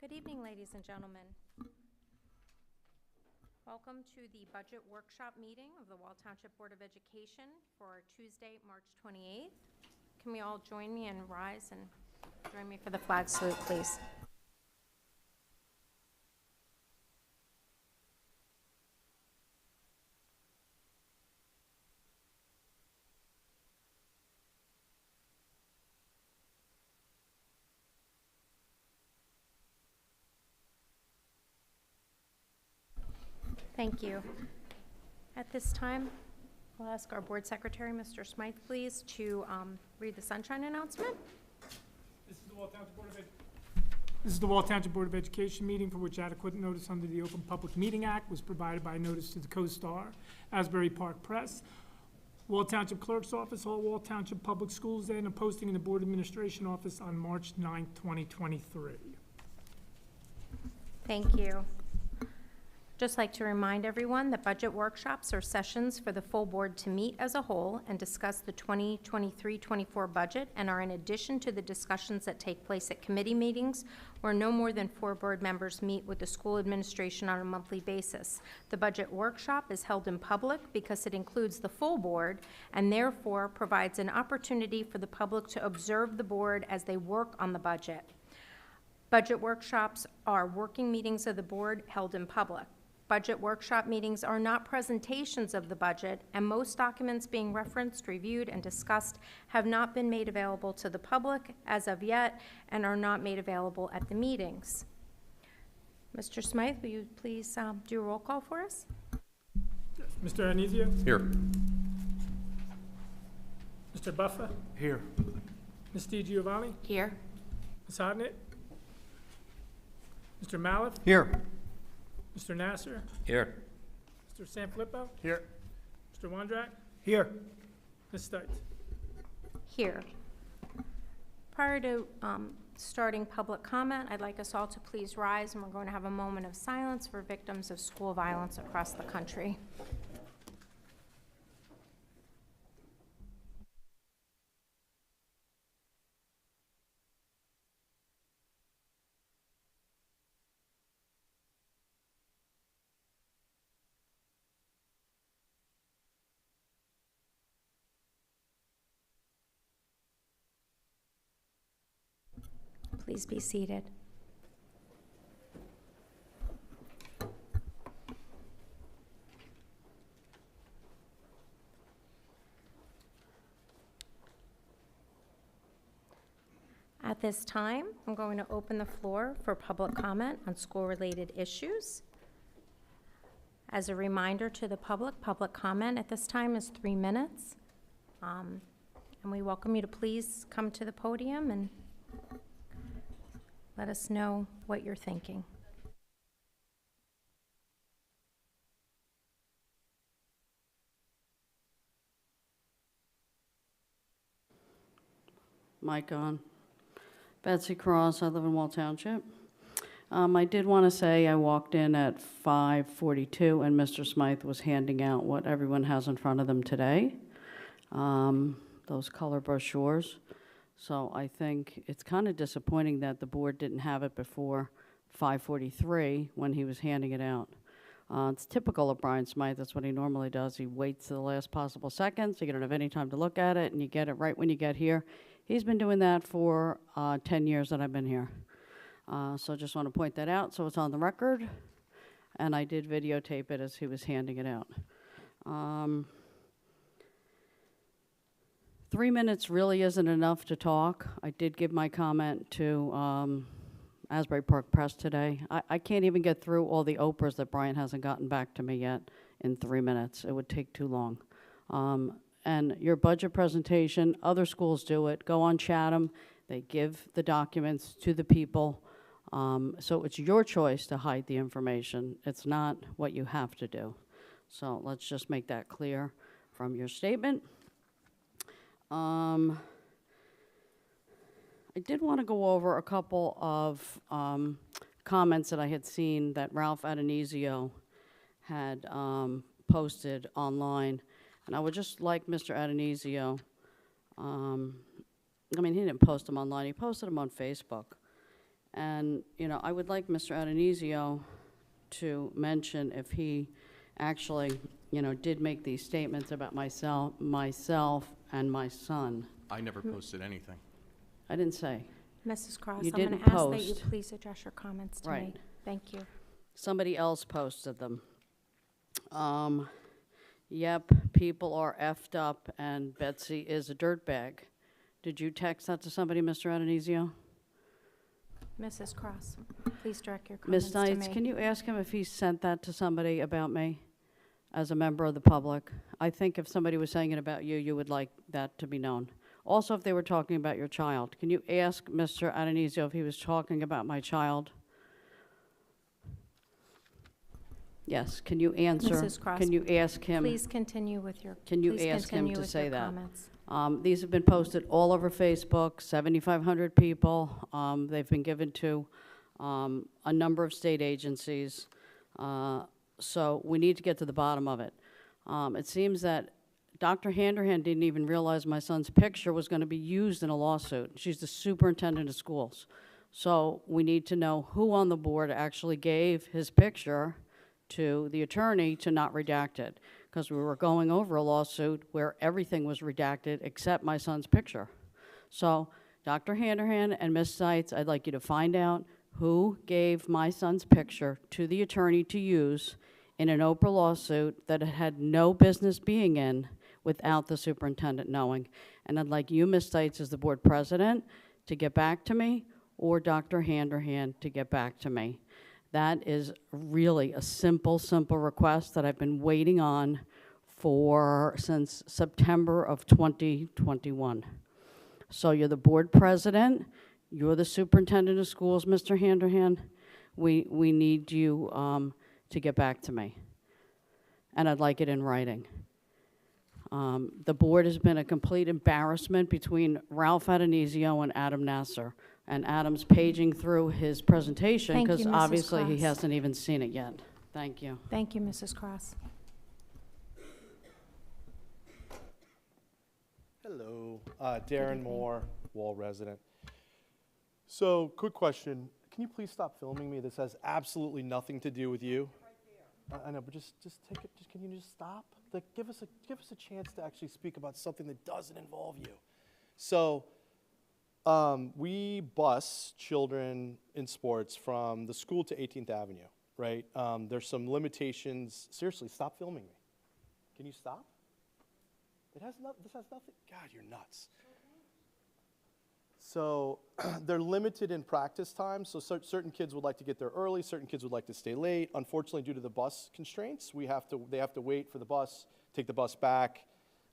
Good evening, ladies and gentlemen. Welcome to the budget workshop meeting of the Wall Township Board of Education for Tuesday, March 28th. Can we all join me and rise and join me for the flag salute, please? Thank you. At this time, I'll ask our board secretary, Mr. Smythe, please, to read the sunshine announcement. This is the Wall Township Board of Education meeting for which adequate notice under the Open Public Meeting Act was provided by notice to the Co-Star, Asbury Park Press, Wall Township Clerk's Office, all Wall Township Public Schools, and a posting in the Board Administration Office on March 9th, 2023. Thank you. Just like to remind everyone that budget workshops are sessions for the full board to meet as a whole and discuss the 2023-24 budget and are in addition to the discussions that take place at committee meetings where no more than 4 board members meet with the school administration on a monthly basis. The budget workshop is held in public because it includes the full board and therefore provides an opportunity for the public to observe the board as they work on the budget. Budget workshops are working meetings of the board held in public. Budget workshop meetings are not presentations of the budget, and most documents being referenced, reviewed, and discussed have not been made available to the public as of yet and are not made available at the meetings. Mr. Smythe, will you please do a roll call for us? Yes. Mr. Anizio? Here. Mr. Buffa? Here. Ms. DiGiovanni? Here. Ms. Hodnett? Mr. Maliff? Here. Mr. Nasser? Here. Mr. Sanfilippo? Here. Mr. Wondrak? Here. Ms. Stites? Here. Prior to starting public comment, I'd like us all to please rise, and we're going to have a moment of silence for victims of school violence across the country. Please be seated. At this time, I'm going to open the floor for public comment on school-related issues. As a reminder to the public comment at this time is 3 minutes. And we welcome you to please come to the podium and let us know what you're thinking. Mic on. Betsy Cross, I live in Wall Township. I did want to say I walked in at 5:42 and Mr. Smythe was handing out what everyone has in front of them today, those color brochures. So I think it's kind of disappointing that the board didn't have it before 5:43 when he was handing it out. It's typical of Brian Smythe. That's what he normally does. He waits to the last possible second, so you don't have any time to look at it, and you get it right when you get here. He's been doing that for 10 years that I've been here. So just want to point that out so it's on the record. And I did videotape it as he was handing it out. 3 minutes really isn't enough to talk. I did give my comment to Asbury Park Press today. I can't even get through all the Oprahs that Brian hasn't gotten back to me yet in 3 minutes. It would take too long. And your budget presentation, other schools do it. Go on Chatham. They give the documents to the people. So it's your choice to hide the information. It's not what you have to do. So let's just make that clear from your statement. I did want to go over a couple of comments that I had seen that Ralph Adonisio had posted online. And I would just like Mr. Adonisio, I mean, he didn't post them online, he posted them on Facebook. And, you know, I would like Mr. Adonisio to mention if he actually, you know, did make these statements about myself and my son. I never posted anything. I didn't say. Mrs. Cross, You I'm going didn't to ask that you post. please address your comments to me. Right. Thank you. Somebody else posted them. Yep, people are effed up and Betsy is a dirtbag. Did you text that to somebody, Mr. Adonisio? Mrs. Cross, please direct your Ms. comments to Knights, me. can you ask him if he sent that to somebody about me as a member of the public? I think if somebody was saying it about you, you would like that to be known. Also, if they were talking about your child, can you ask Mr. Adonisio if he was talking about my child? Yes, can you answer? Mrs. Cross, Can you ask him? Please continue with your, Can you please ask him continue to with say your that? comments. These have been posted all over Facebook, 7,500 people. They've been given to a number of state agencies. So we need to get to the bottom of it. It seems that Dr. Handerhan didn't even realize my son's picture was going to be used in a lawsuit. She's the superintendent of schools. So we need to know who on the board actually gave his picture to the attorney to not redact it, because we were going over a lawsuit where everything was redacted except my son's picture. So, Dr. Handerhan and Ms. Seitz, I'd like you to find out who gave my son's picture to the attorney to use in an Oprah lawsuit that it had no business being in without the superintendent knowing. And I'd like you, Ms. Seitz, as the board president, to get back to me, or Dr. Handerhan to get back to me. That is really a simple request that I've been waiting on since September of 2021. So you're the board president, you're the superintendent of schools, Mr. Handerhan. We need you to get back to me. And I'd like it in writing. The board has been a complete embarrassment between Ralph Adonisio and Adam Nasser. And Adam's paging through his presentation Thank you, because Mrs. obviously he Cross. hasn't even seen it yet. Thank you. Thank you, Mrs. Cross. Hello, Darren Moore, Wall resident. So, quick question. Can you please stop filming me? This has absolutely nothing to do with you. I know, but just take it. Can you just stop? Like, give us a chance to actually speak about something that doesn't involve you. So, we bus children in sports from the school to 18th Avenue, right? There's some limitations. Seriously, stop filming me. Can you stop? This has nothing. God, you're nuts. So they're limited in practice time. So certain kids would like to get there early. Certain kids would like to stay late. Unfortunately, due to the bus constraints, they have to wait for the bus, take the bus back.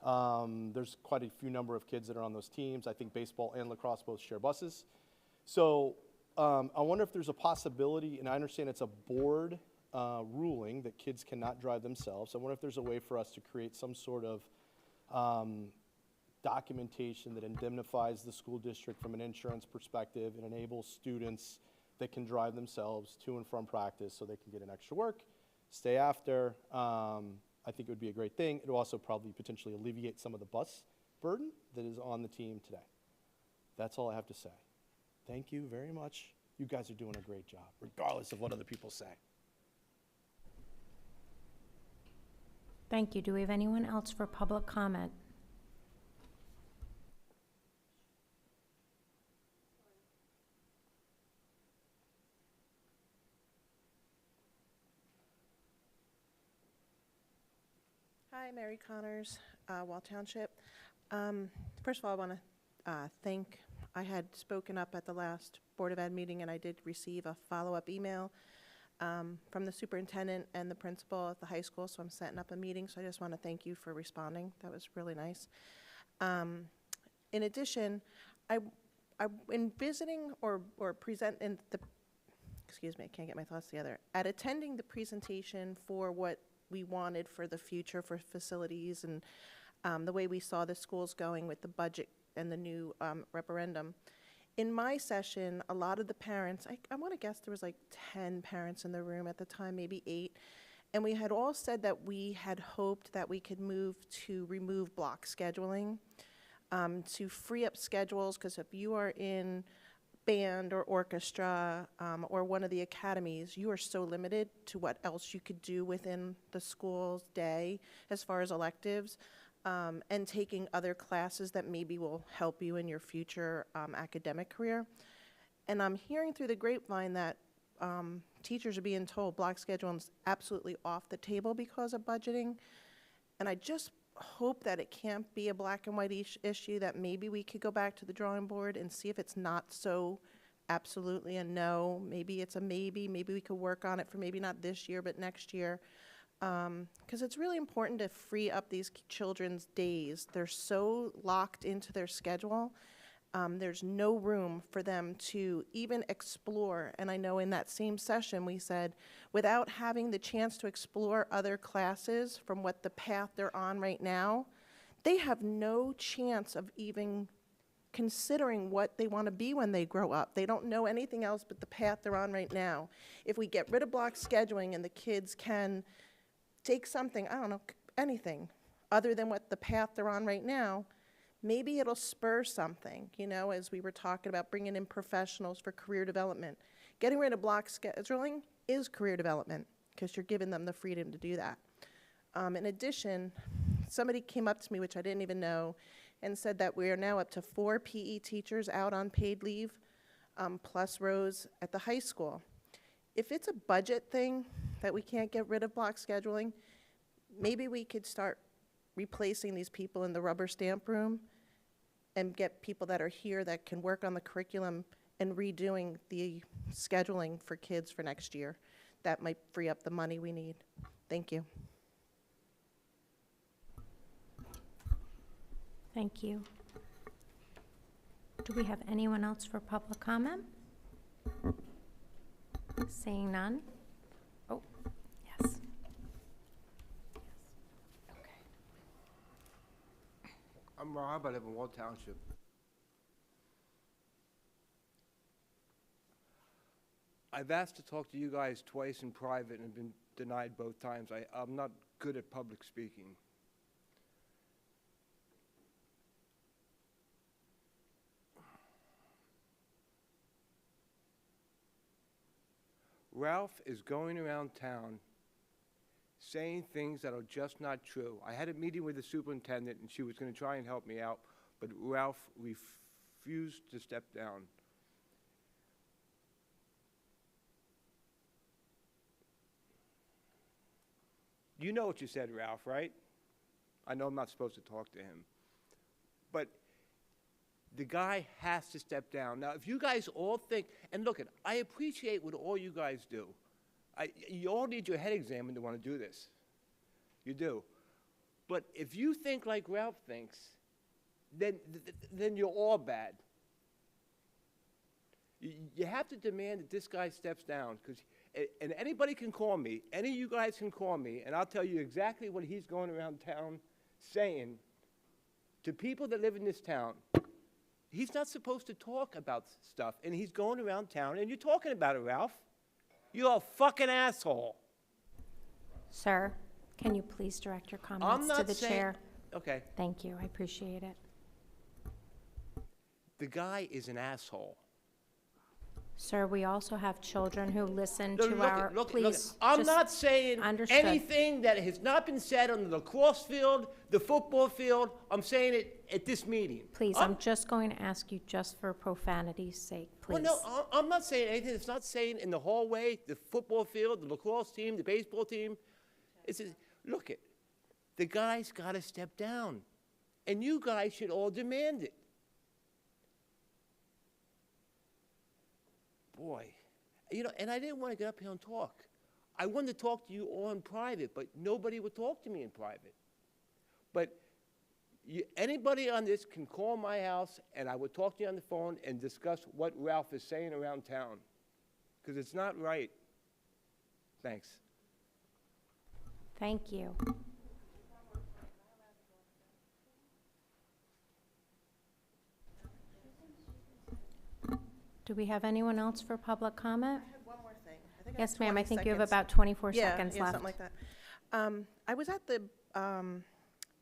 There's quite a few number of kids that are on those teams. I think baseball and lacrosse both share buses. So I wonder if there's a possibility, and I understand it's a board ruling that kids cannot drive themselves. I wonder if there's a way for us to create some sort of documentation that indemnifies the school district from an insurance perspective and enables students that can drive themselves to and from practice so they can get an extra work, stay after. I think it would be a great thing. It would also probably potentially alleviate some of the bus burden that is on the team today. That's all I have to say. Thank you very much. You guys are doing a great job, regardless of what other people say. Thank you. Do we have anyone else for public comment? Hi, Mary Connors, Wall Township. First of all, I want to I had spoken up at the last Board of Ed meeting, and I did receive a follow-up email from the superintendent and the principal at the high school, so I'm setting up a meeting, so I just want to thank you for responding. That was really nice. In addition, in visiting or presenting excuse me, I can't get my thoughts together, at attending the presentation for what we wanted for the future for facilities and the way we saw the schools going with the budget and the new referendum. In my session, a lot of the parents, I want to guess there was like 10 parents in the room at the time, maybe 8, and we had all said that we had hoped that we could remove block scheduling to free up schedules, because if you are in band or orchestra or one of the academies, you are so limited to what else you could do within the school's day as far as electives, and taking other classes that maybe will help you in your future academic career. And I'm hearing through the grapevine that teachers are being told block scheduling is absolutely off the table because of budgeting. And I just hope that it can't be a black and white issue, that maybe we could go back to the drawing board and see if it's not so absolutely a no. Maybe it's a maybe. Maybe we could work on it for maybe not this year, but next year. Because it's really important to free up these children's days. They're so locked into their schedule. There's no room for them to even explore. And I know in that same session we said, without having the chance to explore other classes from what the path they're on right now, they have no chance of even considering what they want to be when they grow up. They don't know anything else but the path they're on right now. If we get rid of block scheduling and the kids can take something, I don't know, anything, other than what the path they're on right now, maybe it'll spur something, you know, as we were talking about bringing in professionals for career development. Getting rid of block scheduling is career development because you're giving them the freedom to do that. In addition, somebody came up to me, which I didn't even know, and said that we are now up to 4 PE teachers out on paid leave, plus Rose at the high school. If it's a budget thing that we can't get rid of block scheduling, maybe we could start replacing these people in the rubber stamp room and get people that are here that can work on the curriculum and redoing the scheduling for kids for next year. That might free up the money we need. Thank you. Thank you. Do we have anyone else for public comment? Seeing none? Oh, yes. Okay. I'm Rob, I live in Wall Township. I've asked to talk to you guys twice in private and been denied both times. I'm not good at public speaking. Ralph is going around town saying things that are just not true. I had a meeting with the superintendent and she was going to try and help me out, but Ralph refused to step down. You know what you said, Ralph, right? I know I'm not supposed to talk to him. But the guy has to step down. Now, if you guys all think, and look, I appreciate what all you guys do. You all need your head examined to want to do this. You do. But if you think like Ralph thinks, then you're all bad. You have to demand that this guy steps down, and anybody can call me, any of you guys can call me, and I'll tell you exactly what he's going around town saying to people that live in this town. He's not supposed to talk about stuff, and he's going around town, and you're talking about it, Ralph. You're a fucking asshole. Sir, can you please direct your comments to the chair? Okay. Thank you, I appreciate it. The guy is an asshole. Sir, we also have children who listen Look, to our, look, please. I'm just not saying understood. anything that has not been said on the lacrosse field, the football field. I'm saying it at this meeting. Please, I'm just going to ask you just for profanity's sake, please. Well, no, I'm not saying anything that's not saying in the hallway, the football field, the lacrosse team, the baseball team. Look, the guy's got to step down, and you guys should all demand it. Boy, you know, and I didn't want to get up here and talk. I wanted to talk to you all in private, but nobody would talk to me in private. But anybody on this can call my house, and I would talk to you on the phone and discuss what Ralph is saying around town, because it's not right. Thanks. Thank you. Do we have anyone else for public comment? I had one more thing. I think I Yes, have ma'am, I 20 think you have seconds. about 24 Yeah, seconds yeah, left. something like that. I was at the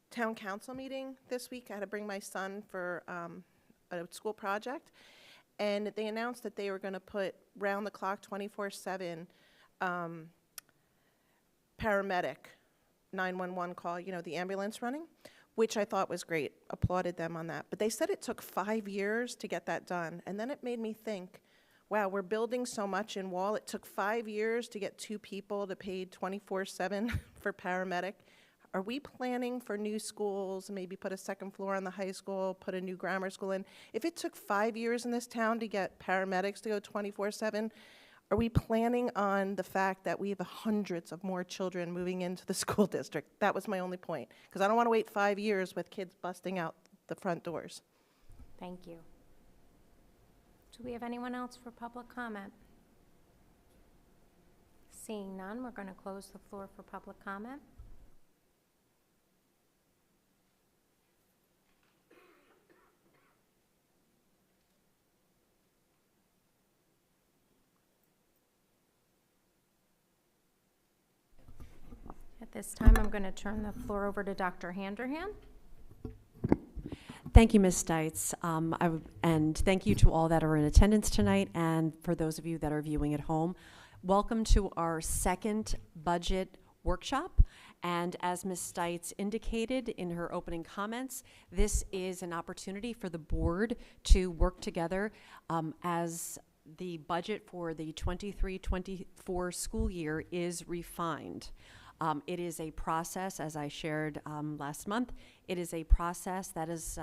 town council meeting this week. I had to bring my son for a school project. and they announced that they were going to put round-the-clock, 24/7 paramedic 911 call, you know, the ambulance running, which I thought was great. Applauded them on that. But they said it took 5 years to get that done. And then it made me think, wow, we're building so much in Wall. It took 5 years to get 2 people to pay 24/7 for paramedic. Are we planning for new schools, maybe put a second floor on the high school, put a new grammar school in? If it took 5 years in this town to get paramedics to go 24/7, are we planning on the fact that we have hundreds of more children moving into the school district? That was my only point, because I don't want to wait 5 years with kids busting out the front doors. Thank you. Do we have anyone else for public comment? Seeing none, we're going to close the floor for public comment. At this time, I'm going to turn the floor over to Dr. Handerhan. Thank you, Ms. Stites, and thank you to all that are in attendance tonight, and for those of you that are viewing at home. Welcome to our second budget workshop, and as Ms. Stites indicated in her opening comments, this is an opportunity for the board to work together as the budget for the 23-24 school year is refined. It is a process, as I shared last month, it is a process that is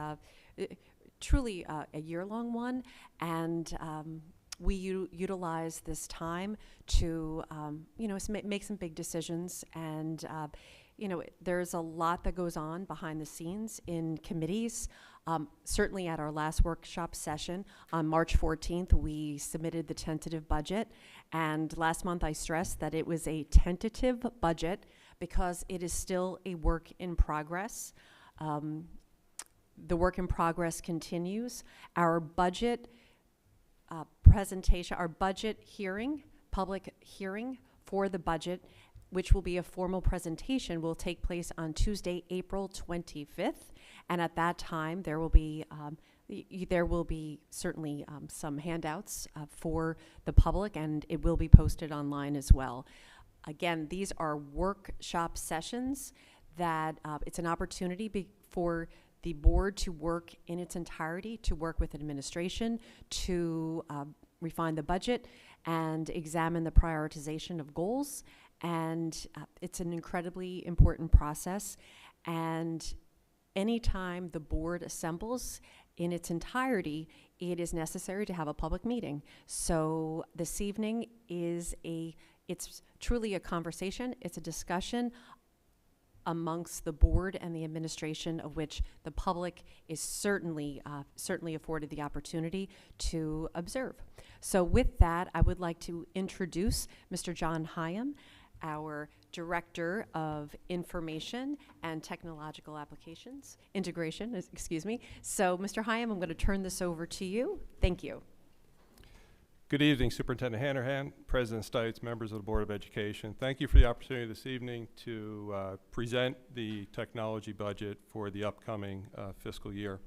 truly a year-long one, and we utilize this time to, make some big decisions, and, there's a lot that goes on behind the scenes in committees. Certainly at our last workshop session on March 14th, we submitted the tentative budget. And last month I stressed that it was a tentative budget because it is still a work in progress. The work in progress continues. Our budget presentation, our budget hearing, public hearing for the budget, which will be a formal presentation, will take place on Tuesday, April 25th. And at that time, there will be certainly some handouts for the public, and it will be posted online as well. Again, these are workshop sessions that it's an opportunity for the board to work in its entirety, to work with administration, to refine the budget and examine the prioritization of goals. And it's an incredibly important process. And anytime the board assembles in its entirety, it is necessary to have a public meeting. So this evening it's truly a conversation, it's a discussion amongst the board and the administration, of which the public is certainly afforded the opportunity to observe. So with that, I would like to introduce Mr. John Hyam, our Director of Information and Technological Applications, Integration, excuse me. So Mr. Hyam, I'm going to turn this over to you. Thank you. Good evening, Superintendent Handerhan, President Stites, members of the Board of Education. Thank you for the opportunity this evening to present the technology budget for the upcoming fiscal year.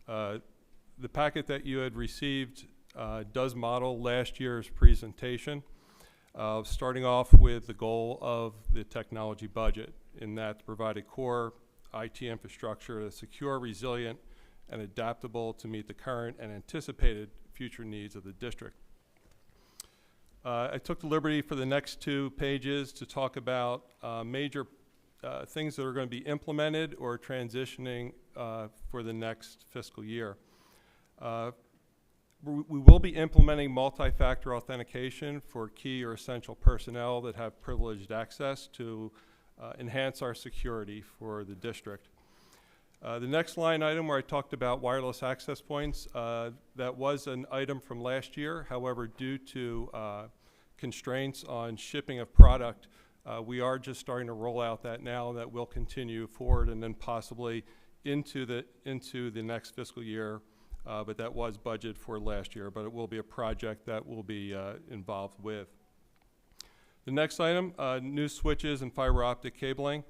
The packet that you had received does model last year's presentation, starting off with the goal of the technology budget, in that to provide a core IT infrastructure that's secure, resilient, and adaptable to meet the current and anticipated future needs of the district. I took the liberty for the next 2 pages to talk about major things that are going to be implemented or transitioning for the next fiscal year. We will be implementing multi-factor authentication for key or essential personnel that have privileged access to enhance our security for the district. The next line item where I talked about wireless access points, that was an item from last year. However, due to constraints on shipping of product, we are just starting to roll out that now, and that will continue forward and then possibly into the next fiscal year. But that was budgeted for last year, but it will be a project that we'll be involved with. The next item, new switches and fiber optic cabling.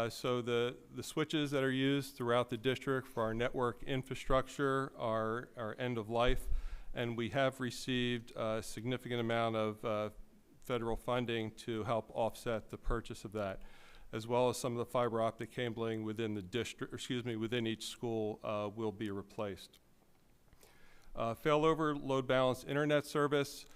So the switches that are used throughout the district for our network infrastructure are end of life, and we have received a significant amount of federal funding to help offset the purchase of that, as well as some of the fiber optic cabling within the district, within each school will be replaced. Failover load balanced internet service.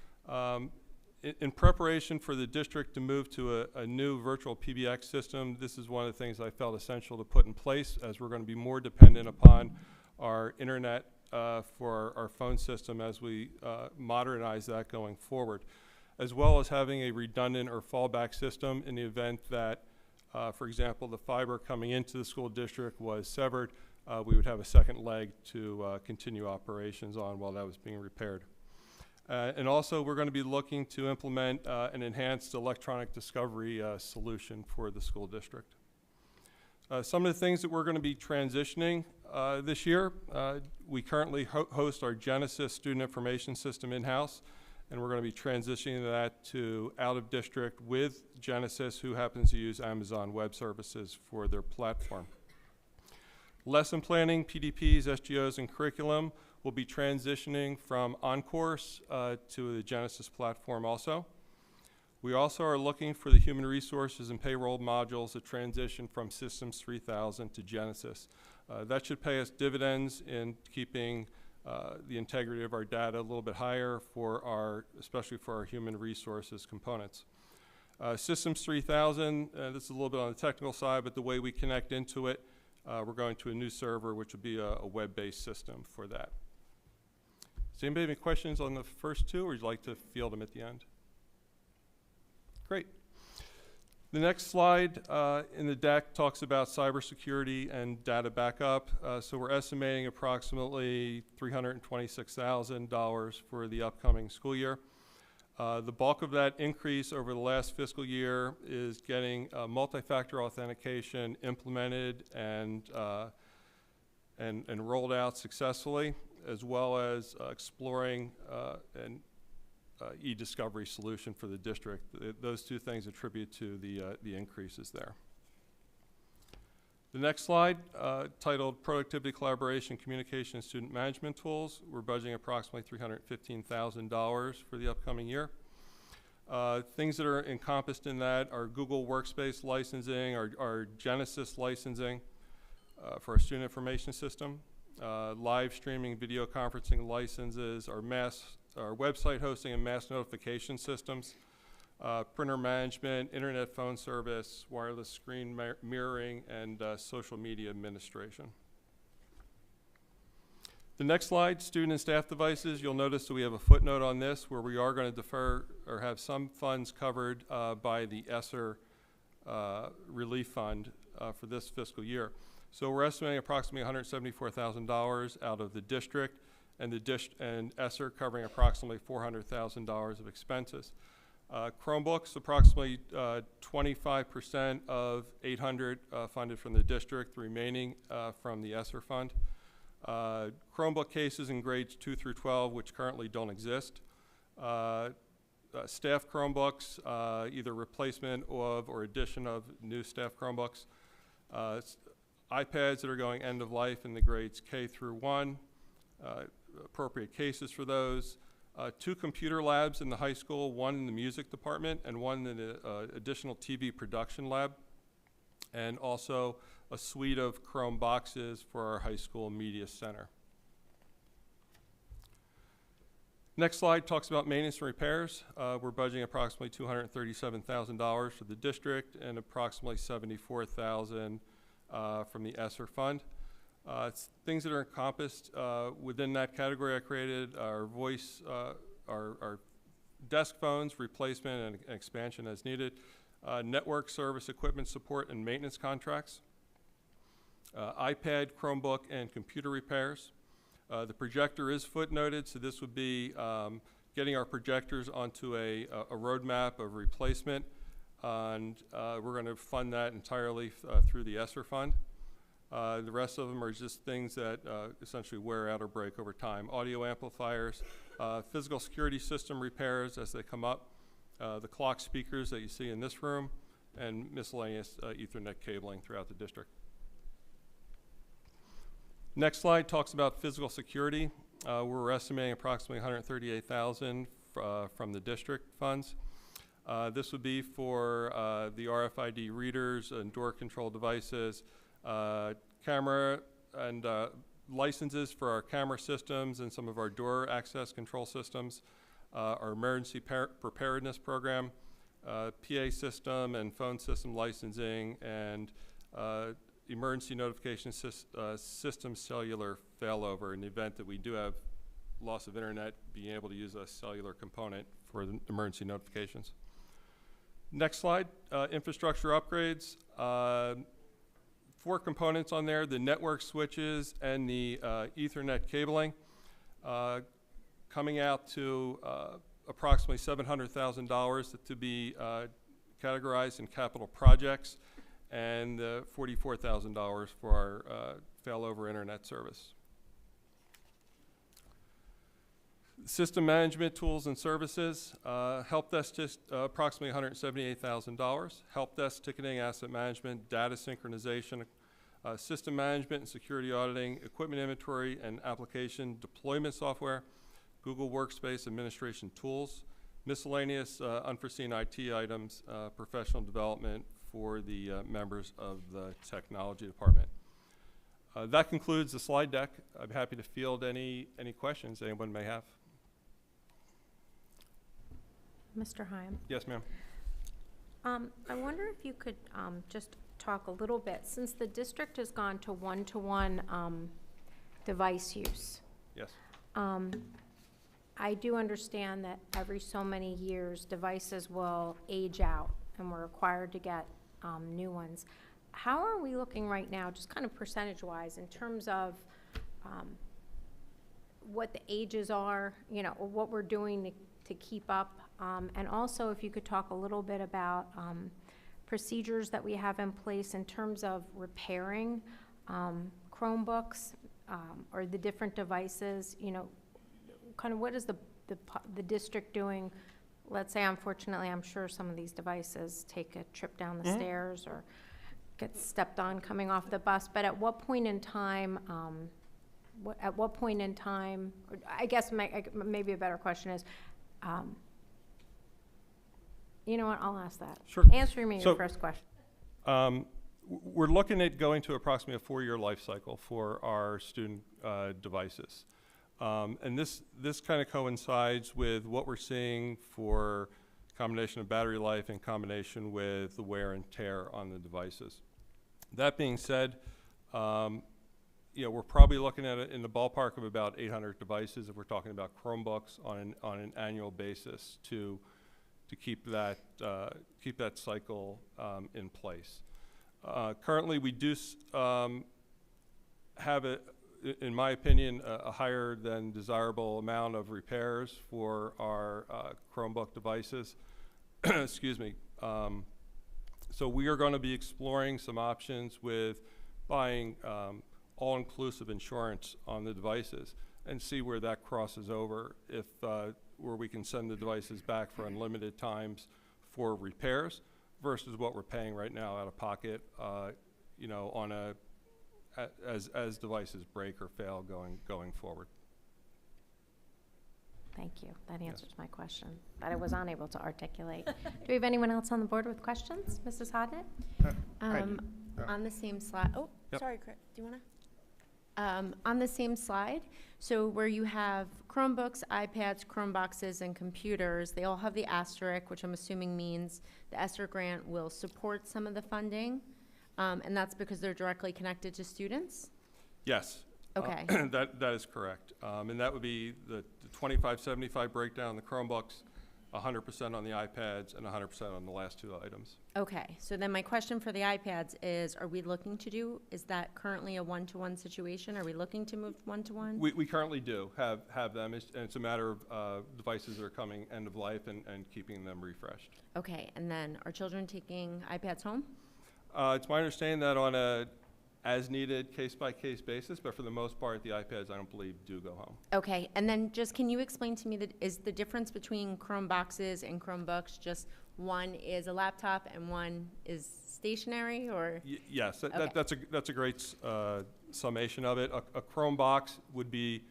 In preparation for the district to move to a new virtual PBX system, this is one of the things I felt essential to put in place, as we're going to be more dependent upon our internet for our phone system as we modernize that going forward, as well as having a redundant or fallback system in the event that, for example, the fiber coming into the school district was severed. We would have a second leg to continue operations on while that was being repaired. And also, we're going to be looking to implement an enhanced electronic discovery solution for the school district. Some of the things that we're going to be transitioning this year, we currently host our Genesis student information system in-house, and we're going to be transitioning that to out-of-district with Genesis, who happens to use Amazon Web Services for their platform. Lesson planning, PDPs, SGOs, and curriculum will be transitioning from OnCourse to the Genesis platform also. We also are looking for the human resources and payroll modules to transition from Systems 3000 to Genesis. That should pay us dividends in keeping the integrity of our data a little bit higher especially for our human resources components. Systems 3000, this is a little bit on the technical side, but the way we connect into it, we're going to a new server, which would be a web-based system for that. Does anybody have any questions on the first two, or would you like to field them at the end? Great. The next slide in the deck talks about cybersecurity and data backup. So we're estimating approximately $326,000 for the upcoming school year. The bulk of that increase over the last fiscal year is getting multi-factor authentication implemented and rolled out successfully, as well as exploring an e-discovery solution for the district. Those two things attribute to the increases there. The next slide, titled Productivity, Collaboration, Communication, and Student Management Tools. We're budgeting approximately $315,000 for the upcoming year. Things that are encompassed in that are Google Workspace licensing, our Genesis licensing for our student information system, live streaming video conferencing licenses, our website hosting and mass notification systems, printer management, internet phone service, wireless screen mirroring, and social media administration. The next slide, student and staff devices. You'll notice that we have a footnote on this where we are going to defer or have some funds covered by the ESSER relief fund for this fiscal year. So we're estimating approximately $174,000 out of the district, and ESSER covering approximately $400,000 of expenses. Chromebooks, approximately 25% of 800 funded from the district, the remaining from the ESSER fund. Chromebook cases in grades 2 through 12, which currently don't exist. Staff Chromebooks, either replacement of or addition of new staff Chromebooks. iPads that are going end of life in the grades K through 1. Appropriate cases for those. 2 computer labs in the high school, 1 in the music department and 1 in the additional TV production lab, and also a suite of Chrome boxes for our high school media center. Next slide talks about maintenance and repairs. We're budgeting approximately $237,000 for the district and approximately $74,000 from the ESSER fund. Things that are encompassed within that category I created are our desk phones, replacement and expansion as needed, network service equipment support and maintenance contracts, iPad, Chromebook, and computer repairs. The projector is footnoted, so this would be getting our projectors onto a roadmap of replacement, and we're going to fund that entirely through the ESSER fund. The rest of them are just things that essentially wear out or break over time. Audio amplifiers, physical security system repairs as they come up, the clock speakers that you see in this room, and miscellaneous Ethernet cabling throughout the district. Next slide talks about physical security. We're estimating approximately $138,000 from the district funds. This would be for the RFID readers and door control devices, camera and licenses for our camera systems and some of our door access control systems, our emergency preparedness program, PA system and phone system licensing, and emergency notification system cellular failover in the event that we do have loss of internet, being able to use a cellular component for the emergency notifications. Next slide, infrastructure upgrades. 4 components on there, the network switches and the Ethernet cabling, coming out to approximately $700,000 to be categorized in capital projects, and $44,000 for our failover internet service. System management tools and services, help desk just approximately $178,000. Help desk ticketing, asset management, data synchronization, system management and security auditing, equipment inventory and application deployment software, Google Workspace administration tools, miscellaneous unforeseen IT items, professional development for the members of the technology department. That concludes the slide deck. I'm happy to field any questions anyone may have. Mr. Hyam? Yes, ma'am. I wonder if you could just talk a little bit, since the district has gone to one-to-one device use. Yes. I do understand that every so many years, devices will age out, and we're required to get new ones. How are we looking right now, just kind of percentage-wise, in terms of what the ages are, you know, or what we're doing to keep up? And also, if you could talk a little bit about procedures that we have in place in terms of repairing Chromebooks or the different devices, you know, kind of what is the district doing? Let's say, unfortunately, I'm sure some of these devices take a trip down the stairs or get stepped on coming off the bus, but at what point in time, or I guess maybe a better question is, you know what, I'll ask that. Sure. Answer me your first question. We're looking at going to approximately a 4-year life cycle for our student devices. And this kind of coincides with what we're seeing for combination of battery life in combination with the wear and tear on the devices. That being said, you know, we're probably looking at it in the ballpark of about 800 devices if we're talking about Chromebooks on an annual basis to keep that cycle in place. Currently, we do have in my opinion, a higher than desirable amount of repairs for our Chromebook devices. Excuse me. So we are going to be exploring some options with buying all-inclusive insurance on the devices and see where that crosses over, if where we can send the devices back for unlimited times for repairs versus what we're paying right now out of pocket, you know, on a as devices break or fail going forward. Thank you. That answers my question that I was unable to articulate. Do we have anyone else on the board with questions? Mrs. Hodnett? On the same slide, oh, Yep. sorry, Chris, do you want to? On the same slide, so where you have Chromebooks, iPads, Chromeboxes, and computers, they all have the asterisk, which I'm assuming means the ESSER grant will support some of the funding, and that's because they're directly connected to students? Yes. Okay. That is correct. And that would be the 25-75 breakdown on the Chromebooks, 100% on the iPads, and 100% on the last two items. Okay, so then my question for the iPads is, is that currently a one-to-one situation? Are we looking to move one-to-one? We currently do have them, and it's a matter of devices that are coming end of life and keeping them refreshed. Okay, and then are children taking iPads home? It's my understanding that on a as-needed, case-by-case basis, but for the most part, the iPads, I don't believe, do go home. Okay, and then just can you explain to me is the difference between Chromeboxes and Chromebooks just one is a laptop and one is stationary, or? Yes, Okay. that's a great summation of it. A Chromebox would be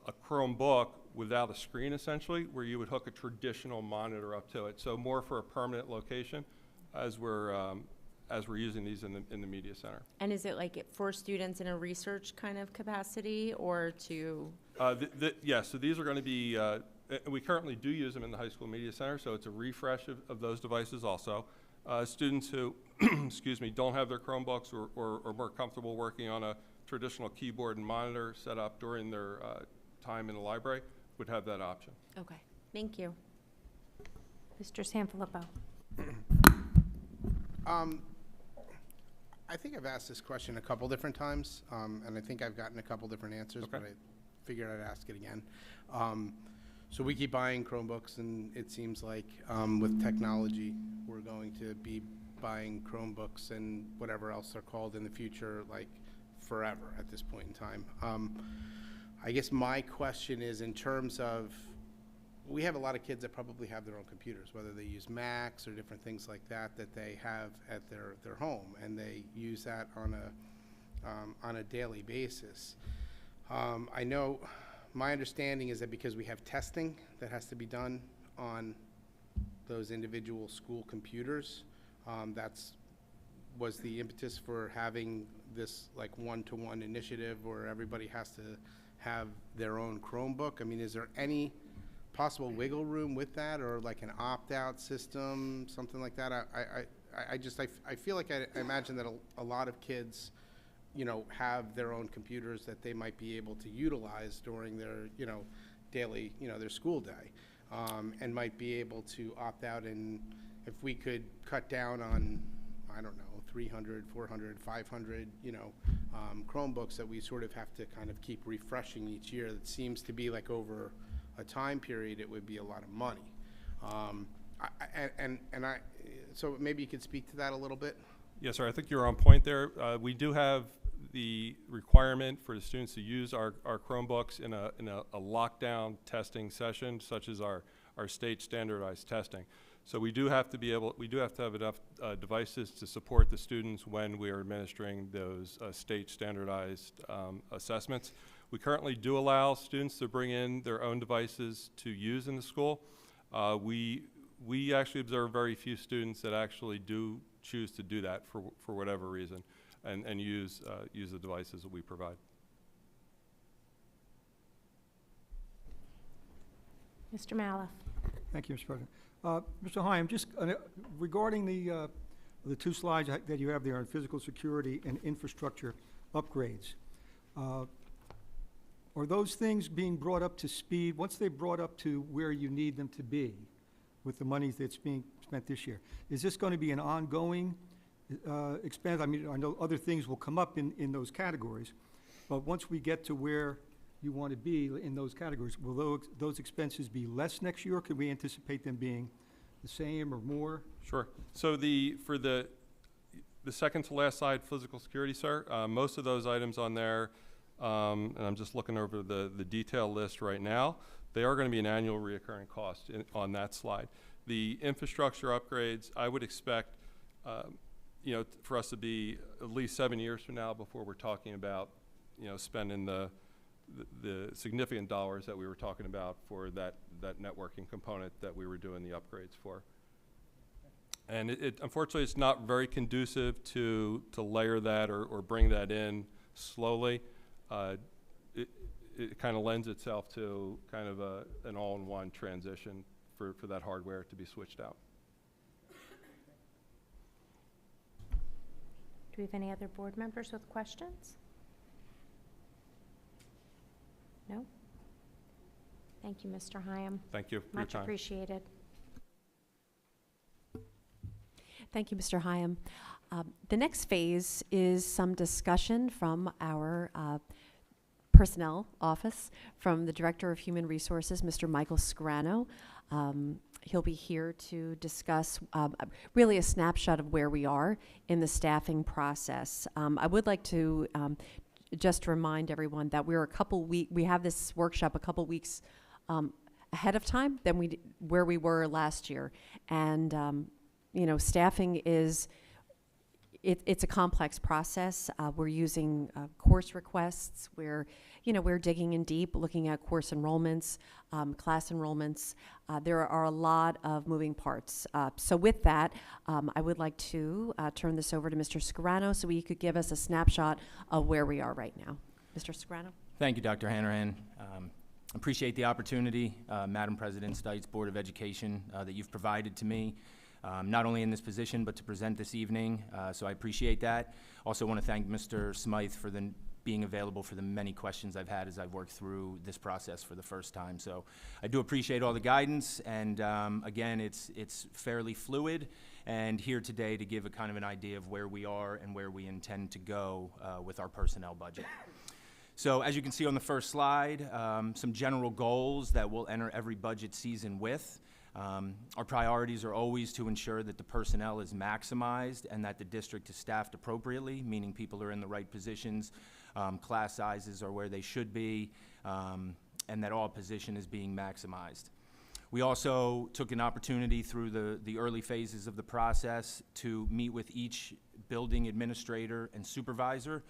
a Chromebook without a screen, essentially, where you would hook a traditional monitor up to it. So more for a permanent location as we're using these in the media center. And is it like for students in a research kind of capacity or to? Yeah, so these are going to be, we currently do use them in the high school media center, so it's a refresh of those devices also. Students who, excuse me, don't have their Chromebooks or are more comfortable working on a traditional keyboard and monitor set up during their time in the library would have that option. Okay, thank you. Mr. Sanfilippo. I think I've asked this question a couple different times, and I think I've gotten a couple different answers, Okay. but I figured I'd ask it again. So we keep buying Chromebooks, and it seems like with technology, we're going to be buying Chromebooks and whatever else they're called in the future, like forever at this point in time. I guess my question is in terms of, we have a lot of kids that probably have their own computers, whether they use Macs or different things like that that they have at their home, and they use that on a daily basis. I know my understanding is that because we have testing that has to be done on those individual school computers, was the impetus for having this like one-to-one initiative where everybody has to have their own Chromebook. I mean, is there any possible wiggle room with that, or like an opt-out system, something like that? I feel like I imagine that a lot of kids, you know, have their own computers that they might be able to utilize during their, you know, daily, you know, their school day, and might be able to opt out. And if we could cut down on, I don't know, 300, 400, 500, you know, Chromebooks that we sort of have to kind of keep refreshing each year, that seems to be like over a time period, it would be a lot of money. So maybe you could speak to that a little bit? Yes, sir. I think you're on point there. We do have the requirement for the students to use our Chromebooks in a lockdown testing session, such as our state standardized testing. So we do have to have enough devices to support the students when we are administering those state standardized assessments. We currently do allow students to bring in their own devices to use in the school. We actually observe very few students that actually do choose to do that for whatever reason, and use the devices that we provide. Mr. Maliff. Thank you, Mr. President. Mr. Hyam, just regarding the two slides that you have there on physical security and infrastructure upgrades, are those things being brought up to speed? Once they're brought up to where you need them to be with the money that's being spent this year, is this going to be an ongoing expense? I mean, I know other things will come up in those categories, but once we get to where you want to be in those categories, will those expenses be less next year, or could we anticipate them being the same or more? Sure. So for the second to last slide, physical security, sir, most of those items on there, and I'm just looking over the detail list right now, they are going to be an annual reoccurring cost on that slide. The infrastructure upgrades, I would expect, you know, for us to be at least 7 years from now before we're talking about, you know, spending the significant dollars that we were talking about for that networking component that we were doing the upgrades for. And unfortunately, it's not very conducive to layer that or bring that in slowly. It kind of lends itself to kind of an all-in-one transition for that hardware to be switched out. Do we have any other board members with questions? No? Thank you, Mr. Hyam. Thank you for your Much time. appreciated. Thank you, Mr. Hyam. The next phase is some discussion from our personnel office, from the Director of Human Resources, Mr. Michael Scarano. He'll be here to discuss really a snapshot of where we are in the staffing process. I would like to just remind everyone that we're we have this workshop a couple weeks ahead of time than where we were last year. And you know, staffing is it's a complex process. We're using course requests. We're digging in deep, looking at course enrollments, class enrollments. There are a lot of moving parts. So with that, I would like to turn this over to Mr. Scarano so he could give us a snapshot of where we are right now. Mr. Scarano? Thank you, Dr. Hanrahan. Appreciate the opportunity, Madam President, Stites Board of Education, that you've provided to me, not only in this position, but to present this evening. So I appreciate that. Also want to thank Mr. Smythe for being available for the many questions I've had as I've worked through this process for the first time. So I do appreciate all the guidance, and again, it's fairly fluid, and here today to give a kind of an idea of where we are and where we intend to go with our personnel budget. So as you can see on the first slide, some general goals that we'll enter every budget season with. Our priorities are always to ensure that the personnel is maximized and that the district is staffed appropriately, meaning people are in the right positions, class sizes are where they should be, and that all position is being maximized. We also took an opportunity through the early phases of the process to meet with each building administrator and supervisor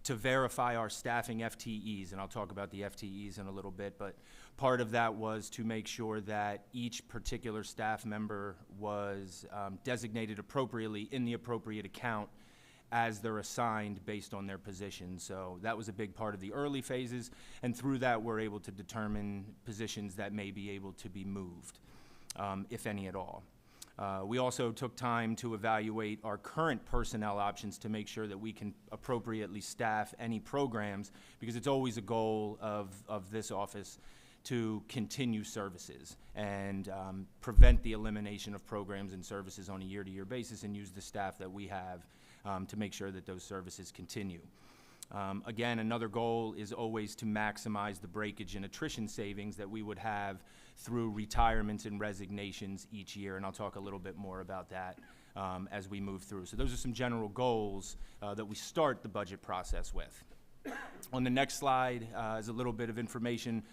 to verify our staffing FTEs, and I'll talk about the FTEs in a little bit, but part of that was to make sure that each particular staff member was designated appropriately in the appropriate account as they're assigned based on their position. So that was a big part of the early phases, and through that we're able to determine positions that may be able to be moved, if any at all. We also took time to evaluate our current personnel options to make sure that we can appropriately staff any programs, because it's always a goal of this office to continue services and prevent the elimination of programs and services on a year-to-year basis, and use the staff that we have to make sure that those services continue. Again, another goal is always to maximize the breakage and attrition savings that we would have through retirements and resignations each year, and I'll talk a little bit more about that as we move through. So those are some general goals that we start the budget process with. On the next slide is a little bit of information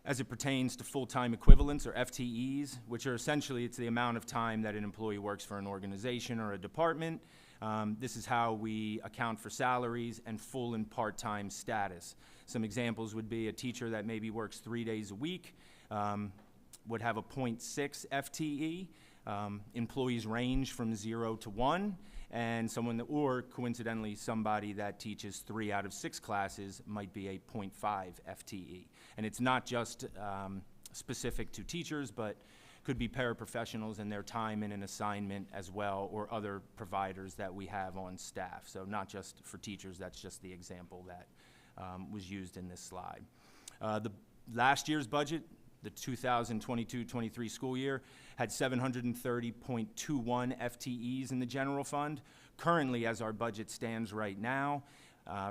as it pertains to full-time equivalents, or FTEs, which are essentially, it's the amount of time that an employee works for an organization or a department. This is how we account for salaries and full and part-time status. Some examples would be a teacher that maybe works 3 days a week would have a 0.6 FTE. Employees range from 0 to 1, and or coincidentally, somebody that teaches 3 out of 6 classes might be a 0.5 FTE. And it's not just specific to teachers, but could be paraprofessionals and their time in an assignment as well, or other providers that we have on staff. So not just for teachers, that's just the example that was used in this slide. The last year's budget, the 2022-23 school year, had 730.21 FTEs in the general fund. Currently, as our budget stands right now,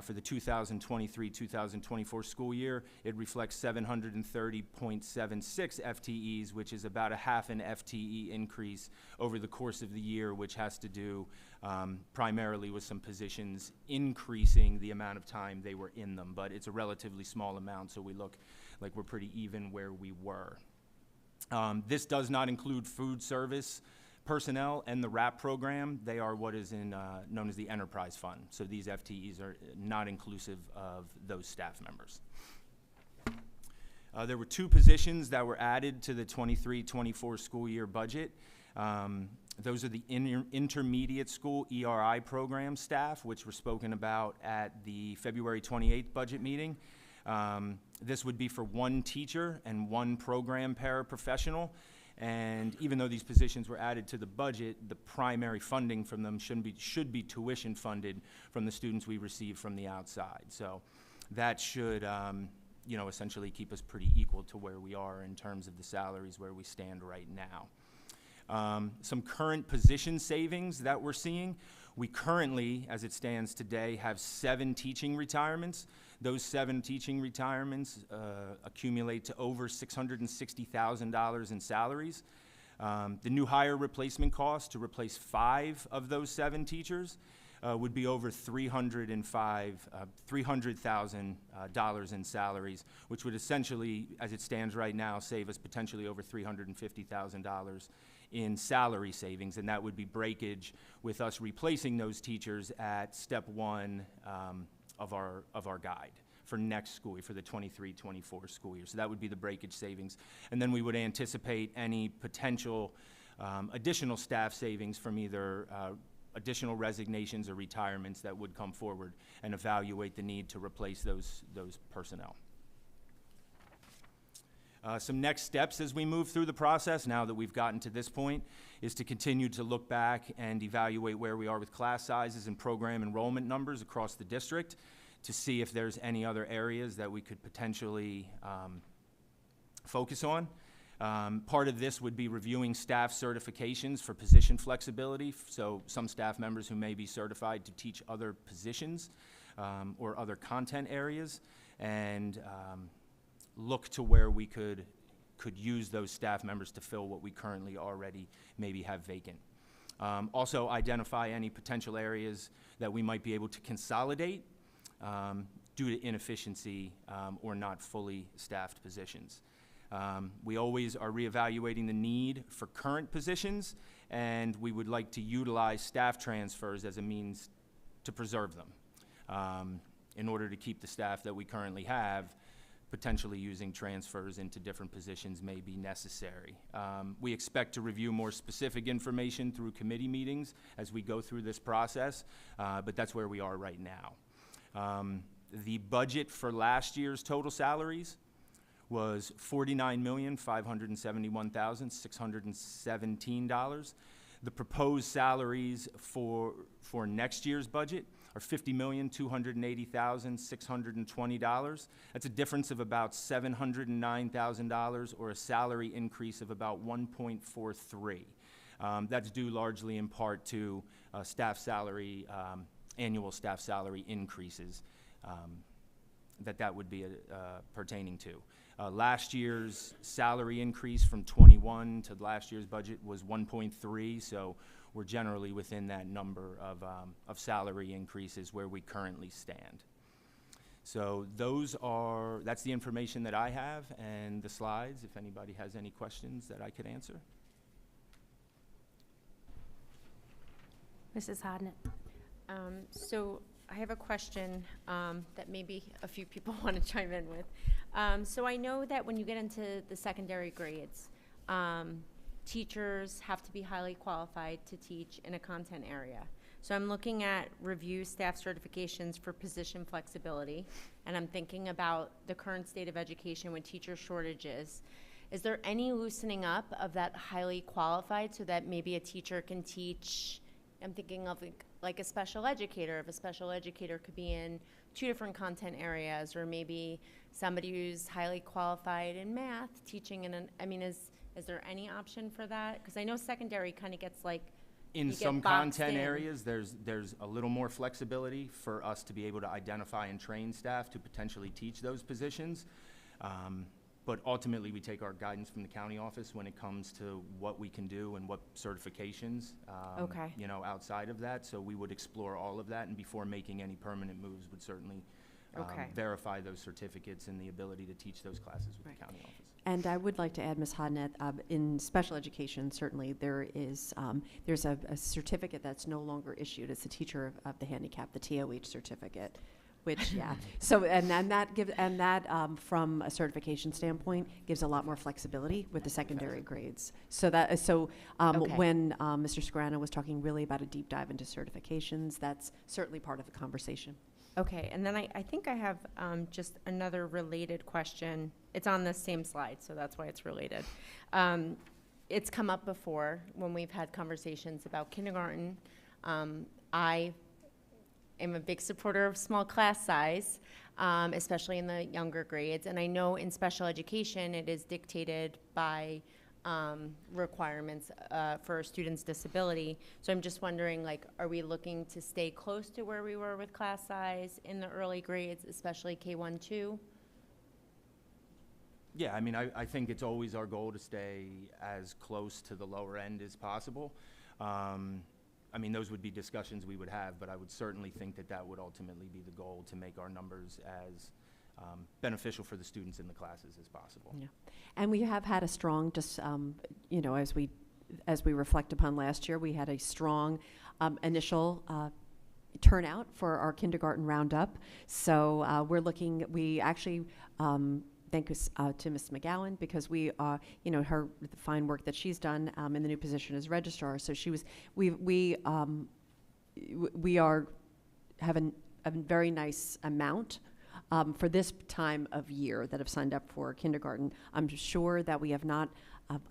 for the 2023-2024 school year, it reflects 730.76 FTEs, which is about a half an FTE increase over the course of the year, which has to do primarily with some positions increasing the amount of time they were in them. But it's a relatively small amount, so we look like we're pretty even where we were. This does not include food service personnel and the RAP program. They are what is known as the enterprise fund. So these FTEs are not inclusive of those staff members. There were 2 positions that were added to the 23-24 school year budget. Those are the intermediate school ERI program staff, which were spoken about at the February 28th budget meeting. This would be for 1 teacher and 1 program paraprofessional. And even though these positions were added to the budget, the primary funding from them should be tuition funded from the students we receive from the outside. So that should, essentially keep us pretty equal to where we are in terms of the salaries where we stand right now. Some current position savings that we're seeing. We currently, as it stands today, have 7 teaching retirements. Those 7 teaching retirements accumulate to over $660,000 in salaries. The new hire replacement cost to replace 5 of those 7 teachers would be over $300,000 in salaries, which would essentially, as it stands right now, save us potentially over $350,000 in salary savings, and that would be breakage with us replacing those teachers at step one of our guide for next school year, for the 23-24 school year. So that would be the breakage savings. And then we would anticipate any potential additional staff savings from either additional resignations or retirements that would come forward, and evaluate the need to replace those personnel. Some next steps as we move through the process, now that we've gotten to this point, is to continue to look back and evaluate where we are with class sizes and program enrollment numbers across the district, to see if there's any other areas that we could potentially focus on. Part of this would be reviewing staff certifications for position flexibility. So some staff members who may be certified to teach other positions or other content areas, and look to where we could use those staff members to fill what we currently already maybe have vacant. Also identify any potential areas that we might be able to consolidate due to inefficiency or not fully staffed positions. We always are reevaluating the need for current positions, and we would like to utilize staff transfers as a means to preserve them in order to keep the staff that we currently have. Potentially using transfers into different positions may be necessary. We expect to review more specific information through committee meetings as we go through this process, but that's where we are right now. The budget for last year's total salaries was $49,571,617. The proposed salaries for next year's budget are $50,280,620. That's a difference of about $709,000, or a salary increase of about 1.43. That's due largely in part to staff salary, annual staff salary increases that would be pertaining to. Last year's salary increase from 21 to last year's budget was 1.3, so we're generally within that number of salary increases where we currently stand. So that's the information that I have, and the slides, if anybody has any questions that I could answer. Mrs. Hodnett. So I have a question that maybe a few people want to chime in with. So I know that when you get into the secondary grades, teachers have to be highly qualified to teach in a content area. So I'm looking at review staff certifications for position flexibility, and I'm thinking about the current state of education with teacher shortages. Is there any loosening up of that highly qualified so that maybe a teacher can teach? I'm thinking of like a special educator. If a special educator could be in 2 different content areas, or maybe somebody who's highly qualified in math teaching in an, I mean, is there any option for that? Because I know secondary kind of gets like, In you some get boxed content in. areas, there's a little more flexibility for us to be able to identify and train staff to potentially teach those positions. But ultimately, we take our guidance from the county office when it comes to what we can do and what certifications, Okay. outside of that. So we would explore all of that, and before making any permanent moves, would certainly Okay. verify those certificates and the ability to teach those classes with Right. the county office. And I would like to add, Ms. Hodnett, in special education, certainly there is, there's a certificate that's no longer issued. It's the teacher of the handicap, the TOH certificate, which, yeah. So, and that from a certification standpoint, gives a lot more flexibility with the secondary grades. So Okay. when Mr. Scarano was talking really about a deep dive into certifications, that's certainly part of the conversation. Okay, and then I think I have just another related question. It's on the same slide, so that's why it's related. It's come up before when we've had conversations about kindergarten. I am a big supporter of small class size, especially in the younger grades. And I know in special education, it is dictated by requirements for a student's disability. So I'm just wondering, like, are we looking to stay close to where we were with class size in the early grades, especially K1, 2? Yeah, I mean, I think it's always our goal to stay as close to the lower end as possible. I mean, those would be discussions we would have, but I would certainly think that would ultimately be the goal, to make our numbers as beneficial for the students in the classes as possible. Yeah. And we have had a strong, as we as we reflect upon last year, we had a strong initial turnout for our kindergarten roundup. So we actually thank us to Ms. McGowan, because we, her the fine work that she's done in the new position as registrar. So we have a very nice amount for this time of year that have signed up for kindergarten. I'm sure that we have not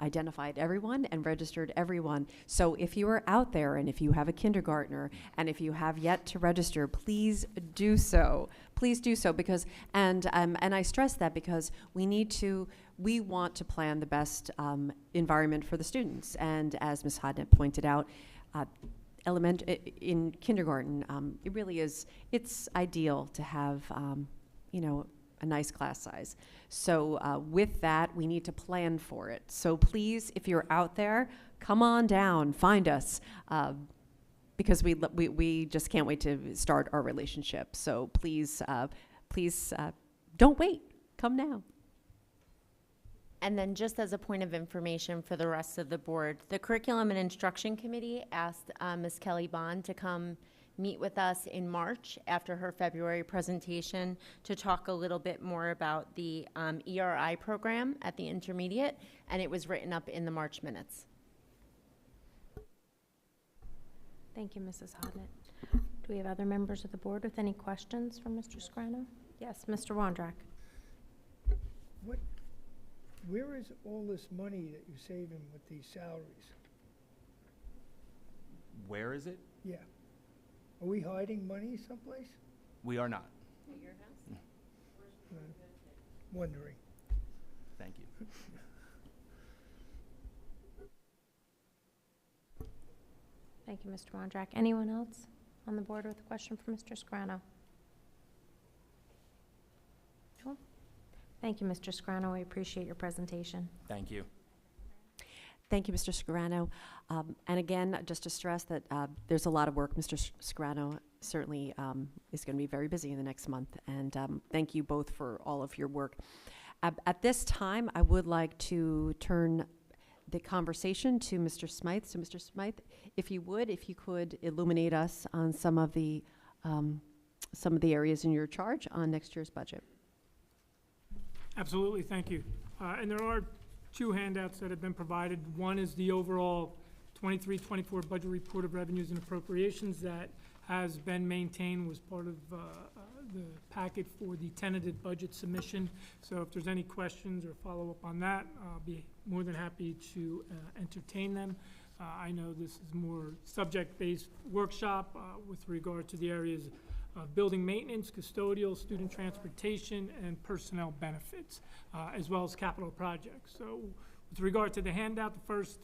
identified everyone and registered everyone. So if you are out there and if you have a kindergartner and if you have yet to register, please do so. Please do so, because, and I stress that because we want to plan the best environment for the students. And as Ms. Hodnett pointed out, in kindergarten, it really is, it's ideal to have, a nice class size. So with that, we need to plan for it. So please, if you're out there, come on down, find us, because we just can't wait to start our relationship. So please, don't wait. Come now. And then just as a point of information for the rest of the board, the Curriculum and Instruction Committee asked Ms. Kelly Bond to come meet with us in March after her February presentation to talk a little bit more about the ERI program at the intermediate, and it was written up in the March minutes. Thank you, Mrs. Hodnett. Do we have other members of the board with any questions for Mr. Scriano? Yes, Mr. Wondrak. Where is all this money that you're saving with these salaries? Where is it? Yeah. Are we hiding money someplace? We are not. At your house? Wondering. Thank you. Thank you, Mr. Wondrak. Anyone else on the board with a question for Mr. Scriano? No? Thank you, Mr. Scriano. We appreciate your presentation. Thank you. Thank you, Mr. Scarano. And again, just to stress that there's a lot of work. Mr. Scarano certainly is going to be very busy in the next month. And thank you both for all of your work. At this time, I would like to turn the conversation to Mr. Smythe. So, Mr. Smythe, if you could illuminate us on some of the areas in your charge on next year's budget. Absolutely, thank you. And there are two handouts that have been provided. One is the overall 23-24 budget report of revenues and appropriations that has been maintained, was part of the packet for the tentative budget submission. So if there's any questions or follow-up on that, I'll be more than happy to entertain them. I know this is more subject-based workshop with regard to the areas of building maintenance, custodial, student transportation, and personnel benefits, as well as capital projects. So with regard to the handout, the first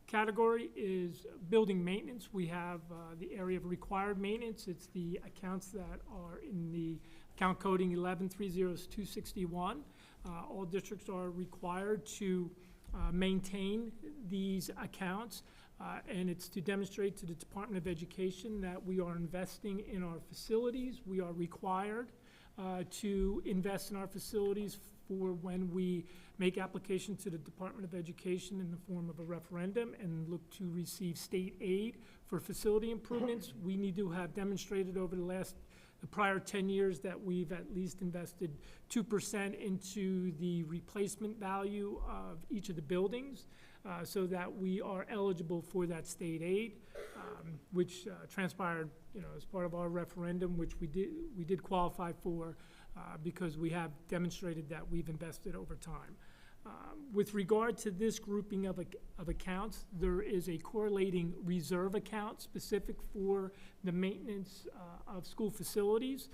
category is building maintenance. We have the area of required maintenance. It's the accounts that are in the account coding 11-30261. All districts are required to maintain these accounts. And it's to demonstrate to the Department of Education that we are investing in our facilities. We are required to invest in our facilities for when we make application to the Department of Education in the form of a referendum and look to receive state aid for facility improvements. We need to have demonstrated over the prior 10 years that we've at least invested 2% into the replacement value of each of the buildings. So that we are eligible for that state aid, which transpired, as part of our referendum, which we did qualify for because we have demonstrated that we've invested over time. With regard to this grouping of accounts, there is a correlating reserve account specific for the maintenance of school facilities.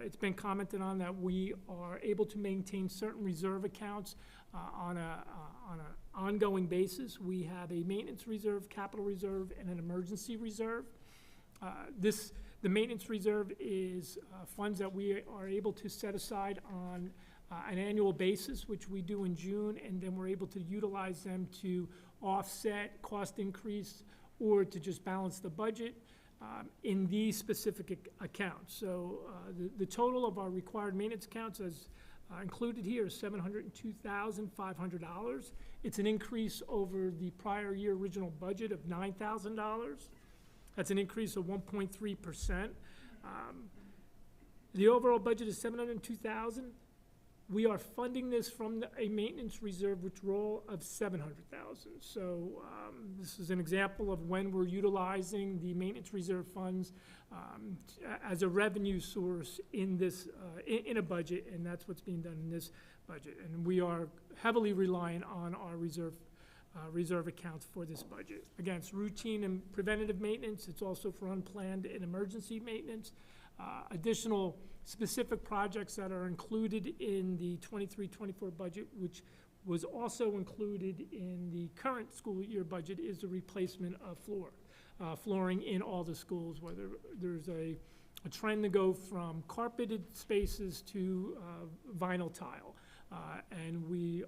It's been commented on that we are able to maintain certain reserve accounts on an ongoing basis. We have a maintenance reserve, capital reserve, and an emergency reserve. The maintenance reserve is funds that we are able to set aside on an annual basis, which we do in June, and then we're able to utilize them to offset cost increase or to just balance the budget in these specific accounts. So the total of our required maintenance accounts, as Included here is $702,500. It's an increase over the prior year original budget of $9,000. That's an increase of 1.3%. The overall budget is $702,000. We are funding this from a maintenance reserve withdrawal of $700,000. So this is an example of when we're utilizing the maintenance reserve funds as a revenue source in this in a budget, and that's what's being done in this budget. And we are heavily reliant on our reserve accounts for this budget. Again, it's routine and preventative maintenance. It's also for unplanned and emergency maintenance. Additional specific projects that are included in the 23-24 budget, which was also included in the current school year budget, is the replacement of flooring in all the schools, whether there's a trend to go from carpeted spaces to vinyl tile. And we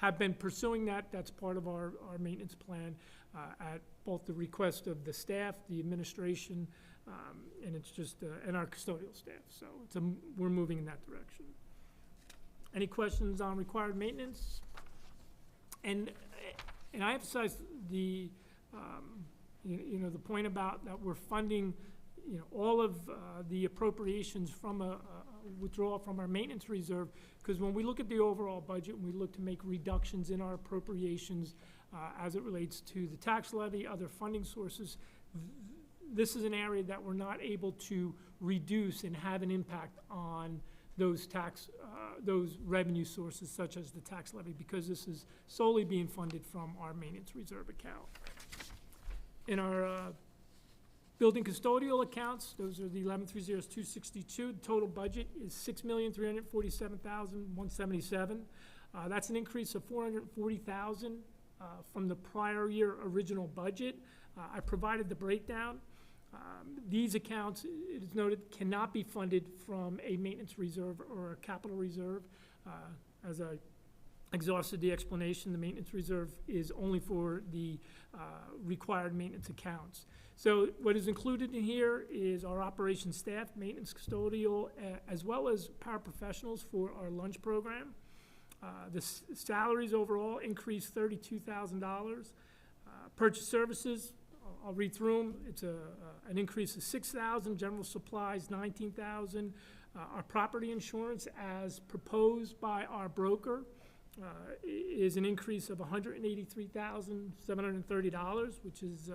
have been pursuing that. That's part of our maintenance plan at both the request of the staff, the administration, and it's just, and our custodial staff. So we're moving in that direction. Any questions on required maintenance? And I emphasize the, the point about that we're funding, all of the appropriations from a withdrawal from our maintenance reserve, because when we look at the overall budget and we look to make reductions in our appropriations as it relates to the tax levy, other funding sources, this is an area that we're not able to reduce and have an impact on those those revenue sources such as the tax levy, because this is solely being funded from our maintenance reserve account. In our building custodial accounts, those are the 1130-262. The total budget is $6,347,177. That's an increase of $440,000 from the prior year original budget. I provided the breakdown. These accounts, it is noted, cannot be funded from a maintenance reserve or a capital reserve. As I exhausted the explanation, the maintenance reserve is only for the required maintenance accounts. So what is included in here is our operations staff, maintenance custodial, as well as paraprofessionals for our lunch program. The salaries overall increased $32,000. Purchase services, I'll read through them. It's an increase of $6,000. General supplies, $19,000. Our property insurance, as proposed by our broker, is an increase of $183,730, which is,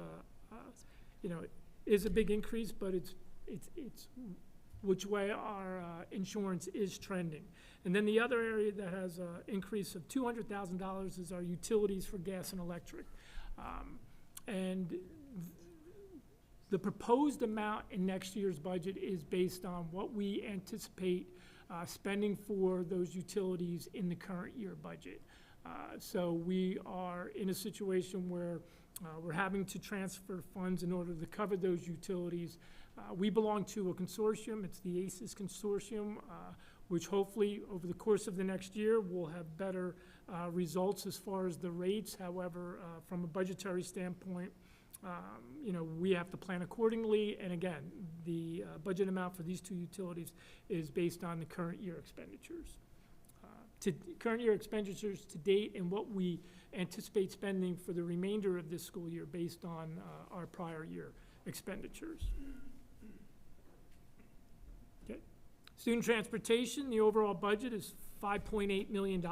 is a big increase, but it's which way our insurance is trending. And then the other area that has an increase of $200,000 is our utilities for gas and electric. And the proposed amount in next year's budget is based on what we anticipate spending for those utilities in the current year budget. So we are in a situation where we're having to transfer funds in order to cover those utilities. We belong to a consortium. It's the ACES consortium, which hopefully over the course of the next year will have better results as far as the rates. However, from a budgetary standpoint, we have to plan accordingly. And again, the budget amount for these two utilities is based on the current year expenditures. Current year expenditures to date and what we anticipate spending for the remainder of this school year based on our prior year expenditures. Okay. Student transportation, the overall budget is $5.8 million.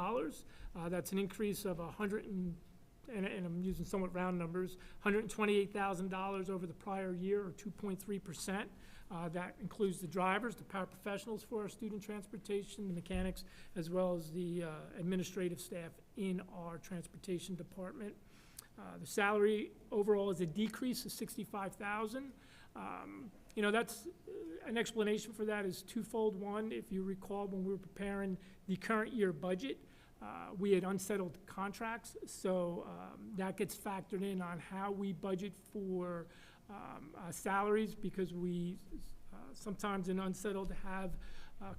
That's an increase of and I'm using somewhat round numbers, $128,000 over the prior year, or 2.3%. That includes the drivers, the paraprofessionals for our student transportation, the mechanics, as well as the administrative staff in our transportation department. The salary overall is a decrease of $65,000. That's an explanation for that is twofold. One, if you recall, when we were preparing the current year budget, we had unsettled contracts, so that gets factored in on how we budget for salaries, because we sometimes in unsettled have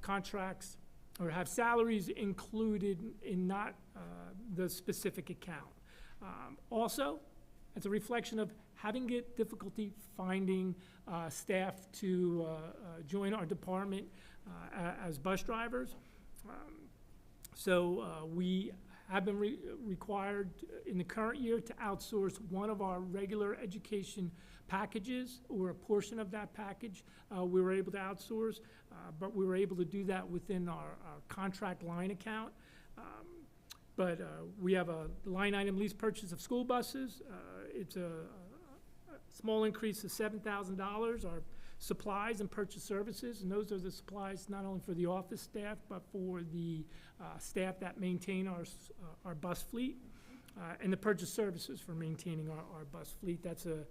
contracts or have salaries included in not the specific account. Also, it's a reflection of having difficulty finding staff to join our department as bus drivers. We have been required in the current year to outsource one of our regular education packages or a portion of that package. We were able to outsource, but we were able to do that within our contract line account. We have a line item lease purchase of school buses. It's a small increase of $7,000. Our supplies and purchase services, and those are the supplies not only for the office staff, but for the staff that maintain our bus fleet, and the purchase services for maintaining our bus fleet. That's an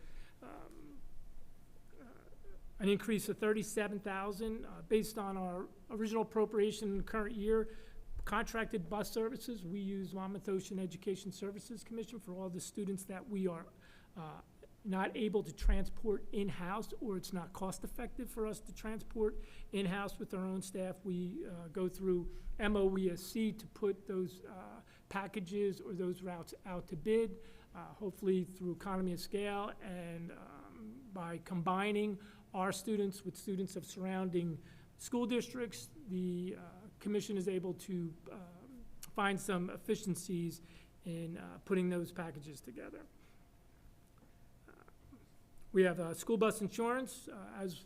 increase of $37,000 based on our original appropriation in the current year. Contracted bus services, we use Monmouth Ocean Education Services Commission for all the students that we are not able to transport in-house, or it's not cost-effective for us to transport in-house with our own staff. We go through MOESC to put those packages or those routes out to bid, hopefully through economy of scale, and by combining our students with students of surrounding school districts, the commission is able to find some efficiencies in putting those packages together. We have school bus insurance, as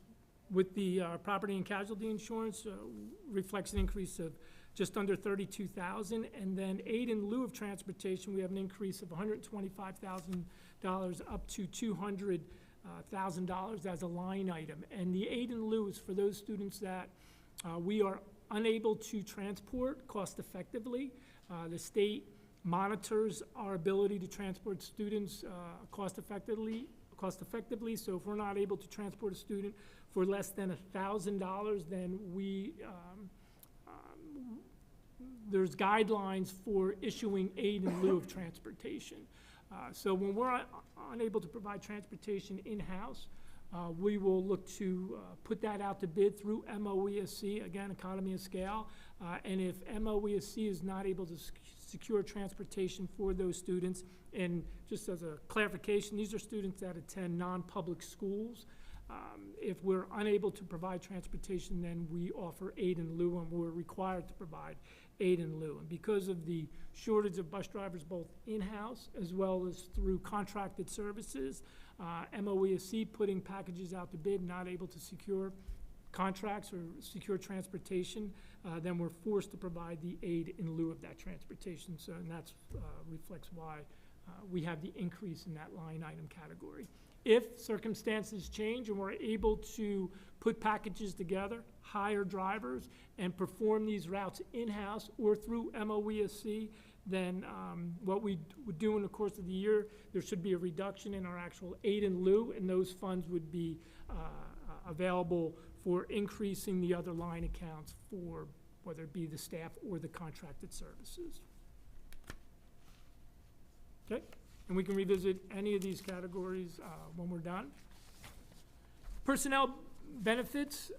with the property and casualty insurance, reflects an increase of just under $32,000. And then aid in lieu of transportation, we have an increase of $125,000 up to $200,000 as a line item. And the aid in lieu is for those students that we are unable to transport cost effectively. The state monitors our ability to transport students cost effectively. So if we're not able to transport a student for less than $1,000, then there's guidelines for issuing aid in lieu of transportation. So when we're unable to provide transportation in-house, we will look to put that out to bid through MOESC, again, economy of scale. And if MOESC is not able to secure transportation for those students, and just as a clarification, these are students that attend non-public schools. If we're unable to provide transportation, then we offer aid in lieu, and we're required to provide aid in lieu. And because of the shortage of bus drivers, both in-house as well as through contracted services, MOESC putting packages out to bid, not able to secure contracts or secure transportation, then we're forced to provide the aid in lieu of that transportation. So, and that's reflects why we have the increase in that line item category. If circumstances change and we're able to put packages together, hire drivers, and perform these routes in-house or through MOESC, then what we would do in the course of the year, there should be a reduction in our actual aid in lieu, and those funds would be available for increasing the other line accounts for whether it be the staff or the contracted services. Okay, and we can revisit any of these categories when we're done. Personnel benefits,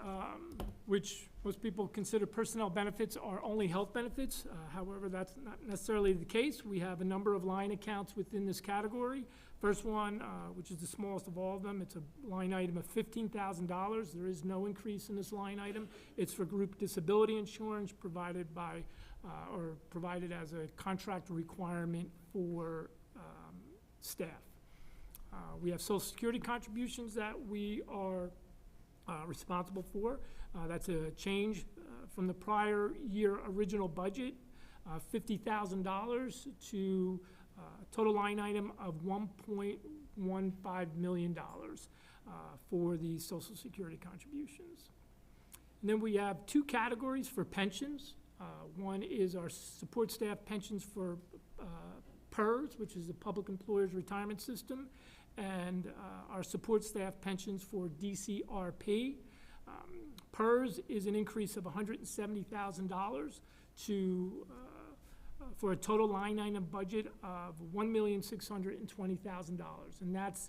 which most people consider personnel benefits are only health benefits. However, that's not necessarily the case. We have a number of line accounts within this category. First one, which is the smallest of all of them, it's a line item of $15,000. There is no increase in this line item. It's for group disability insurance provided by, or provided as a contract requirement for staff. We have Social Security contributions that we are responsible for. That's a change from the prior year original budget, $50,000 to a total line item of $1.15 million for the Social Security contributions. And then we have two categories for pensions. One is our support staff pensions for PERS, which is the Public Employers Retirement System, and our support staff pensions for DCRP. PERS is an increase of $170,000 to for a total line item budget of $1,620,000, and that's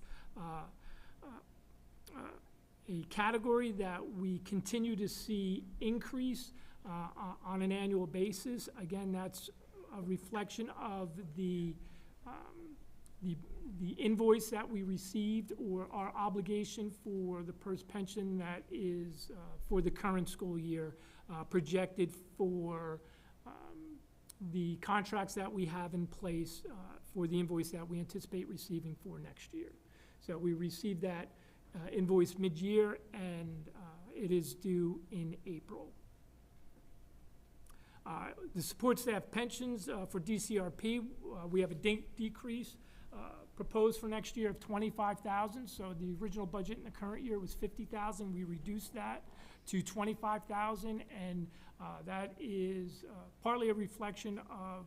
a category that we continue to see increase on an annual basis. Again, that's a reflection of the invoice that we received or our obligation for the PERS pension that is for the current school year. projected for the contracts that we have in place for the invoice that we anticipate receiving for next year. So we received that invoice mid-year, and it is due in April. The support staff pensions for DCRP, we have a decrease proposed for next year of $25,000. So the original budget in the current year was $50,000. We reduced that to $25,000, and that is partly a reflection of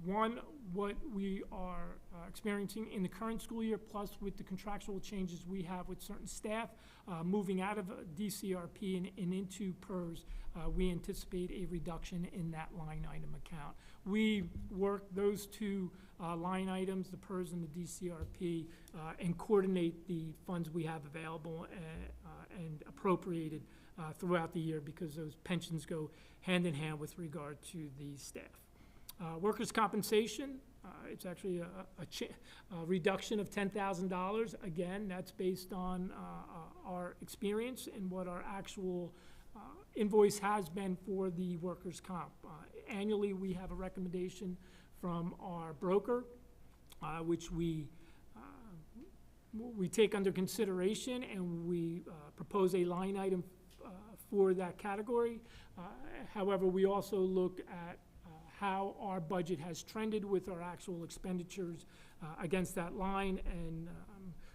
one, what we are experiencing in the current school year, plus with the contractual changes we have with certain staff moving out of DCRP and into PERS, we anticipate a reduction in that line item account. We work those two line items, the PERS and the DCRP, and coordinate the funds we have available and appropriated throughout the year, because those pensions go hand in hand with regard to the staff. Workers' compensation, it's actually a reduction of $10,000. Again, that's based on our experience and what our actual invoice has been for the workers' comp. Annually, we have a recommendation from our broker, which we take under consideration, and we propose a line item for that category. However, we also look at how our budget has trended with our actual expenditures against that line, and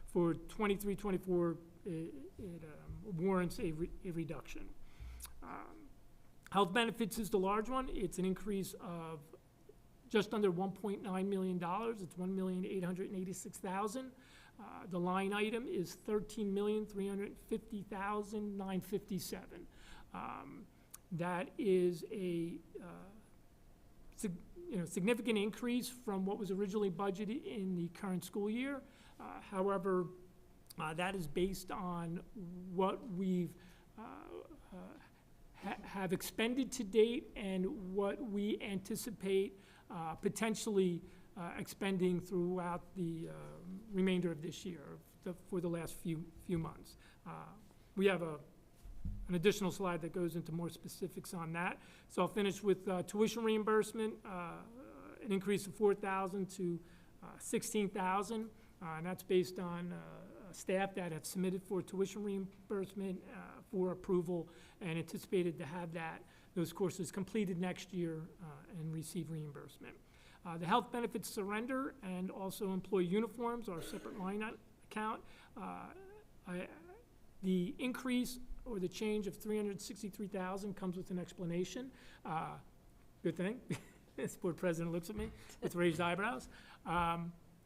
for 23-24, it warrants a reduction. Health benefits is the large one. It's an increase of just under $1.9 million. It's $1,886,000. The line item is $13,350,957. That is a significant increase from what was originally budgeted in the current school year. However, that is based on what we've have expended to date and what we anticipate potentially expending throughout the remainder of this year, for the last few months. We have an additional slide that goes into more specifics on that. So I'll finish with tuition reimbursement, an increase of $4,000 to $16,000, and that's based on staff that have submitted for tuition reimbursement for approval and anticipated to have those courses completed next year and receive reimbursement. The health benefits surrender and also employee uniforms are a separate line account. The increase or the change of $363,000 comes with an explanation. Good thing. This board president looks at me with raised eyebrows.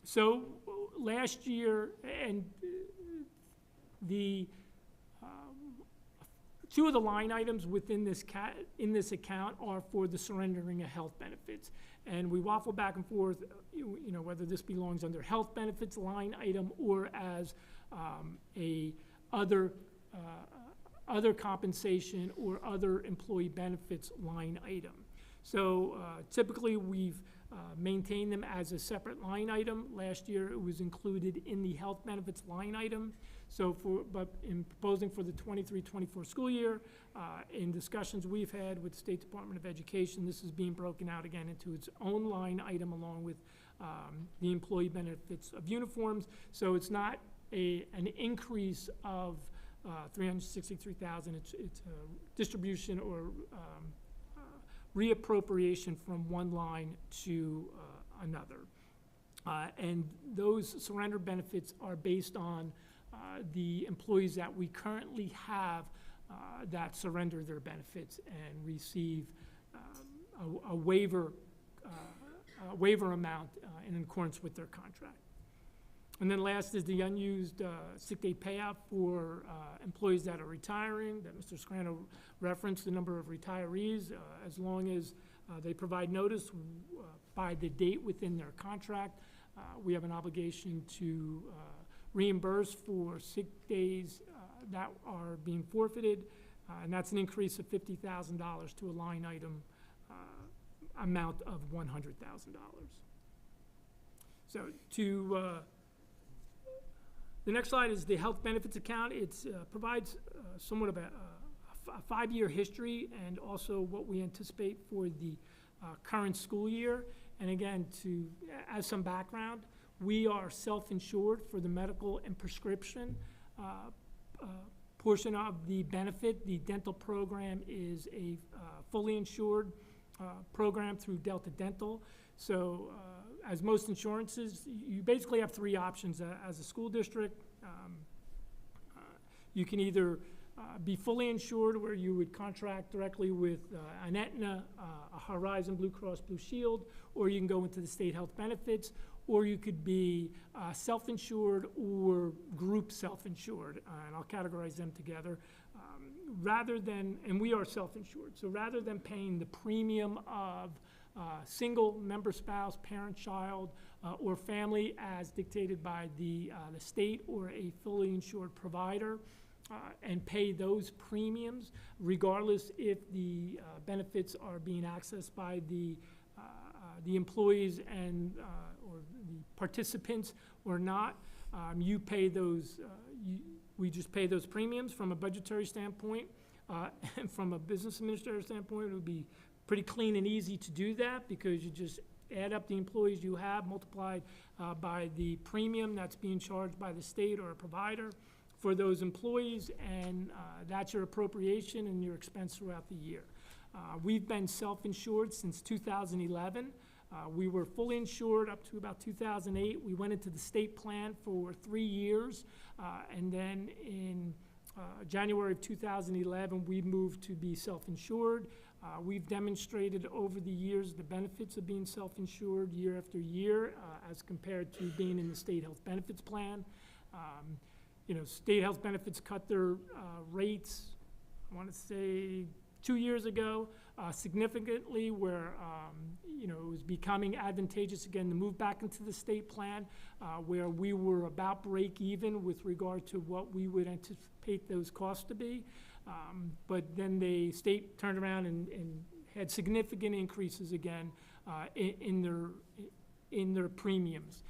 So last year, and the two of the line items within this account are for the surrendering of health benefits, and we waffle back and forth, whether this belongs under health benefits line item or as other compensation or other employee benefits line item. So typically we've maintained them as a separate line item. Last year it was included in the health benefits line item. But in proposing for the 23-24 school year, in discussions we've had with the State Department of Education, this is being broken out again into its own line item along with the employee benefits of uniforms. So it's not an increase of $363,000. It's a distribution or reappropriation from one line to another. And those surrender benefits are based on the employees that we currently have that surrender their benefits and receive a waiver amount in accordance with their contract. And then last is the unused sick day payout for employees that are retiring, that Mr. Scrano referenced the number of retirees. As long as they provide notice by the date within their contract, we have an obligation to reimburse for sick days that are being forfeited, and that's an increase of $50,000 to a line item amount of $100,000. So the next slide is the health benefits account. It provides somewhat of a 5-year history and also what we anticipate for the current school year. And again, as some background, we are self-insured for the medical and prescription portion of the benefit. The dental program is a fully insured program through Delta Dental. So as most insurances, you basically have 3 options as a school district. You can either be fully insured, where you would contract directly with an Aetna, a Horizon Blue Cross Blue Shield, or you can go into the state health benefits, or you could be self-insured or group self-insured, and I'll categorize them together. And we are self-insured, so rather than paying the premium of single member spouse, parent, child, or family as dictated by the state or a fully insured provider, and pay those premiums regardless if the benefits are being accessed by the employees and or the participants or not. You pay those. We just pay those premiums from a budgetary standpoint, and from a business administrator standpoint, it would be pretty clean and easy to do that, because you just add up the employees you have multiplied by the premium that's being charged by the state or a provider for those employees, and that's your appropriation and your expense throughout the year. We've been self-insured since 2011. We were fully insured up to about 2008. We went into the state plan for 3 years, and then in January of 2011, we moved to be self-insured. We've demonstrated over the years the benefits of being self-insured year after year as compared to being in the state health benefits plan. State health benefits cut their rates, I want to say 2 years ago, significantly, where it was becoming advantageous again to move back into the state plan, where we were about break even with regard to what we would anticipate those costs to be. But then the state turned around and had significant increases again in their premiums.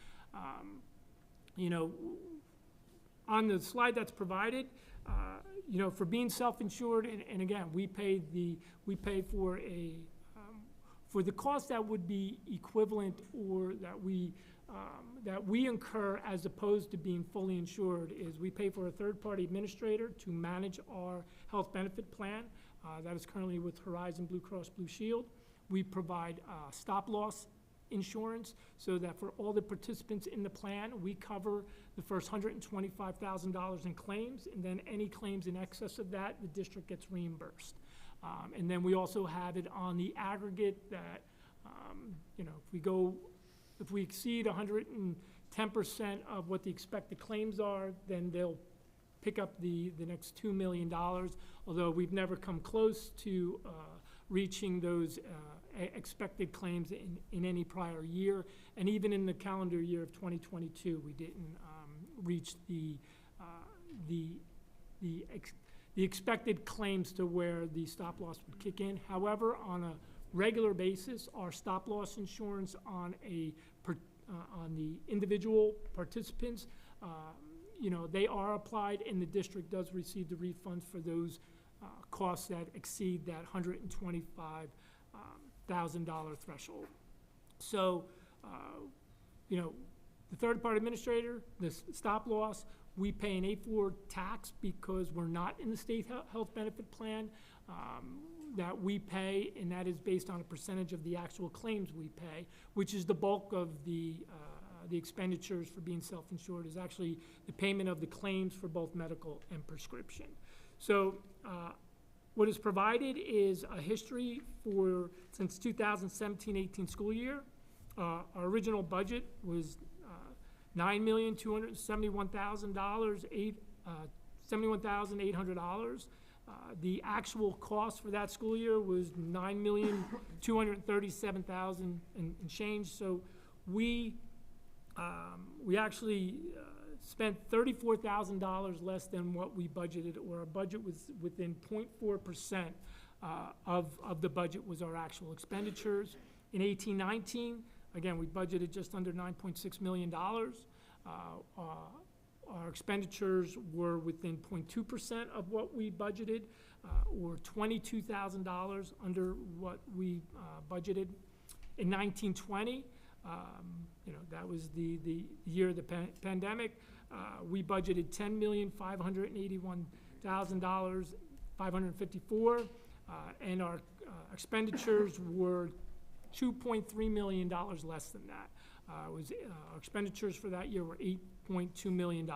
On the slide that's provided, for being self-insured, and again, we pay for for the cost that would be equivalent or that we incur as opposed to being fully insured, is we pay for a third-party administrator to manage our health benefit plan. That is currently with Horizon Blue Cross Blue Shield. We provide stop-loss insurance so that for all the participants in the plan, we cover the first $125,000 in claims, and then any claims in excess of that, the district gets reimbursed. And then we also have it on the aggregate that, if we exceed 110% of what the expected claims are, then they'll pick up the next $2 million, although we've never come close to reaching those expected claims in any prior year. And even in the calendar year of 2022, we didn't reach the expected claims to where the stop loss would kick in. However, on a regular basis, our stop loss insurance on the individual participants, they are applied, and the district does receive the refunds for those costs that exceed that $125,000 threshold. So, the third-party administrator, the stop loss, we pay an 8-4 tax because we're not in the state health benefit plan that we pay, and that is based on a percentage of the actual claims we pay, which is the bulk of the expenditures for being self-insured, is actually the payment of the claims for both medical and prescription. So what is provided is a history since 2017-18 school year. Our original budget was $9,271,800. The actual cost for that school year was $9,237,000 and change. So we actually spent $34,000 less than what we budgeted, or our budget was within 0.4% of the budget was our actual expenditures. In 18-19, again, we budgeted just under $9.6 million. our expenditures were within 0.2% of what we budgeted, or $22,000 under what we budgeted. In 1920, that was the year of the pandemic, we budgeted $10,581,554, and our expenditures were $2.3 million less than that. Our expenditures for that year were $8.2 million.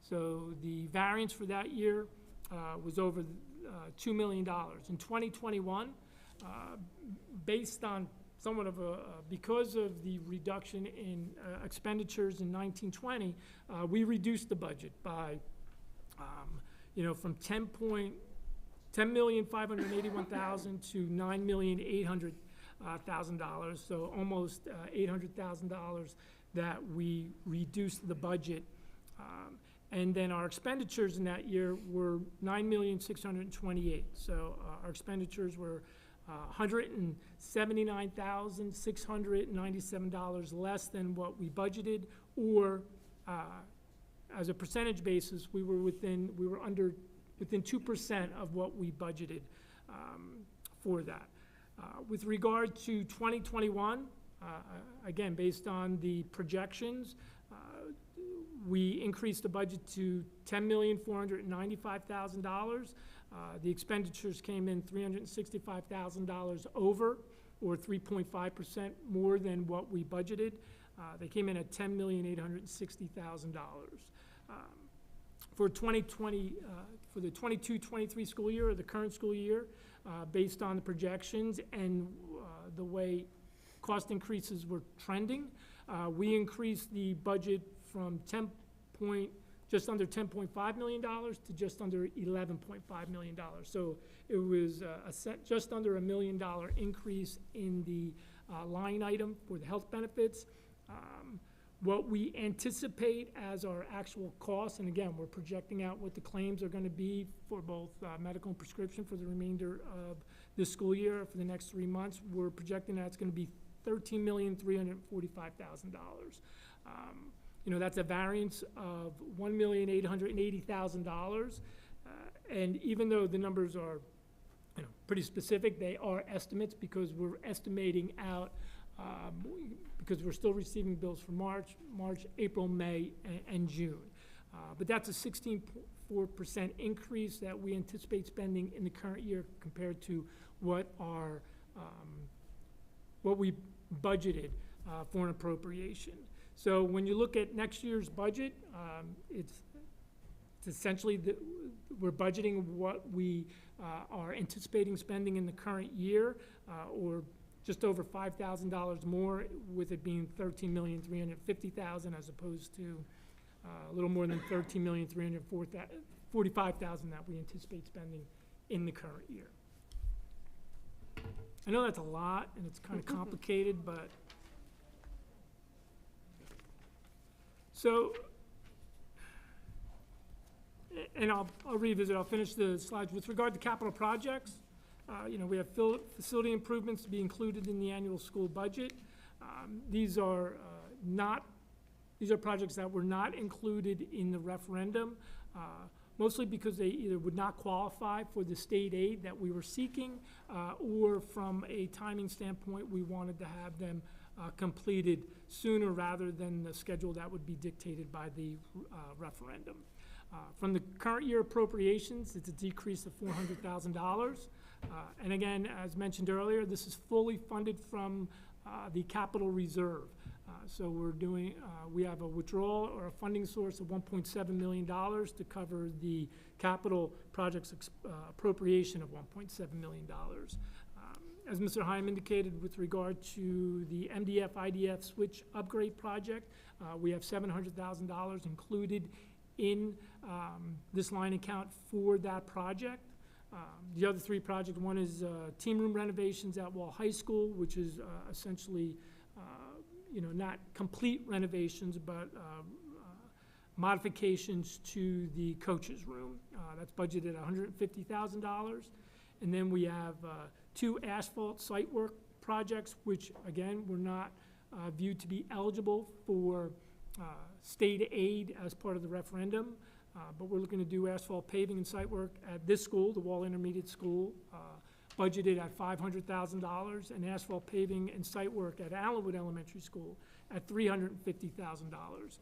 So the variance for that year was over $2 million. In 2021, based on somewhat of because of the reduction in expenditures in 1920, we reduced the budget by, from $10,581,000 to $9,800,000. So almost $800,000 that we reduced the budget. And then our expenditures in that year were $9,628,000. So our expenditures were $179,697 less than what we budgeted, or as a percentage basis, we were within 2% of what we budgeted for that. With regard to 2021, again, based on the projections, we increased the budget to $10,495,000. The expenditures came in $365,000 over, or 3.5% more than what we budgeted. They came in at $10,860,000. For 2020, for the 22-23 school year, or the current school year, based on the projections and the way cost increases were trending, we increased the budget from just under $10.5 million to just under $11.5 million. So it was just under $1 million increase in the line item for the health benefits. What we anticipate as our actual costs, and again, we're projecting out what the claims are going to be for both medical and prescription for the remainder of this school year. For the next 3 months, we're projecting that it's going to be $13,345,000. That's a variance of $1,880,000. And even though the numbers are, pretty specific, they are estimates because we're estimating out, because we're still receiving bills for March, April, May, and June. But that's a 16.4% increase that we anticipate spending in the current year compared to what we budgeted for an appropriation. So when you look at next year's budget, it's essentially we're budgeting what we are anticipating spending in the current year, or just over $5,000 more, with it being $13,350,000 as opposed to a little more than $13,345,000 that we anticipate spending in the current year. I know that's a lot and it's kind of complicated, but so, and I'll revisit, I'll finish the slides. With regard to capital projects, we have facility improvements to be included in the annual school budget. These are projects that were not included in the referendum, mostly because they either would not qualify for the state aid that we were seeking, or from a timing standpoint, we wanted to have them completed sooner rather than the schedule that would be dictated by the referendum. From the current year appropriations, it's a decrease of $400,000. And again, as mentioned earlier, this is fully funded from the capital reserve. So we have a withdrawal or a funding source of $1.7 million to cover the capital projects appropriation of $1.7 million. As Mr. Heim indicated, with regard to the MDF-IDF switch upgrade project, we have $700,000 included in this line account for that project. The other three projects, one is team room renovations at Wall High School, which is essentially not complete renovations, but modifications to the coach's room. That's budgeted at $150,000. And then we have 2 asphalt site work projects, which again were not viewed to be eligible for state aid as part of the referendum, but we're looking to do asphalt paving and site work at this school, the Wall Intermediate School, budgeted at $500,000, and asphalt paving and site work at Allenwood Elementary School at $350,000.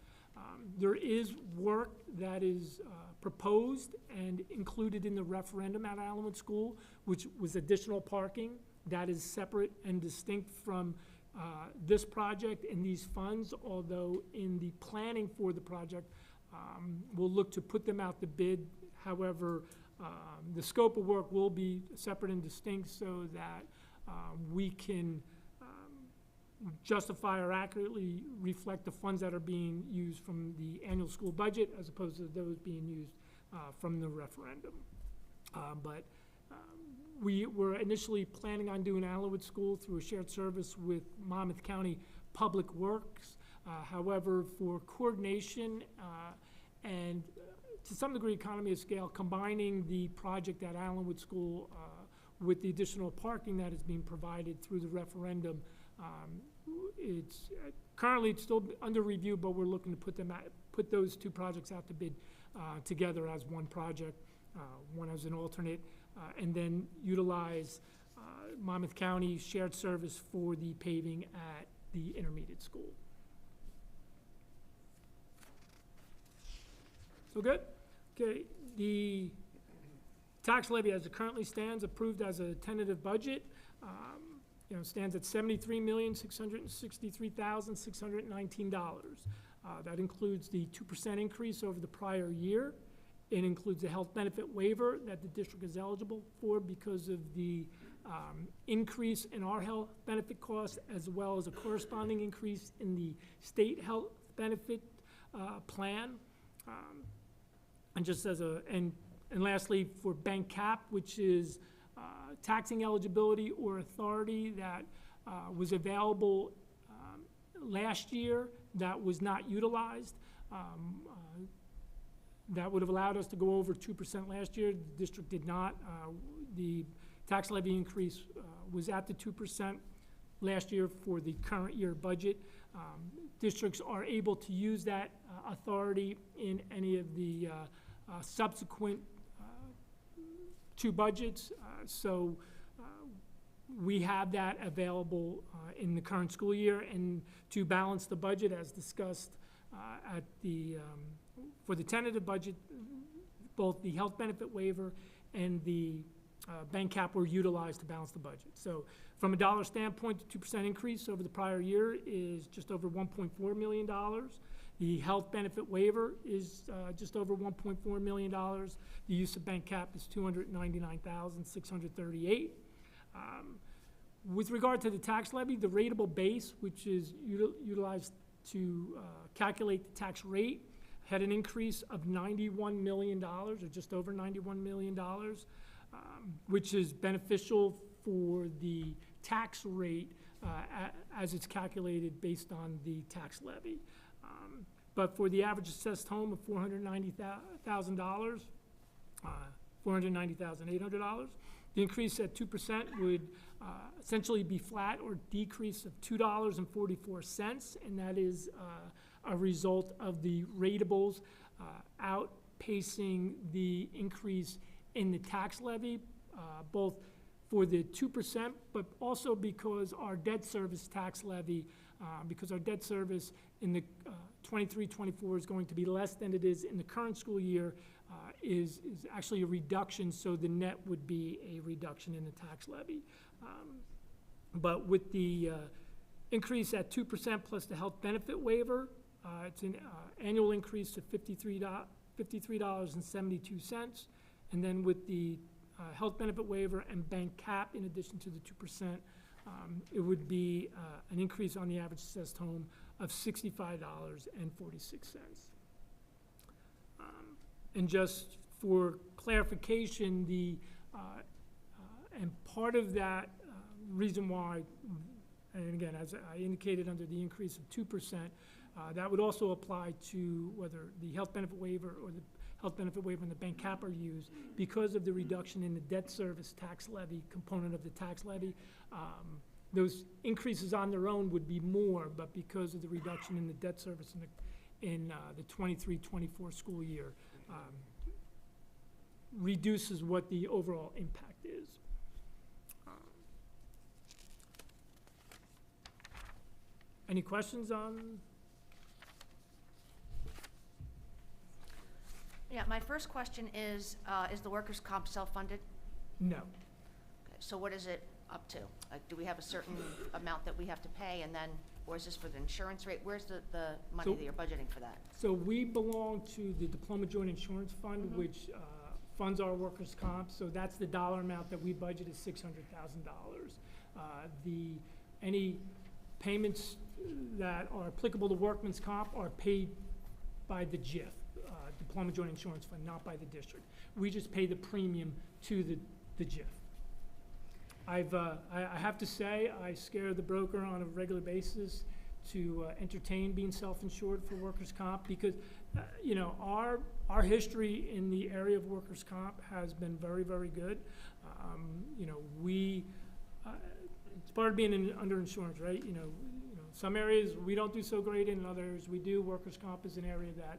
There is work that is proposed and included in the referendum at Allenwood School, which was additional parking. That is separate and distinct from this project and these funds, although in the planning for the project, we'll look to put them out to bid. However, the scope of work will be separate and distinct so that we can justify or accurately reflect the funds that are being used from the annual school budget as opposed to those being used from the referendum. We were initially planning on doing Allenwood School through a shared service with Monmouth County Public Works. However, for coordination and to some degree economy of scale, combining the project at Allenwood School with the additional parking that is being provided through the referendum, it's currently it's still under review, but we're looking to put those two projects out to bid together as one project, one as an alternate, and then utilize Monmouth County shared service for the paving at the intermediate school. So good? Okay, the tax levy as it currently stands, approved as a tentative budget, stands at $73,663,619. That includes the 2% increase over the prior year. It includes a health benefit waiver that the district is eligible for because of the increase in our health benefit costs, as well as a corresponding increase in the state health benefit plan. And just as and lastly, for bank cap, which is taxing eligibility or authority that was available last year that was not utilized. That would have allowed us to go over 2% last year. The district did not. The tax levy increase was at the 2% last year for the current year budget. Districts are able to use that authority in any of the subsequent two budgets. So we have that available in the current school year, and to balance the budget as discussed at the for the tentative budget, both the health benefit waiver and the bank cap were utilized to balance the budget. So from a dollar standpoint, the 2% increase over the prior year is just over $1.4 million. The health benefit waiver is just over $1.4 million. The use of bank cap is $299,638. With regard to the tax levy, the rateable base, which is utilized to calculate the tax rate, had an increase of $91 million, or just over $91 million, which is beneficial for the tax rate as it's calculated based on the tax levy. But for the average assessed home of $490,000, $490,800, the increase at 2% would essentially be flat or decrease of $2.44, and that is a result of the ratables outpacing the increase in the tax levy, both for the 2%, but also because our debt service tax levy, because our debt service in the 23-24 is going to be less than it is in the current school year, is actually a reduction, so the net would be a reduction in the tax levy. But with the increase at 2% plus the health benefit waiver, it's an annual increase of $53.72. And then with the health benefit waiver and bank cap, in addition to the 2%, it would be an increase on the average assessed home of $65.46. And just for clarification, and part of that reason why, and again, as I indicated under the increase of 2%, that would also apply to whether the health benefit waiver or the health benefit waiver and the bank cap are used because of the reduction in the debt service tax levy component of the tax levy. Those increases on their own would be more, but because of the reduction in the debt service in the 23-24 school year reduces what the overall impact is. Any questions on? Yeah, my first question is the workers' comp self-funded? No. Okay, so what is it up to? Like, do we have a certain amount that we have to pay, and then, or is this for the insurance rate? Where's the money So- that you're budgeting for that? So we belong to the Diploma Joint Insurance Fund, Mhm. which funds our workers' comp, so that's the dollar amount that we budget is $600,000. Any payments that are applicable to workman's comp are paid by the JIF, Diploma Joint Insurance Fund, not by the district. We just pay the premium to the JIF. I have to say, I scare the broker on a regular basis to entertain being self-insured for workers' comp because, you know, our history in the area of workers' comp has been very, very good. You know, it's part of being under insurance, right? You know, some areas we don't do so great in, other areas we do. Workers' comp is an area that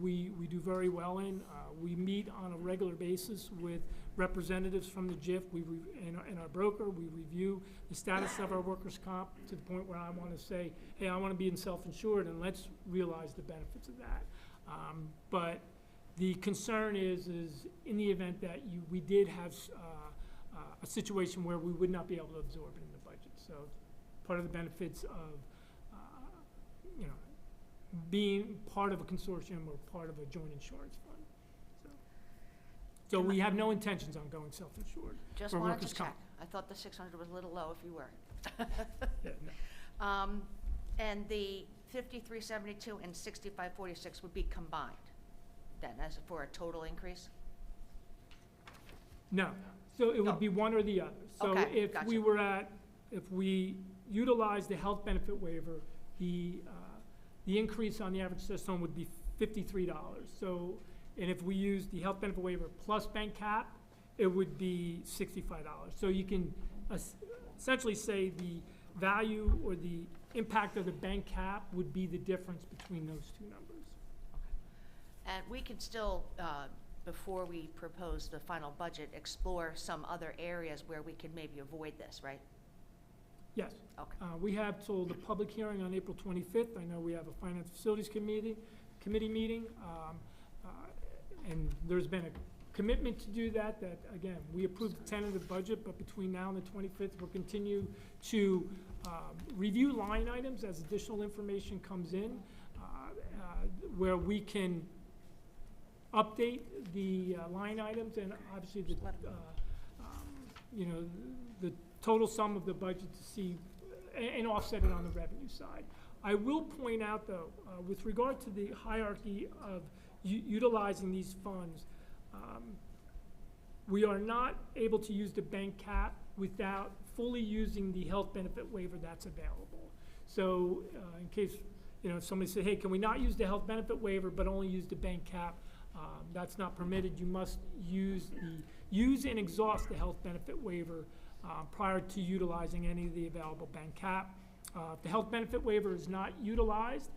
we do very well in. We meet on a regular basis with representatives from the JIF and our broker. We review the status of our workers' comp to the point where I want to say, hey, I want to be in self-insured, and let's realize the benefits of that. But the concern is in the event that we did have a situation where we would not be able to absorb it in the budget. So part of the benefits of you know, being part of a consortium or part of a joint insurance fund. So we have no intentions on going self-insured Just for wanted workers' to comp. check. I thought the 600 was a little low if you were. Yeah, no. And the 5372 and 6546 would be combined then, as for a total increase? No, so it No. would be one or the other. So Okay, if we gotcha. if we utilize the health benefit waiver, the increase on the average system would be $53. So, and if we use the health benefit waiver plus bank cap, it would be $65. So you can essentially say the value or the impact of the bank cap would be the difference between those two numbers. And we could still, before we propose the final budget, explore some other areas where we could maybe avoid this, right? Yes. Okay. We have till the public hearing on April 25th. I know we have a Finance Facilities Committee meeting, and there's been a commitment to do that, again, we approved the tentative budget, but between now and the 25th, we'll continue to review line items as additional information comes in, where we can update the line items and obviously the, you know, the total sum of the budget to see and offset it on the revenue side. I will point out, though, with regard to the hierarchy of utilizing these funds, we are not able to use the bank cap without fully using the health benefit waiver that's available. So in case, you know, somebody said, hey, can we not use the health benefit waiver but only use the bank cap? That's not permitted. You must use and exhaust the health benefit waiver prior to utilizing any of the available bank cap. If the health benefit waiver is not utilized,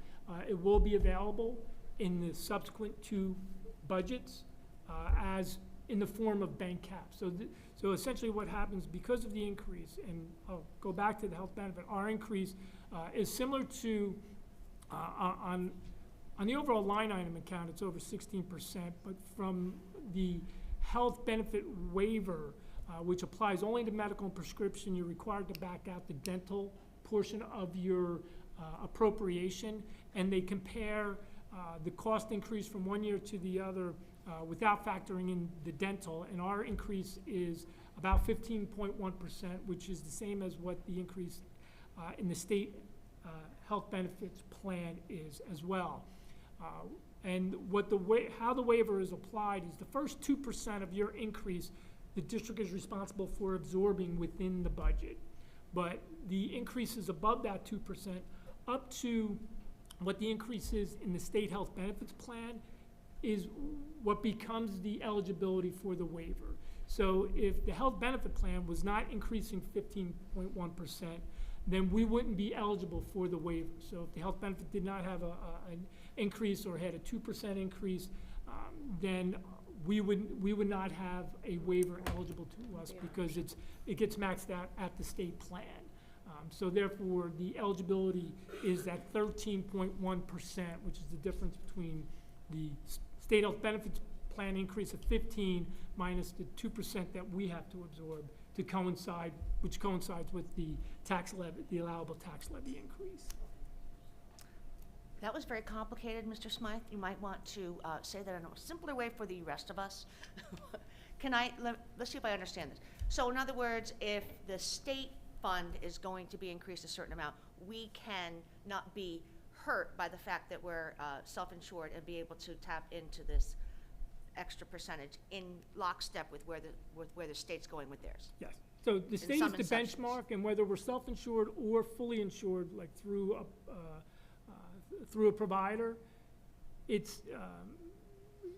it will be available in the subsequent two budgets as in the form of bank cap. So essentially what happens because of the increase, and I'll go back to the health benefit, our increase is similar to, on the overall line item account, it's over 16%, but from the health benefit waiver, which applies only to medical and prescription, you're required to back out the dental portion of your appropriation, and they compare the cost increase from one year to the other without factoring in the dental, and our increase is about 15.1%, which is the same as what the increase in the state health benefits plan is as well. And what how the waiver is applied is the first 2% of your increase, the district is responsible for absorbing within the budget. But the increases above that 2%, up to what the increase is in the state health benefits plan, is what becomes the eligibility for the waiver. So if the health benefit plan was not increasing 15.1%, then we wouldn't be eligible for the waiver. So if the health benefit did not have an increase or had a 2% increase, then we would not have a waiver eligible to us because it gets maxed out at the state plan. So therefore, the eligibility is that 13.1%, which is the difference between the state health benefits plan increase of 15 minus the 2% that we have to absorb to coincide, which coincides with the tax levy, the allowable tax levy increase. That was very complicated, Mr. Smythe. You might want to say that in a simpler way for the rest of us. Let's see if I understand this. So in other words, if the state fund is going to be increased a certain amount, we can not be hurt by the fact that we're self-insured and be able to tap into this extra percentage in lockstep with where the state's going with theirs. Yes. So the state is some the exceptions. benchmark, and whether we're self-insured or fully insured, like through a provider, it's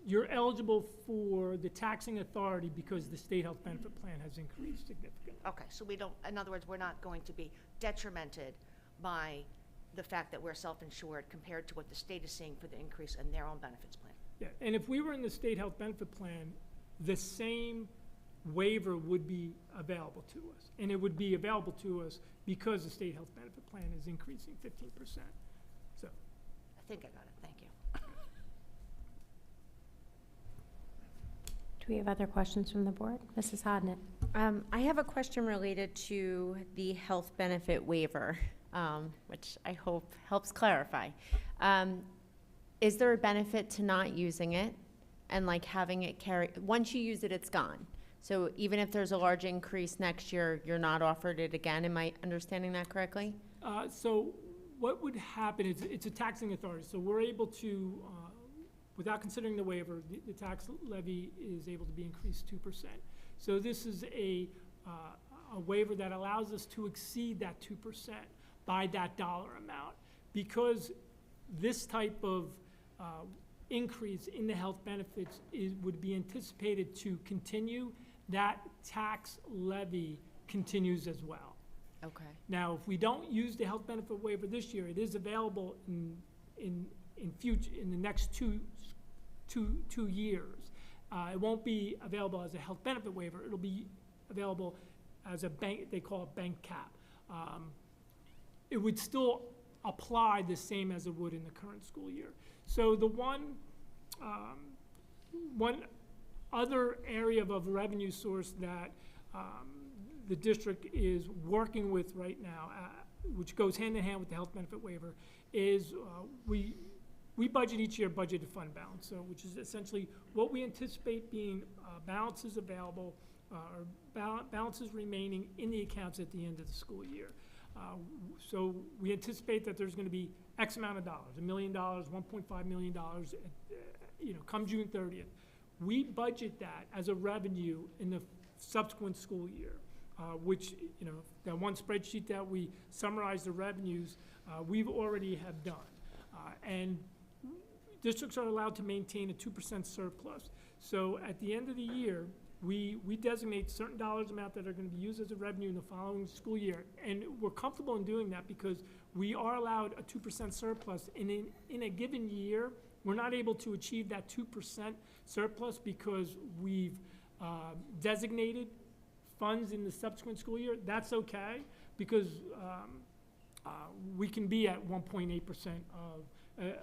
you're eligible for the taxing authority because the state health benefit plan has increased significantly. Okay, so we don't, in other words, we're not going to be detrimented by the fact that we're self-insured compared to what the state is seeing for the increase in their own benefits plan. Yeah, and if we were in the state health benefit plan, the same waiver would be available to us. And it would be available to us because the state health benefit plan is increasing 15%. So, I think I got it, thank you. Do we have other questions from the board? Mrs. Hodnett? I have a question related to the health benefit waiver, which I hope helps clarify. Is there a benefit to not using it and like having it carry, once you use it, it's gone? So even if there's a large increase next year, you're not offered it again? Am I understanding that correctly? so what would happen is it's a taxing authority. So we're able to, without considering the waiver, the tax levy is able to be increased 2%. So this is a waiver that allows us to exceed that 2% by that dollar amount. Because this type of increase in the health benefits would be anticipated to continue, that tax levy continues as well. Okay. Now, if we don't use the health benefit waiver this year, it is available in the next two years. It won't be available as a health benefit waiver. It'll be available as a bank, they call it bank cap. It would still apply the same as it would in the current school year. So the one other area of revenue source that the district is working with right now, which goes hand in hand with the health benefit waiver, is we budget each year budgeted fund balance, so which is essentially what we anticipate being balances available, or balances remaining in the accounts at the end of the school year. So we anticipate that there's going to be X amount of dollars, $1 million, $1.5 million, come June 30th. We budget that as a revenue in the subsequent school year, which, that one spreadsheet that we summarize the revenues, we've already have done. And districts are allowed to maintain a 2% surplus. So at the end of the year, we designate certain dollars amount that are going to be used as a revenue in the following school year. And we're comfortable in doing that because we are allowed a 2% surplus. And in a given year, we're not able to achieve that 2% surplus because we've designated funds in the subsequent school year. That's okay because we can be at 1.8% of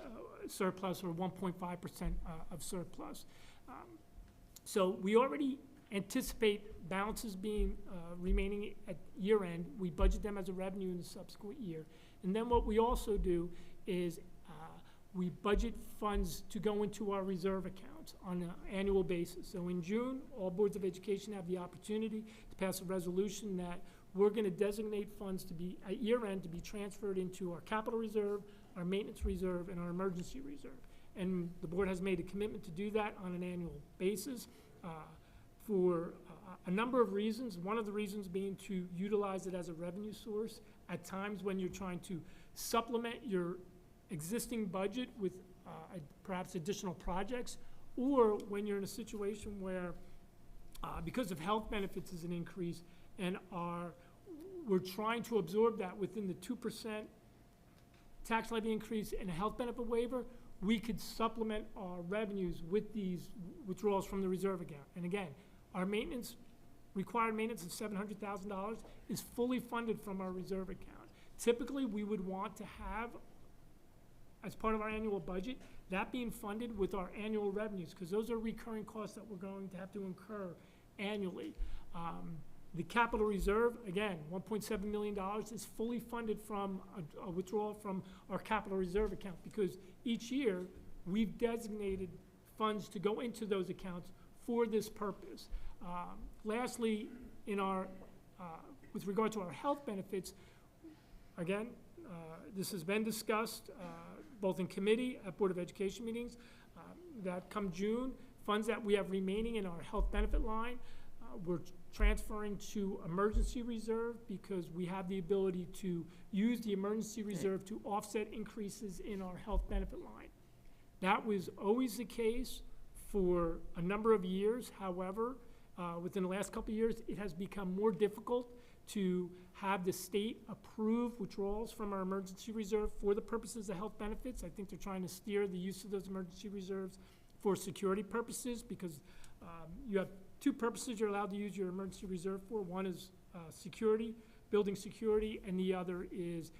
surplus or 1.5% of surplus. So we already anticipate balances being remaining at year end. We budget them as a revenue in the subsequent year. And then what we also do is we budget funds to go into our reserve accounts on an annual basis. So in June, all boards of education have the opportunity to pass a resolution that we're going to designate funds to be, at year end, to be transferred into our capital reserve, our maintenance reserve, and our emergency reserve. And the board has made a commitment to do that on an annual basis for a number of reasons. One of the reasons being to utilize it as a revenue source at times when you're trying to supplement your existing budget with perhaps additional projects, or when you're in a situation where because of health benefits is an increase and we're trying to absorb that within the 2% tax levy increase and a health benefit waiver. We could supplement our revenues with these withdrawals from the reserve account. And again, our required maintenance of $700,000 is fully funded from our reserve account. Typically, we would want to have, as part of our annual budget, that being funded with our annual revenues, because those are recurring costs that we're going to have to incur annually. The capital reserve, again, $1.7 million is fully funded from a withdrawal from our capital reserve account, because each year we've designated funds to go into those accounts for this purpose. Lastly, in our, with regard to our health benefits, again, this has been discussed both in committee, at Board of Education meetings, that come June, funds that we have remaining in our health benefit line, we're transferring to emergency reserve because we have the ability to use the emergency reserve to offset increases in our health benefit line. That was always the case for a number of years. However, within the last couple of years, it has become more difficult to have the state approve withdrawals from our emergency reserve for the purposes of health benefits. I think they're trying to steer the use of those emergency reserves for security purposes, because you have two purposes you're allowed to use your emergency reserve for. One is security, building security, and the other is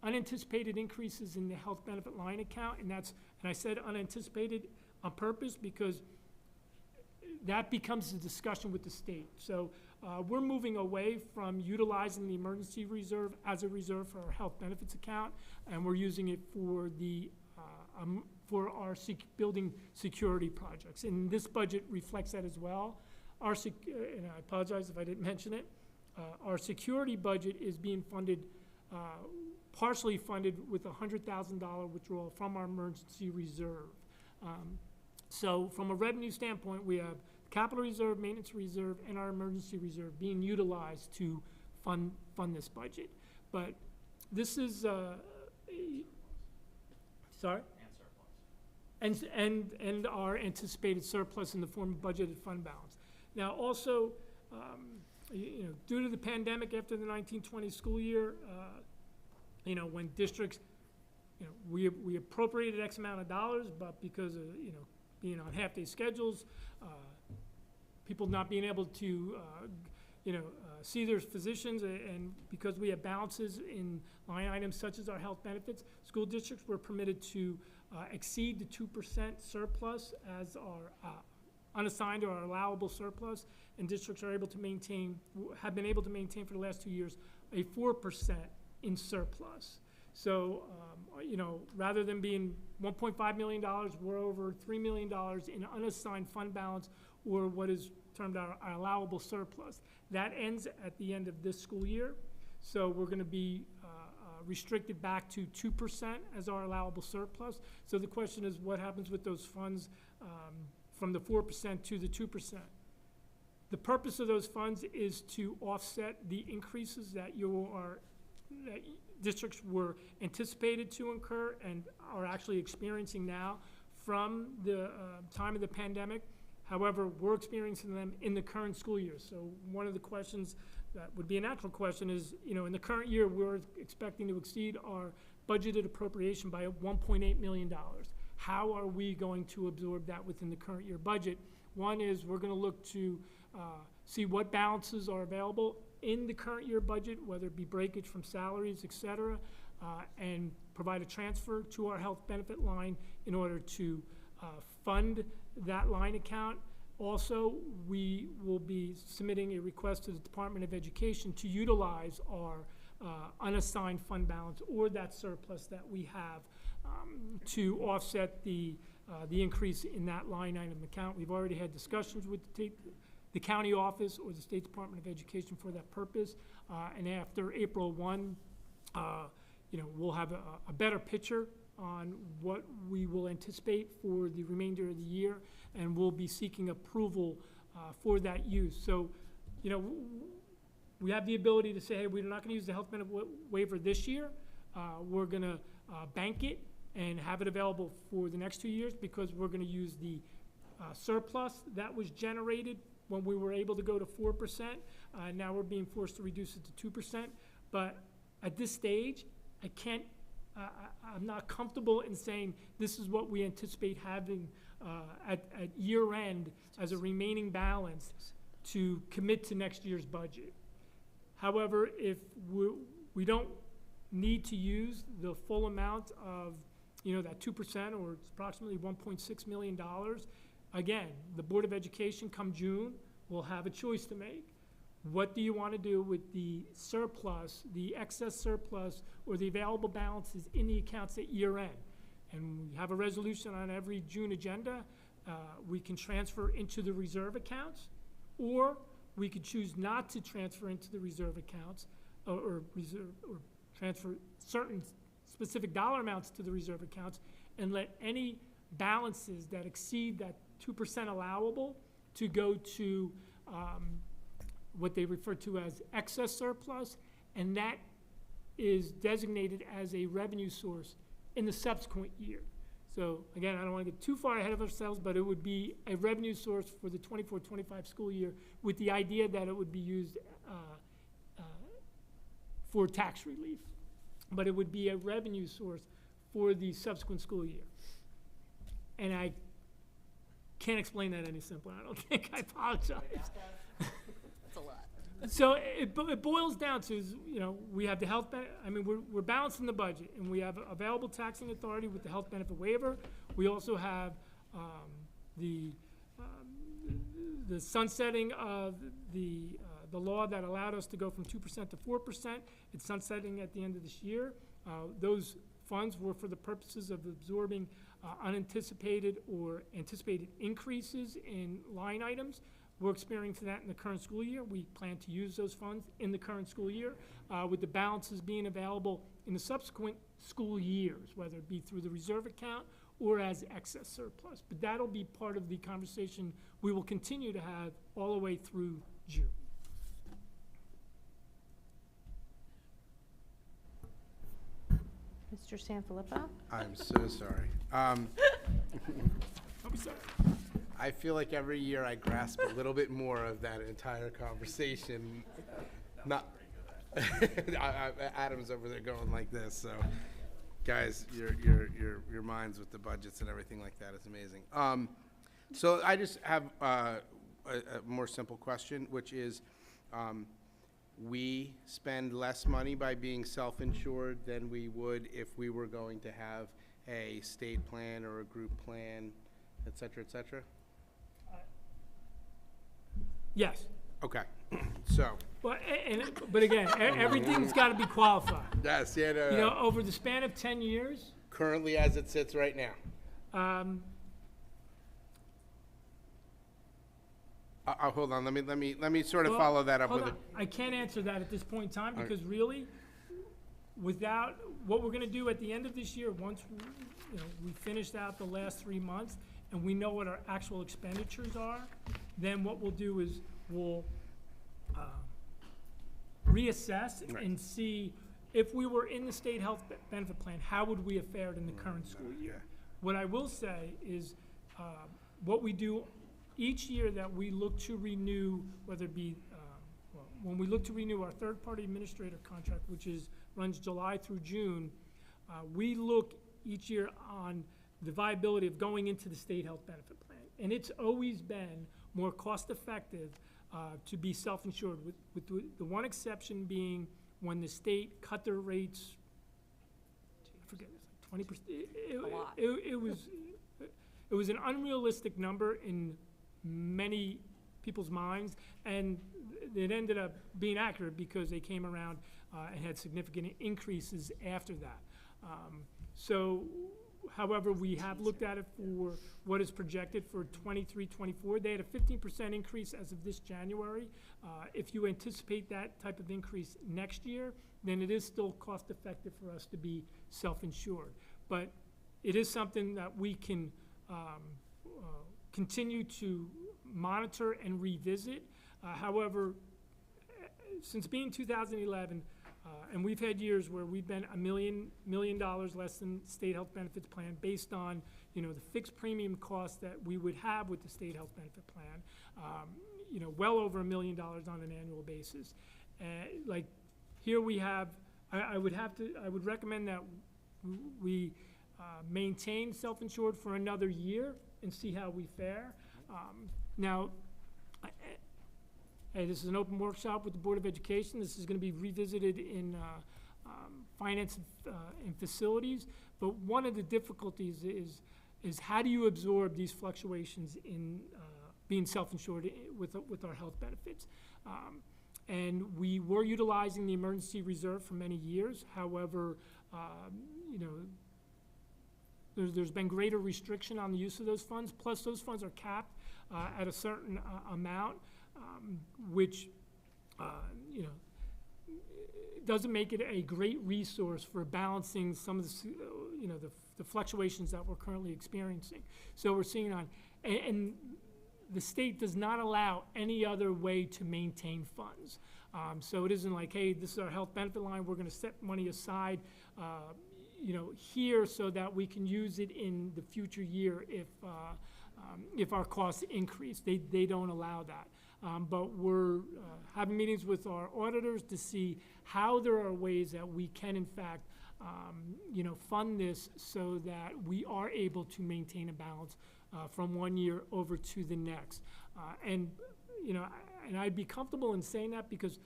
unanticipated increases in the health benefit line account. And I said unanticipated on purpose because that becomes a discussion with the state. So we're moving away from utilizing the emergency reserve as a reserve for our health benefits account, and we're using it for the for our building security projects. And this budget reflects that as well. And I apologize if I didn't mention it, our security budget is being funded, partially funded with a $100,000 withdrawal from our emergency reserve. So from a revenue standpoint, we have capital reserve, maintenance reserve, and our emergency reserve being utilized to fund this budget. But this is, sorry? And our anticipated surplus in the form of budgeted fund balance. Now also, due to the pandemic after the 1920 school year, when districts, we appropriated X amount of dollars, but because of, being on half-day schedules, people not being able to, see their physicians, and because we have balances in line items such as our health benefits, school districts were permitted to exceed the 2% surplus as our unassigned or our allowable surplus, and districts are able to maintain, have been able to maintain for the last 2 years, a 4% in surplus. So, rather than being $1.5 million, we're over $3 million in unassigned fund balance, or what is termed our allowable surplus. That ends at the end of this school year. So we're going to be restricted back to 2% as our allowable surplus. So the question is, what happens with those funds from the 4% to the 2%? The purpose of those funds is to offset the increases that that districts were anticipated to incur and are actually experiencing now from the time of the pandemic. However, we're experiencing them in the current school year. So one of the questions that would be a natural question is, in the current year, we're expecting to exceed our budgeted appropriation by $1.8 million. How are we going to absorb that within the current year budget? One is we're going to look to see what balances are available in the current year budget, whether it be breakage from salaries, et cetera, and provide a transfer to our health benefit line in order to fund that line account. Also, we will be submitting a request to the Department of Education to utilize our unassigned fund balance or that surplus that we have to offset the increase in that line item account. We've already had discussions with the county office or the State Department of Education for that purpose. And after April 1, we'll have a better picture on what we will anticipate for the remainder of the year, and we'll be seeking approval for that use. So, we have the ability to say, hey, we're not going to use the health benefit waiver this year. We're going to bank it and have it available for the next 2 years, because we're going to use the surplus that was generated when we were able to go to 4%. Now we're being forced to reduce it to 2%. But at this stage, I can't, I'm not comfortable in saying this is what we anticipate having at year end as a remaining balance to commit to next year's budget. However, if we don't need to use the full amount of, that 2%, or it's approximately $1.6 million, again, the Board of Education come June will have a choice to make. What do you want to do with the surplus, the excess surplus, or the available balances in the accounts at year end? And we have a resolution on every June agenda. We can transfer into the reserve accounts, or we could choose not to transfer into the reserve accounts, or transfer certain specific dollar amounts to the reserve accounts, and let any balances that exceed that 2% allowable to go to what they refer to as excess surplus, and that is designated as a revenue source in the subsequent year. So again, I don't want to get too far ahead of ourselves, but it would be a revenue source for the 24-25 school year, with the idea that it would be used for tax relief. But it would be a revenue source for the subsequent school year. And I can't explain that any simpler, I don't think. I apologize. That's a lot. So it boils down to, we have the health we're balancing the budget, and we have available taxing authority with the health benefit waiver. We also have the sunsetting of the law that allowed us to go from 2% to 4%. It's sunsetting at the end of this year. Those funds were for the purposes of absorbing unanticipated or anticipated increases in line items. We're experiencing that in the current school year. We plan to use those funds in the current school year, with the balances being available in the subsequent school years, whether it be through the reserve account or as excess surplus. But that'll be part of the conversation we will continue to have all the way through June. Mr. Sanfilippo? I'm so sorry. Don't be sorry. I feel like every year I grasp a little bit more of that entire conversation. Not, Adam's over there going like this, so guys, your minds with the budgets and everything like that is amazing. So I just have a more simple question, which is, we spend less money by being self-insured than we would if we were going to have a state plan or a group plan, et cetera, et cetera? Yes. Okay, so. But again, everything's got to be qualified. Yes, yeah, no. Over the span of 10 years. Currently as it sits right now. Hold on, let me sort of follow that up with it. I can't answer that at this point in time, because really, without what we're going to do at the end of this year, once we finished out the last 3 months and we know what our actual expenditures are, then what we'll do is we'll reassess and see if we were in the state health benefit plan, how would we have fared in the current school year. What I will say is what we do each year that we look to renew, whether it be, when we look to renew our third-party administrator contract, which runs July through June, we look each year on the viability of going into the state health benefit plan. And it's always been more cost-effective to be self-insured, with the one exception being when the state cut their rates, I forget, it was like 20%. It was an unrealistic number in many people's minds, and it ended up being accurate because they came around and had significant increases after that. However, we have looked at it for what is projected for 23-24. They had a 15% increase as of this January. If you anticipate that type of increase next year, then it is still cost effective for us to be self-insured. But it is something that we can continue to monitor and revisit. However, since being 2011, and we've had years where we've been $1 million less than state health benefits plan based on, the fixed premium costs that we would have with the state health benefit plan. well over $1 million on an annual basis. Like, here we have, I would recommend that we maintain self-insured for another year and see how we fare. Now, hey, this is an open workshop with the Board of Education. This is going to be revisited in finance and facilities. But one of the difficulties is how do you absorb these fluctuations in being self-insured with our health benefits? And we were utilizing the emergency reserve for many years. However, there's been greater restriction on the use of those funds. Plus, those funds are capped at a certain amount, which doesn't make it a great resource for balancing some of the the fluctuations that we're currently experiencing. So we're seeing and the state does not allow any other way to maintain funds. So it isn't like, hey, this is our health benefit line, we're going to set money aside here so that we can use it in the future year if our costs increase. They don't allow that. But we're having meetings with our auditors to see how there are ways that we can, in fact, fund this so that we are able to maintain a balance from one year over to the next. And I'd be comfortable in saying that because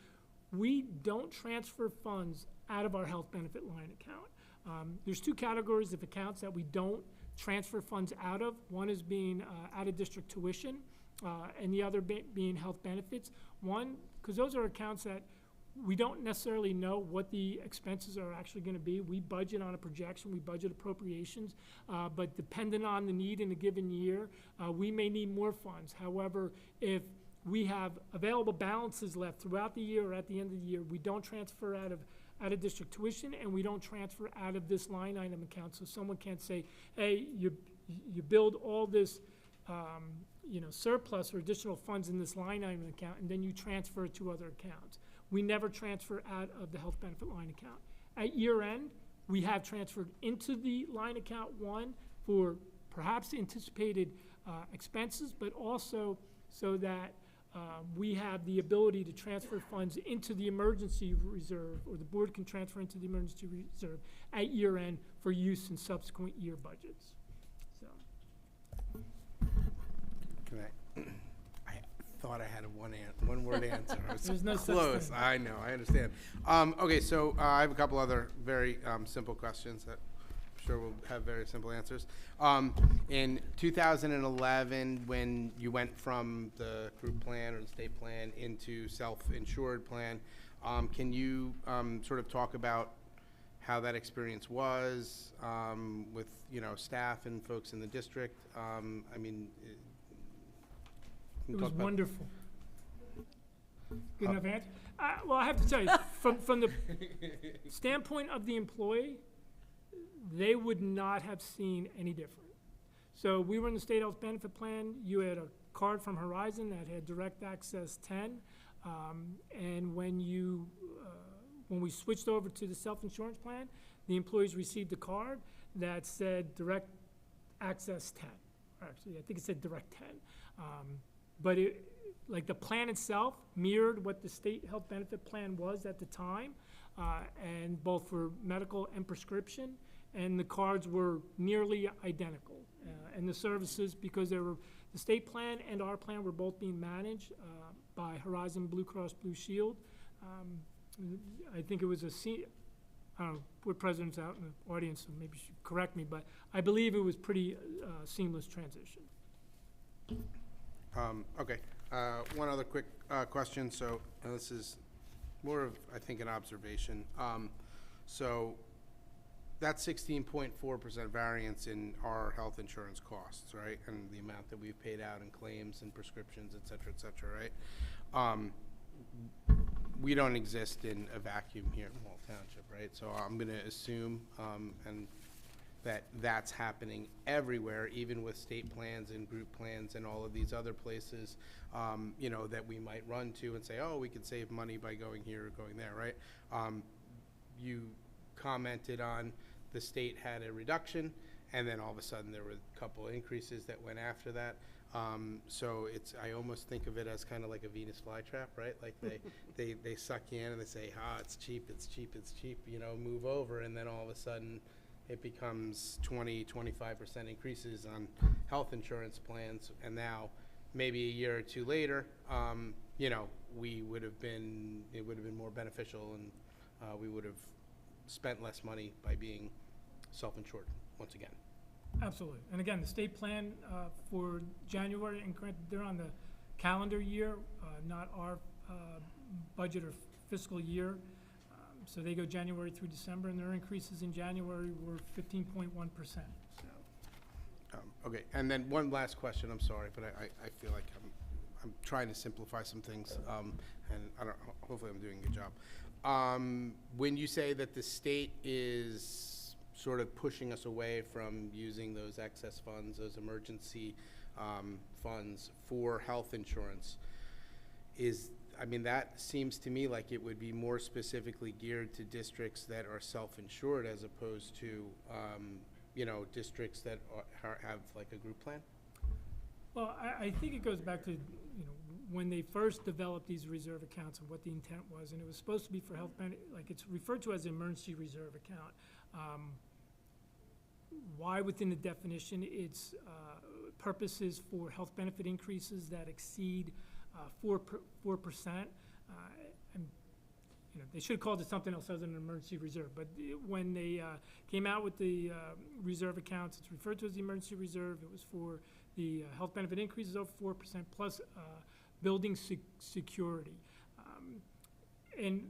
we don't transfer funds out of our health benefit line account. There's two categories of accounts that we don't transfer funds out of. One is being out-of-district tuition, and the other being health benefits. One, because those are accounts that we don't necessarily know what the expenses are actually going to be. We budget on a projection, we budget appropriations, but depending on the need in a given year, we may need more funds. However, if we have available balances left throughout the year or at the end of the year, we don't transfer out of district tuition, and we don't transfer out of this line item account. So someone can't say, hey, you build all this surplus or additional funds in this line item account, and then you transfer it to other accounts. We never transfer out of the health benefit line account. At year end, we have transferred into the line account one for perhaps anticipated expenses, but also so that we have the ability to transfer funds into the emergency reserve, or the board can transfer into the emergency reserve at year end for use in subsequent year budgets. So. Can I thought I had a one-word answer. I was There's no such close. thing. I know. I understand. Okay, so I have a couple other very simple questions that I'm sure will have very simple answers. In 2011, when you went from the group plan or the state plan into self-insured plan, can you sort of talk about how that experience was with staff and folks in the district? It was wonderful. Good enough answer? Well, I have to tell you, from the standpoint of the employee, they would not have seen any different. So we were in the state health benefit plan. You had a card from Horizon that had direct access 10. And when we switched over to the self-insurance plan, the employees received a card that said direct access 10. Actually, I think it said direct 10. But the plan itself mirrored what the state health benefit plan was at the time, and both for medical and prescription, and the cards were nearly identical. And the services, because the state plan and our plan were both being managed by Horizon Blue Cross Blue Shield. I think it was I don't know, board president's out in the audience, so maybe you should correct me, but I believe it was pretty seamless transition. Okay. One other quick question. So this is more of, I think, an observation. So that's 16.4% variance in our health insurance costs, right? And the amount that we've paid out in claims and prescriptions, et cetera, right? We don't exist in a vacuum here in Wall Township, right? So I'm going to assume and that's happening everywhere, even with state plans and group plans and all of these other places, that we might run to and say, oh, we could save money by going here or going there, right? You commented on the state had a reduction, and then all of a sudden there were a couple increases that went after that. So I almost think of it as kind of like a Venus flytrap, right? Like they suck you in and they say, it's cheap, it's cheap, it's cheap, move over. And then all of a sudden it becomes 20-25% increases on health insurance plans. And now maybe a year or two later, it would have been more beneficial, and we would have spent less money by being self-insured once again. Absolutely. And again, the state plan for January, and granted, they're on the calendar year, not our budget or fiscal year. So they go January through December, and their increases in January were 15.1%. So, Okay, and then one last question, I'm sorry, but I feel like I'm trying to simplify some things, and hopefully I'm doing a good job. When you say that the state is sort of pushing us away from using those excess funds, those emergency funds for health insurance, that seems to me like it would be more specifically geared to districts that are self-insured as opposed to, districts that have like a group plan? well, I think it goes back to, when they first developed these reserve accounts and what the intent was, and it was supposed to be for health benefit, like it's referred to as an emergency reserve account. Why within the definition its purposes for health benefit increases that exceed 4%. And they should have called it something else other than an emergency reserve. But when they came out with the reserve accounts, it's referred to as the emergency reserve. It was for the health benefit increases over 4% plus building security. And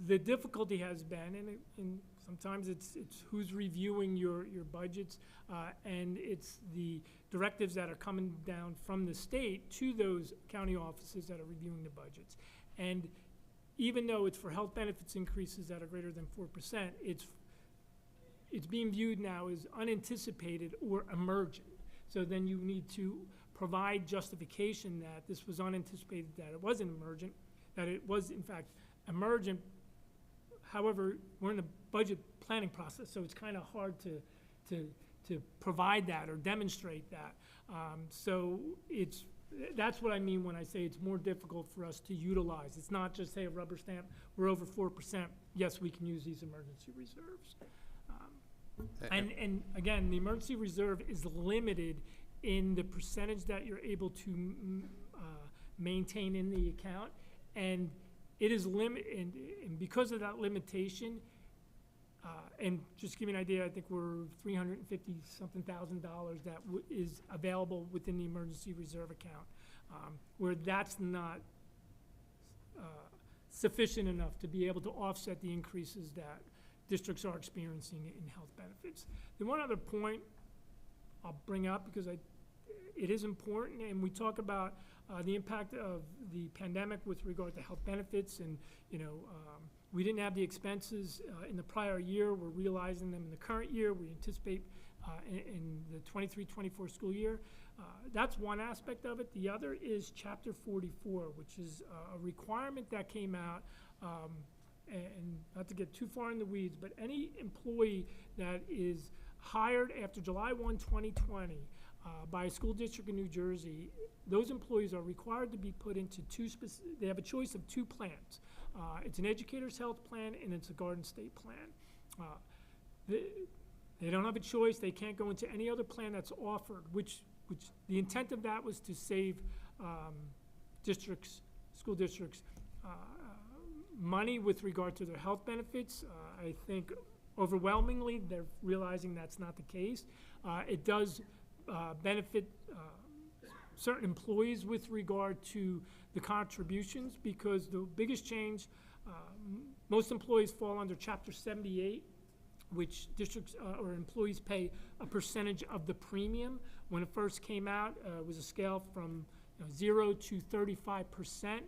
the difficulty has been, and sometimes it's who's reviewing your budgets, and it's the directives that are coming down from the state to those county offices that are reviewing the budgets. And even though it's for health benefits increases that are greater than 4%, it's being viewed now as unanticipated or emergent. So then you need to provide justification that this was unanticipated, that it wasn't emergent, that it was in fact emergent. However, we're in the budget planning process, so it's kind of hard to provide that or demonstrate that. So that's what I mean when I say it's more difficult for us to utilize. It's not just, say, a rubber stamp, we're over 4%, yes, we can use these emergency reserves. And again, the emergency reserve is limited in the percentage that you're able to maintain in the account, and it is limited, and because of that limitation, and just to give you an idea, I think we're $350-something thousand that is available within the emergency reserve account, where that's not sufficient enough to be able to offset the increases that districts are experiencing in health benefits. The one other point I'll bring up, because it is important, and we talk about the impact of the pandemic with regard to health benefits, and we didn't have the expenses in the prior year. We're realizing them in the current year. We anticipate in the 23-24 school year. That's one aspect of it. The other is Chapter 44, which is a requirement that came out, and not to get too far in the weeds, but any employee that is hired after July 1, 2020, by a school district in New Jersey, those employees are required to be put into they have a choice of two plans. It's an educator's health plan and it's a Garden State plan. They don't have a choice. They can't go into any other plan that's offered, which the intent of that was to save school districts, money with regard to their health benefits. I think overwhelmingly they're realizing that's not the case. It does benefit certain employees with regard to the contributions, because the biggest change, most employees fall under Chapter 78, which districts or employees pay a percentage of the premium. When it first came out, it was a scale from 0 to 35%.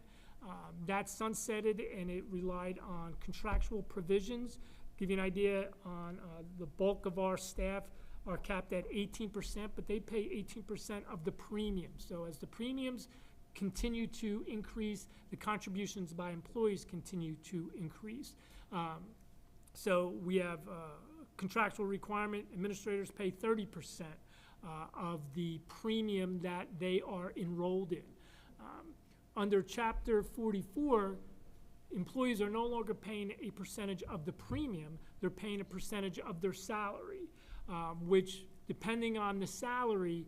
That sunsetted, and it relied on contractual provisions. Give you an idea, on the bulk of our staff are capped at 18%, but they pay 18% of the premium. So as the premiums continue to increase, the contributions by employees continue to increase. So we have contractual requirement, administrators pay 30%. of the premium that they are enrolled in. Under Chapter 44, employees are no longer paying a percentage of the premium, they're paying a percentage of their salary, which, depending on the salary,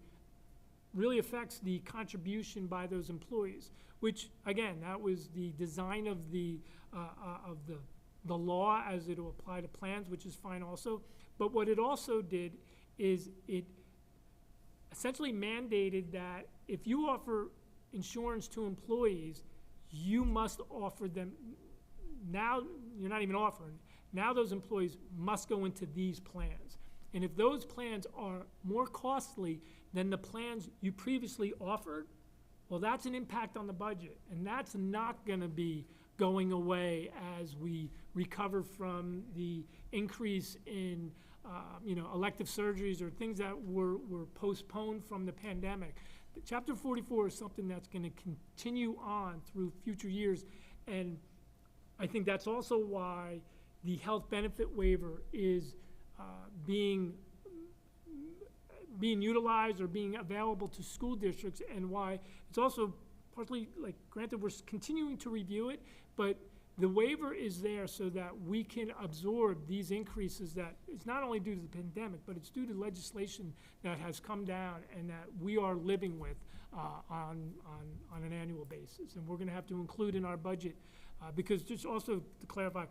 really affects the contribution by those employees, which, again, that was the design of the law as it will apply to plans, which is fine also. But what it also did is it essentially mandated that if you offer insurance to employees, you must offer them, now you're not even offering, now those employees must go into these plans. And if those plans are more costly than the plans you previously offered, well, that's an impact on the budget. And that's not gonna be going away as we recover from the increase in elective surgeries or things that were postponed from the pandemic. But Chapter 44 is something that's gonna continue on through future years. And I think that's also why the health benefit waiver is being utilized or being available to school districts, and why it's also partly, like, granted, we're continuing to review it, but the waiver is there so that we can absorb these increases that it's not only due to the pandemic, but it's due to legislation that has come down and that we are living with on an annual basis. And we're gonna have to include in our budget, because just also to clarify,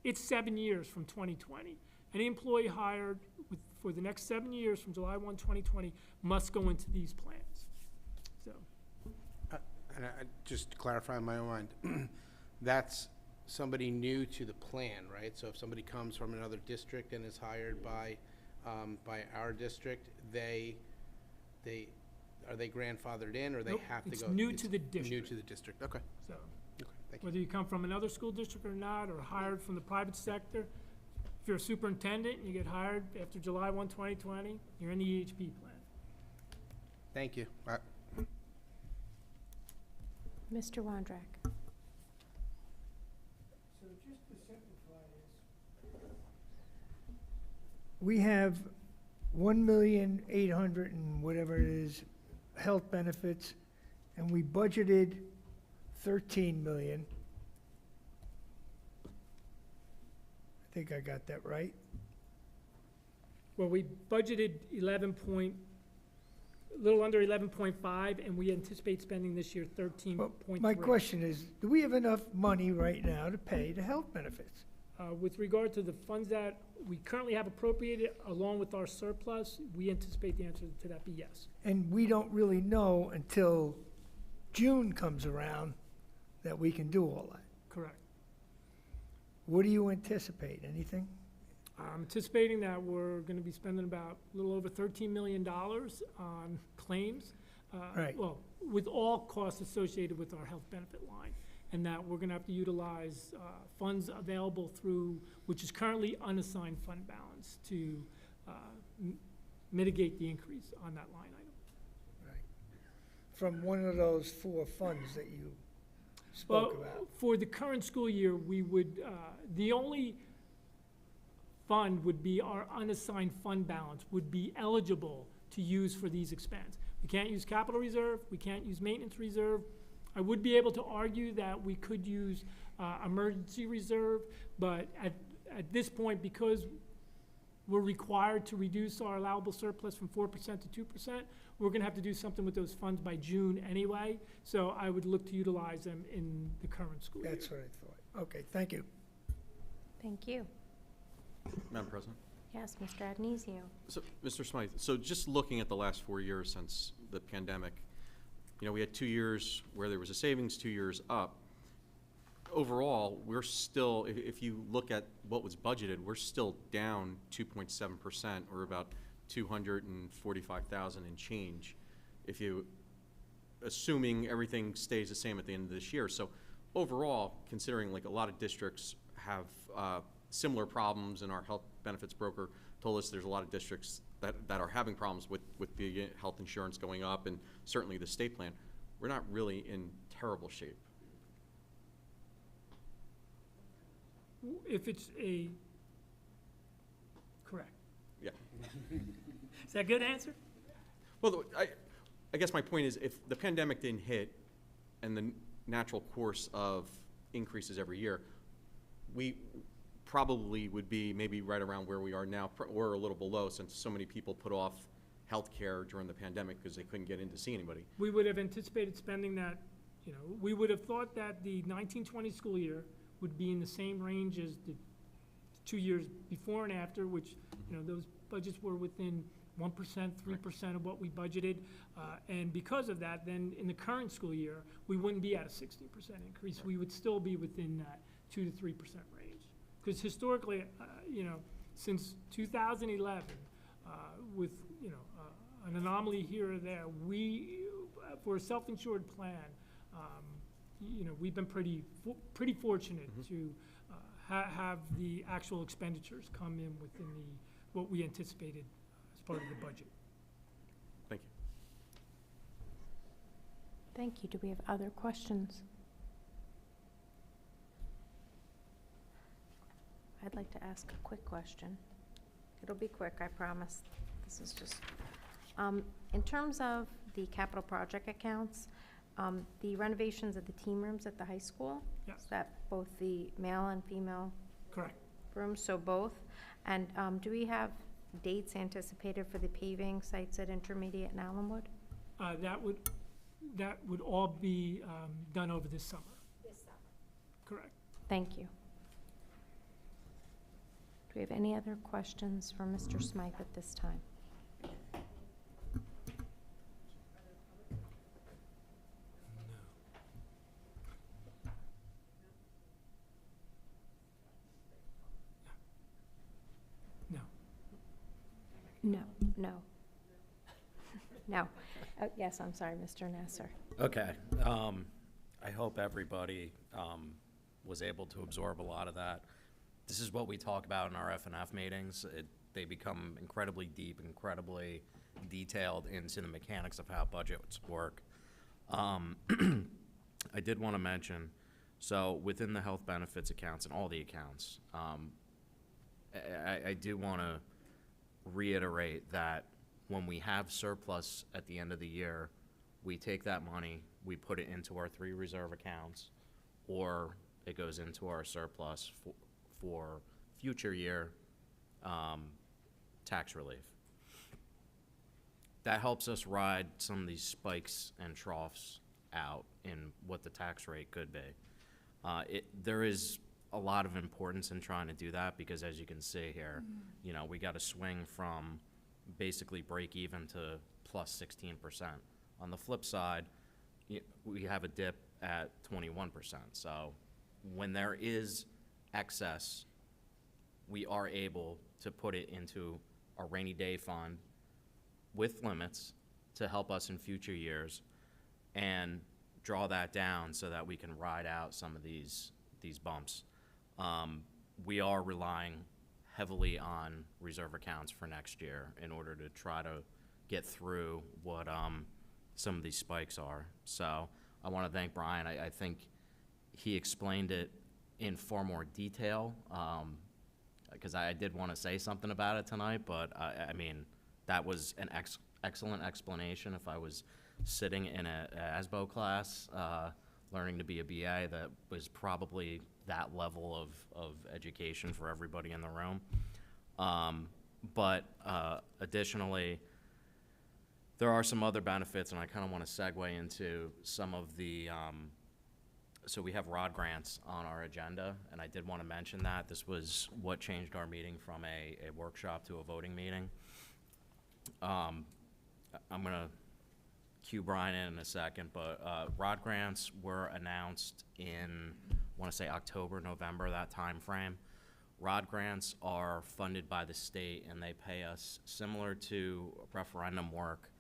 it's 7 years from 2020. Any employee hired for the next 7 years from July 1, 2020 must go into these plans. So, And just to clarify in my own mind, that's somebody new to the plan, right? So if somebody comes from another district and is hired by our district, are they grandfathered in, or they nope, have to it's go? new to the district. New to the district, okay. So, Okay, thank you. whether you come from another school district or not, or hired from the private sector, if you're a superintendent and you get hired after July 1, 2020, you're in the EHP plan. Thank you. Mr. Wondrak. So just to simplify this, we have 1,800,000 and whatever it is, health benefits, and we budgeted 13 million. I think I got that right. Well, we budgeted a little under 11.5, and we anticipate spending this year 13.3. My question is, do we have enough money right now to pay the health benefits? With regard to the funds that we currently have appropriated, along with our surplus, we anticipate the answer to that be yes. And we don't really know until June comes around that we can do all that. Correct. What do you anticipate? Anything? I'm anticipating that we're going to be spending about a little over $13 million on claims. Right. Well, with all costs associated with our health benefit line. And that we're going to have to utilize funds available through, which is currently unassigned fund balance, to mitigate the increase on that line item. Right. From one of those 4 funds that you Well, spoke about. for the current school year, we would, the only fund would be our unassigned fund balance would be eligible to use for these expenses. We can't use capital reserve, we can't use maintenance reserve. I would be able to argue that we could use emergency reserve, but at this point, because we're required to reduce our allowable surplus from 4% to 2%, we're gonna have to do something with those funds by June anyway, so I would look to utilize them in the current school year. That's what I thought. Okay, thank you. Thank you. Madam President? Yes, Mr. Adonisio. So, Mr. Smythe, so just looking at the last 4 years since the pandemic, we had 2 years where there was a savings, 2 years up. Overall, we're still, if you look at what was budgeted, we're still down 2.7%, or about 245,000 and change, if you, assuming everything stays the same at the end of this year. So overall, considering like a lot of districts have similar problems, and our health benefits broker told us there's a lot of districts that are having problems with the health insurance going up, and certainly the state plan, we're not really in terrible shape. If it's a, correct. Yeah. Is that a good answer? Well, I guess my point is, if the pandemic didn't hit and the natural course of increases every year, we probably would be maybe right around where we are now, or a little below, since so many people put off healthcare during the pandemic because they couldn't get in to see anybody. We would have anticipated spending that, you know, we would have thought that the 1920 school year would be in the same range as the 2 years before and after, which, you know, those budgets were within 1%, 3% of what we budgeted. And because of that, then in the current school year, we wouldn't be at a 16% increase. We would still be within that 2 to 3% range. Because historically, you know, since 2011, with, you know, an anomaly here or there, we, for a self-insured plan, you know, we've been pretty fortunate to have the actual expenditures come in within what we anticipated as part of the budget. Thank you. Thank you. Do we have other questions? I'd like to ask a quick question. It'll be quick, I promise. This is just, in terms of the capital project accounts, the renovations of the team rooms at the high school? Yes. Is that both the male and female Correct. rooms, so both? And do we have dates anticipated for the paving sites at Intermediate and Allenwood? That would all be done over this summer. This summer. Correct. Thank you. Do we have any other questions for Mr. Smythe at this time? No. No, no. No. Oh, yes, I'm sorry, Mr. Nasser. Okay. I hope everybody was able to absorb a lot of that. This is what we talk about in our F&F meetings. They become incredibly deep, incredibly detailed into the mechanics of how budgets work. I did want to mention, so within the health benefits accounts and all the accounts, I do want to reiterate that when we have surplus at the end of the year, we take that money, we put it into our 3 reserve accounts, or it goes into our surplus for future year tax relief. That helps us ride some of these spikes and troughs out in what the tax rate could be. There is a lot of importance in trying to do that because, as you can see here, you know, we got to swing from basically break even to plus 16%. On the flip side, we have a dip at 21%. So when there is excess, we are able to put it into a rainy day fund with limits to help us in future years and draw that down so that we can ride out some of these bumps. We are relying heavily on reserve accounts for next year in order to try to get through what some of these spikes are. So I want to thank Brian. I think he explained it in far more detail because I did want to say something about it tonight, but I mean, that was an excellent explanation. If I was sitting in an ASBO class learning to be a BA, that was probably that level of education for everybody in the room. But additionally, there are some other benefits, and I kind of want to segue into some of the, so we have ROD grants on our agenda, and I did want to mention that. This was what changed our meeting from a workshop to a voting meeting. I'm going to cue Brian in a second, but ROD grants were announced in, I want to say October, November, that time frame. ROD grants are funded by the state, and they pay us, similar to referendum work,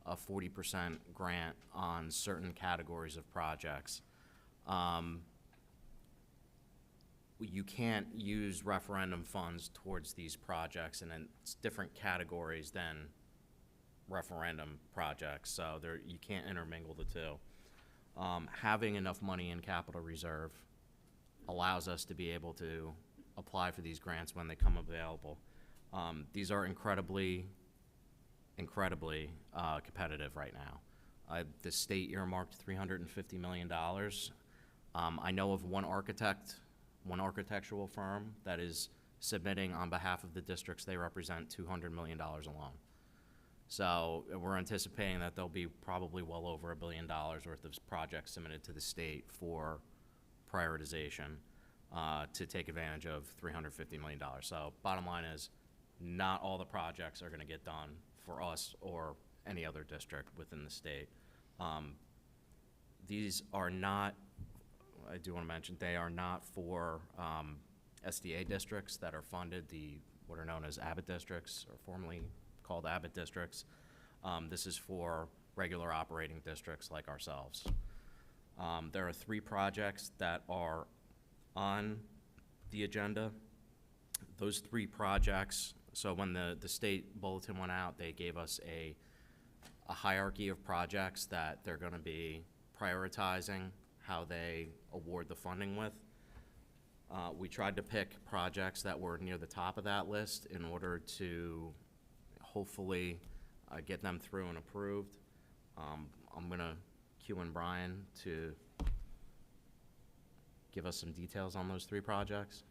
a 40% grant on certain categories of projects. You can't use referendum funds towards these projects, and it's different categories than referendum projects, so you can't intermingle the two. Having enough money in capital reserve allows us to be able to apply for these grants when they come available. These are incredibly incredibly competitive right now. The state earmarked $350 million. I know of one architectural firm that is submitting on behalf of the districts they represent $200 million alone. So we're anticipating that there'll be probably well over $1 billion worth of projects submitted to the state for prioritization to take advantage of $350 million. So bottom line is, not all the projects are going to get done for us or any other district within the state. These are not, I do want to mention, they are not for SDA districts that are funded, what are known as Abbott districts, or formerly called Abbott districts. This is for regular operating districts like ourselves. There are 3 projects that are on the agenda. Those 3 projects, so when the state bulletin went out, they gave us a hierarchy of projects that they're going to be prioritizing how they award the funding with. We tried to pick projects that were near the top of that list in order to hopefully get them through and approved. I'm going to cue in Brian to give us some details on those 3 projects.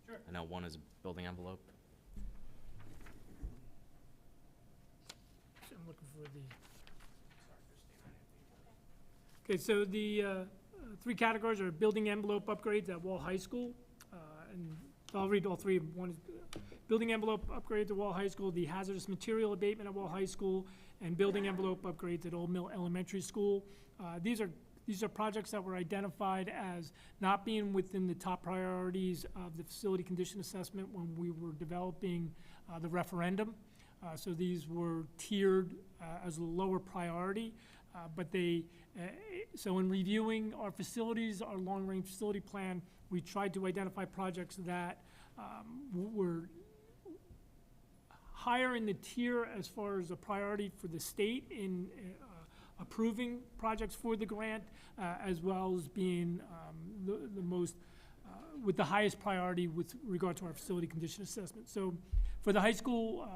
Sure. I know one is a building envelope. I'm looking for the. Okay, so the 3 categories are building envelope upgrades at Wall High School. And I'll read all 3. One is building envelope upgrades at Wall High School, the hazardous material abatement at Wall High School, and building envelope upgrades at Old Mill Elementary School. These are projects that were identified as not being within the top priorities of the facility condition assessment when we were developing the referendum. So these were tiered as a lower priority, but so in reviewing our facilities, our long-range facility plan, we tried to identify projects that were higher in the tier as far as a priority for the state in approving projects for the grant, as well as being the most, with the highest priority with regard to our facility condition assessment. So for the high school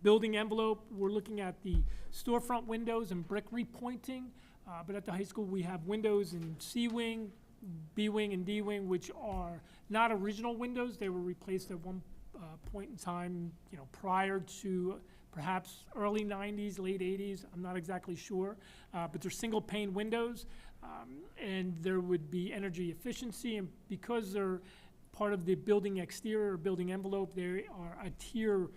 building envelope, we're looking at the storefront windows and brick repointing, but at the high school we have windows in C-wing, B-wing, and D-wing, which are not original windows. They were replaced at one point in time, prior to perhaps early 90s, late 80s, I'm not exactly sure, but they're single pane windows, and there would be energy efficiency, and because they're part of the building exterior or building envelope, they are a tier,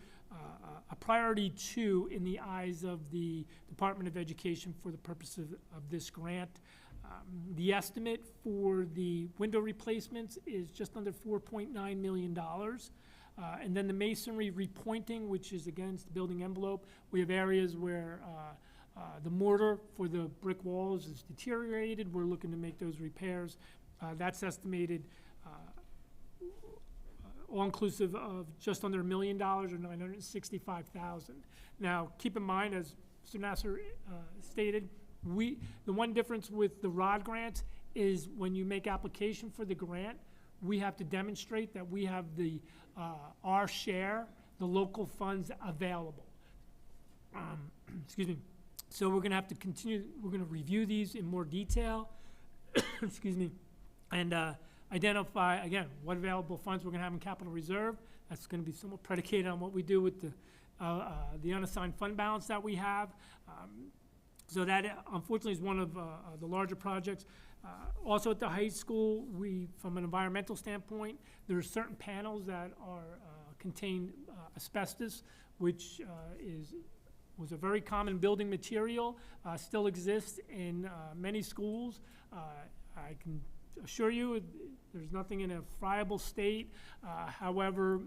a priority 2 in the eyes of the Department of Education for the purpose of this grant. The estimate for the window replacements is just under $4.9 million. And then the masonry repointing, which is against the building envelope, we have areas where the mortar for the brick walls is deteriorated. We're looking to make those repairs. That's estimated all-inclusive of just under $1 million or $965,000. Now, keep in mind, as Mr. Nasser stated, the one difference with the ROD grants is when you make application for the grant, we have to demonstrate that we have our share, the local funds available. Excuse me. So we're going to have to continue, we're going to review these in more detail, excuse me, and identify, again, what available funds we're going to have in capital reserve. That's going to be somewhat predicated on what we do with the unassigned fund balance that we have. So that, unfortunately, is one of the larger projects. Also at the high school, from an environmental standpoint, there are certain panels that contain asbestos, which was a very common building material, still exists in many schools. I can assure you there's nothing in a friable state. However,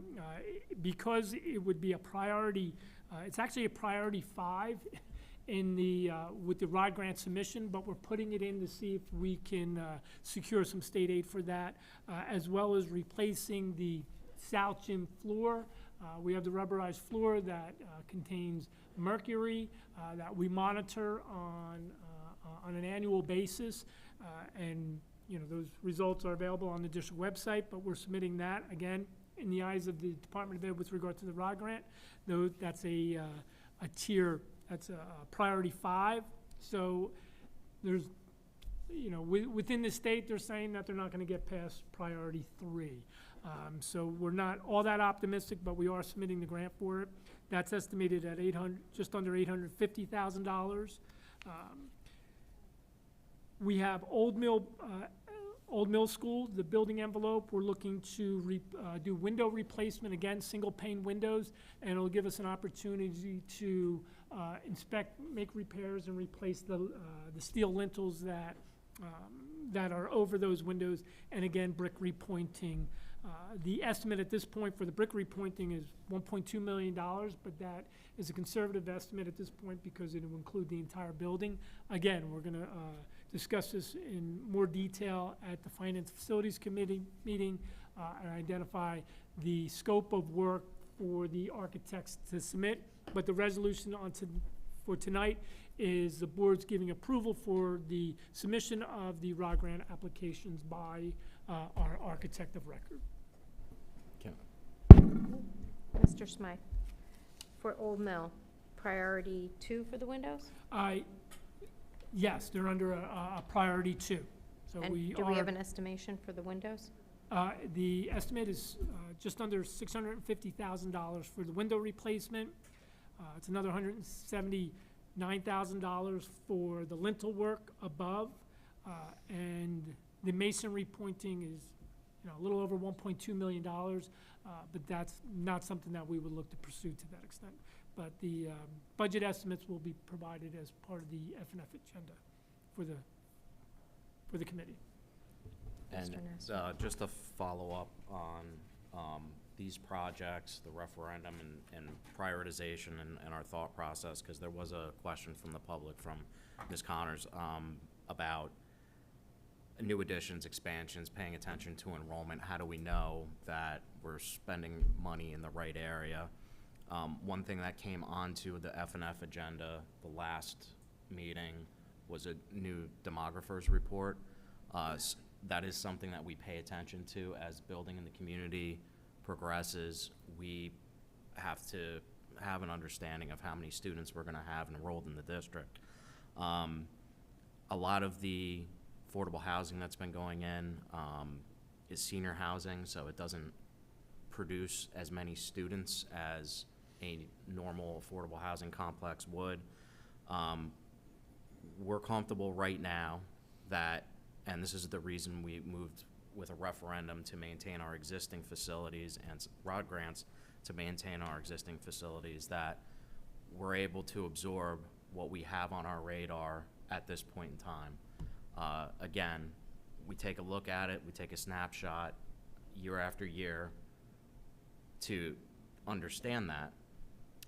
because it would be a priority, it's actually a priority 5 in with the ROD grant submission, but we're putting it in to see if we can secure some state aid for that, as well as replacing the south gym floor. We have the rubberized floor that contains mercury that we monitor on an annual basis, and those results are available on the district website, but we're submitting that again in the eyes of the Department of Ed with regard to the ROD grant. Though that's a tier, that's a priority 5. So there's, within the state, they're saying that they're not going to get past priority 3. So we're not all that optimistic, but we are submitting the grant for it. That's estimated at just under $850,000. We have Old Mill School, the building envelope. We're looking to do window replacement, again, single pane windows, and it'll give us an opportunity to inspect, make repairs, and replace the steel lintels that are over those windows, and again, brick repointing. The estimate at this point for the brick repointing is $1.2 million, but that is a conservative estimate at this point because it will include the entire building. Again, we're going to discuss this in more detail at the Finance Facilities Committee meeting and identify the scope of work for the architects to submit. But the resolution for tonight is the board's giving approval for the submission of the ROD grant applications by our architect of record. Mr. Smythe, for Old Mill, priority 2 for the windows? Yes, they're under a priority 2. So And do we have an estimation for the windows? The estimate is just under $650,000 for the window replacement. It's another $179,000 for the lintel work above, and the masonry pointing is a little over $1.2 million, but that's not something that we would look to pursue to that extent. But the budget estimates will be provided as part of the F&F agenda for the committee. And just to follow up on these projects, the referendum and prioritization and our thought process, because there was a question from the public, from Ms. Connors, about new additions, expansions, paying attention to enrollment. How do we know that we're spending money in the right area? One thing that came onto the F&F agenda the last meeting was a new demographers report. That is something that we pay attention to as building in the community progresses. We have to have an understanding of how many students we're going to have enrolled in the district. A lot of the affordable housing that's been going in is senior housing, so it doesn't produce as many students as a normal affordable housing complex would. We're comfortable right now that, and this is the reason we moved with a referendum to maintain our existing facilities and ROD grants to maintain our existing facilities, that we're able to absorb what we have on our radar at this point in time. Again, we take a look at it, we take a snapshot year after year to understand that,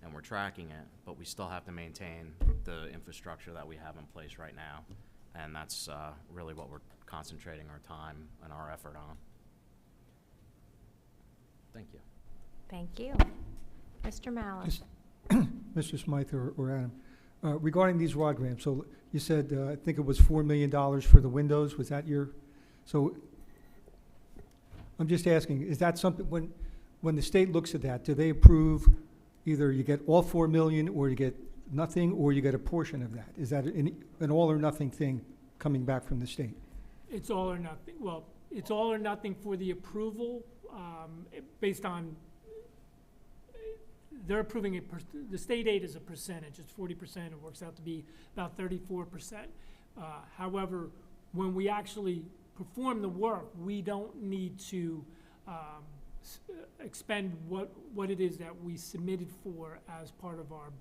and we're tracking it, but we still have to maintain the infrastructure that we have in place right now, and that's really what we're concentrating our time and our effort on. Thank you. Thank you. Mr. Mallon. Mr. Smythe or Adam, regarding these ROD grants, so you said, I think it was $4 million for the windows, was that your, so I'm just asking, is that something, when the state looks at that, do they approve either you get all $4 million or you get nothing, or you get a portion of that? Is that an all or nothing thing coming back from the state? It's all or nothing. Well, it's all or nothing for the approval based on, they're approving the state aid is a percentage. It's 40%. It works out to be about 34%. However, when we actually perform the work, we don't need to expend what it is that we submitted for as part of our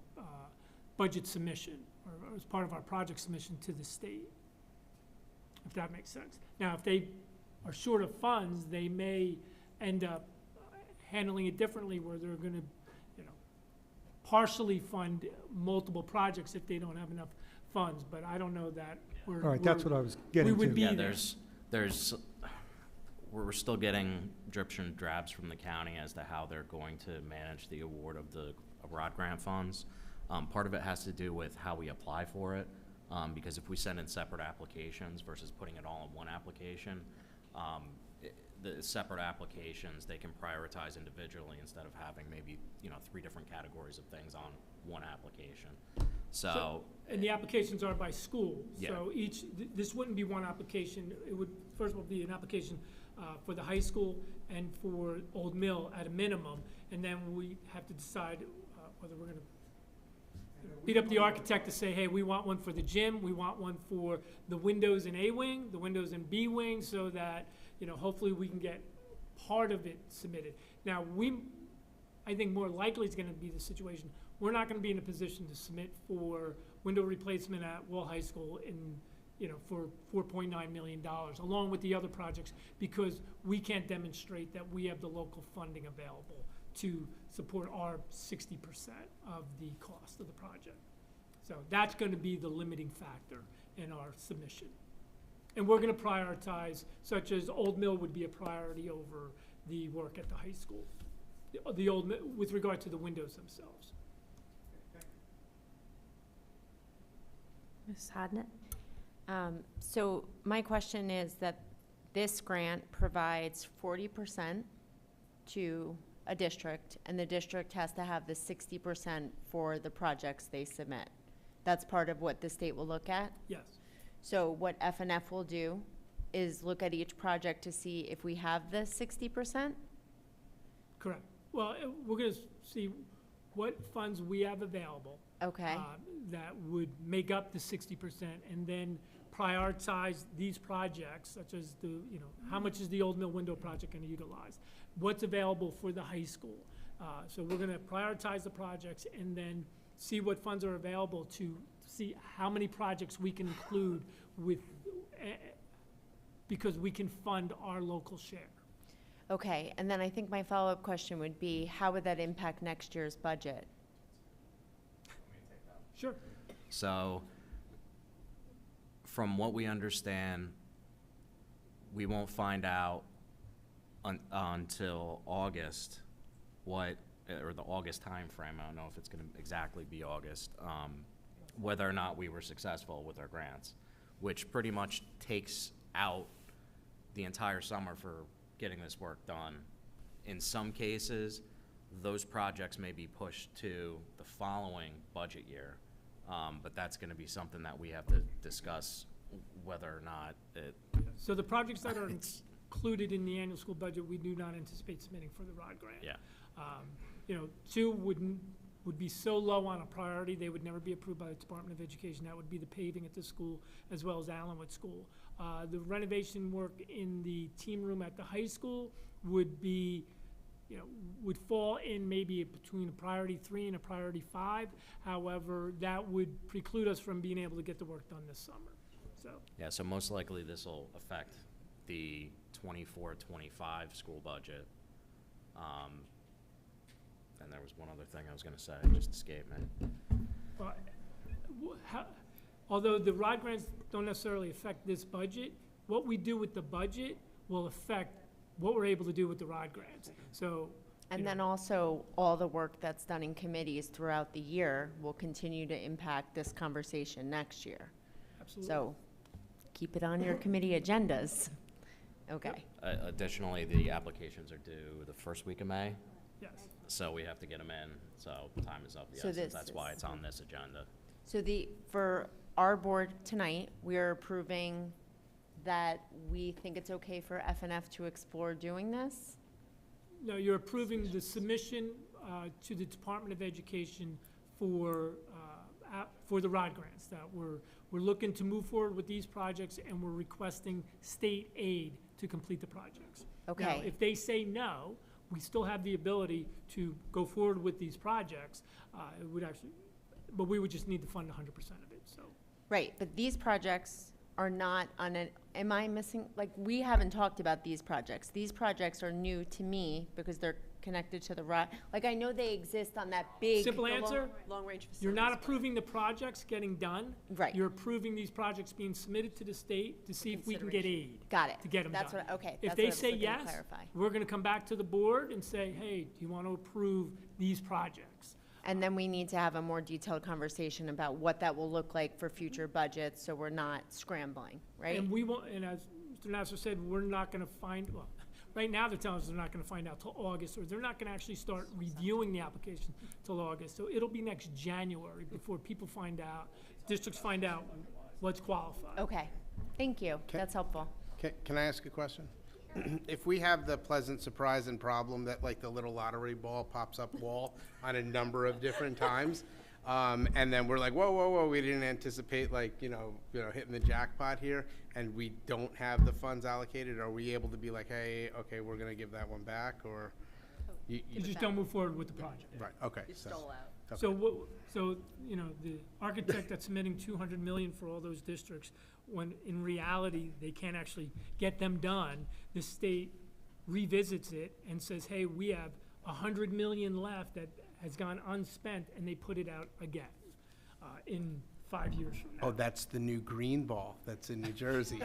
budget submission, or as part of our project submission to the state, if that makes sense. Now, if they are short of funds, they may end up handling it differently, where they're going to partially fund multiple projects if they don't have enough funds, but I don't know that All right, that's what I was getting to. We would be Yeah, we're still getting drips and drabs from the county as to how they're going to manage the award of the ROD grant funds. Part of it has to do with how we apply for it, because if we send in separate applications versus putting it all in one application, the separate applications, they can prioritize individually instead of having maybe, 3 different categories of things on one application. So, And the applications are by school. Yeah. So this wouldn't be one application. It would, first of all, be an application for the high school and for Old Mill at a minimum. And then we have to decide whether we're going to beat up the architect to say, hey, we want one for the gym, we want one for the windows in A wing, the windows in B wing, so that, hopefully we can get part of it submitted. Now, I think more likely it's going to be the situation, we're not going to be in a position to submit for window replacement at Wall High School for $4.9 million, along with the other projects, because we can't demonstrate that we have the local funding available to support our 60% of the cost of the project. So that's going to be the limiting factor in our submission. And we're going to prioritize, such as Old Mill would be a priority over the work at the high school, the Old Mill, with regard to the windows themselves. Ms. Hodnett? So my question is that this grant provides 40% to a district, and the district has to have the 60% for the projects they submit. That's part of what the state will look at? Yes. So what FNF will do is look at each project to see if we have the 60%? Correct. Well, we're going to see what funds we have available. Okay. That would make up the 60%, and then prioritize these projects, such as how much is the Old Mill window project going to utilize? What's available for the high school? So we're going to prioritize the projects and then see what funds are available to see how many projects we can include with, because we can fund our local share. Okay, and then I think my follow-up question would be, how would that impact next year's budget? Sure. So, from what we understand, we won't find out until August or the August timeframe. I don't know if it's going to exactly be August, whether or not we were successful with our grants, which pretty much takes out the entire summer for getting this work done. In some cases, those projects may be pushed to the following budget year, but that's going to be something that we have to discuss whether or not it. So the projects that are included in the annual school budget, we do not anticipate submitting for the ROD grant. Yeah. Two would be so low on a priority, they would never be approved by the Department of Education. That would be the paving at the school as well as Allenwood School. The renovation work in the team room at the high school would be, would fall in maybe between a priority 3 and a priority 5. However, that would preclude us from being able to get the work done this summer. So. Yeah, so most likely this will affect the 24-25 school budget. And there was one other thing I was going to say, it just escaped me. Although the ROD grants don't necessarily affect this budget, what we do with the budget will affect what we're able to do with the ROD grants. So. And then also, all the work that's done in committees throughout the year will continue to impact this conversation next year. Absolutely. So keep it on your committee agendas. Okay. Additionally, the applications are due the first week of May. Yes. So we have to get them in, so time is of the So essence. this That's why is- it's on this agenda. So for our board tonight, we are approving that we think it's okay for FNF to explore doing this? No, you're approving the submission to the Department of Education for the ROD grants, that we're looking to move forward with these projects, and we're requesting state aid to complete the projects. Okay. Now, if they say no, we still have the ability to go forward with these projects. It would actually, but we would just need to fund 100% of it, so. Right, but these projects are not on an, am I missing, we haven't talked about these projects. These projects are new to me because they're connected to the ROD. I know they exist on that big. Simple answer, Long-range facilities. you're not approving the projects getting done. Right. You're approving these projects being submitted to the state to see if we can get aid. Got it. To get them done. That's what, okay. If that's they what I was say looking to yes, clarify. we're gonna come back to the board and say, hey, do you want to approve these projects? And then we need to have a more detailed conversation about what that will look like for future budgets, so we're not scrambling, right? And we won't, and as Mr. Nasser said, we're not gonna find, well, right now they're telling us they're not gonna find out till August, or they're not gonna actually start reviewing the application till August. So it'll be next January before people find out, districts find out what's qualified. Okay, thank you. Okay. That's helpful. Can I ask a question? If we have the pleasant surprise and problem that like the little lottery ball pops up wall on a number of different times, and then we're like, whoa, we didn't anticipate like, hitting the jackpot here, and we don't have the funds allocated, are we able to be like, hey, okay, we're gonna give that one back, or? You just don't move forward with the project. Right, okay. You stole out. Okay. So, the architect that's submitting 200 million for all those districts, when in reality, they can't actually get them done, the state revisits it and says, hey, we have 100 million left that has gone unspent, and they put it out again, in 5 years from now. Oh, that's the new green ball that's in New Jersey.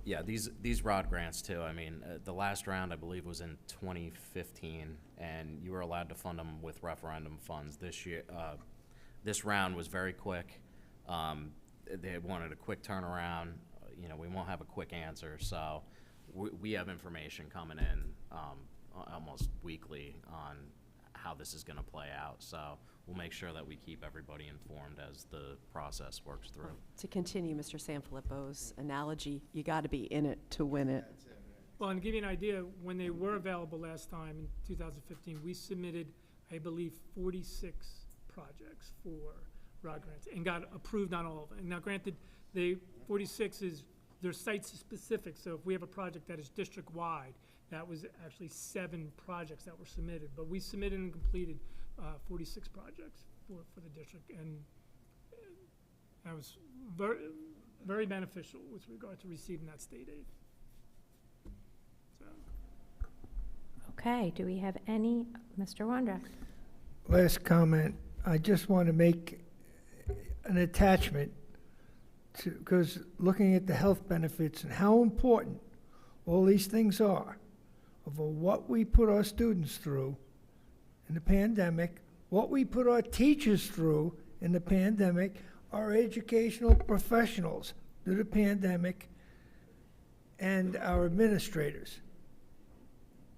Yeah, these ROD grants too, I mean, the last round, I believe, was in 2015, and you were allowed to fund them with referendum funds. This year, this round was very quick. They wanted a quick turnaround. We won't have a quick answer, so we have information coming in almost weekly on how this is gonna play out. So we'll make sure that we keep everybody informed as the process works through. To continue Mr. Sanfilippo's analogy, you got to be in it to win it. Well, and to give you an idea, when they were available last time in 2015, we submitted, I believe, 46 projects for ROD grants and got approved on all of them. And now granted, the 46 is, they're site-specific, so if we have a project that is district-wide, that was actually 7 projects that were submitted. But we submitted and completed 46 projects for the district, and that was very, very beneficial with regard to receiving that state aid. So. Okay, do we have any, Mr. Wondrak? Last comment, I just want to make an attachment to, because looking at the health benefits and how important all these things are, of what we put our students through in the pandemic, what we put our teachers through in the pandemic, our educational professionals through the pandemic, and our administrators.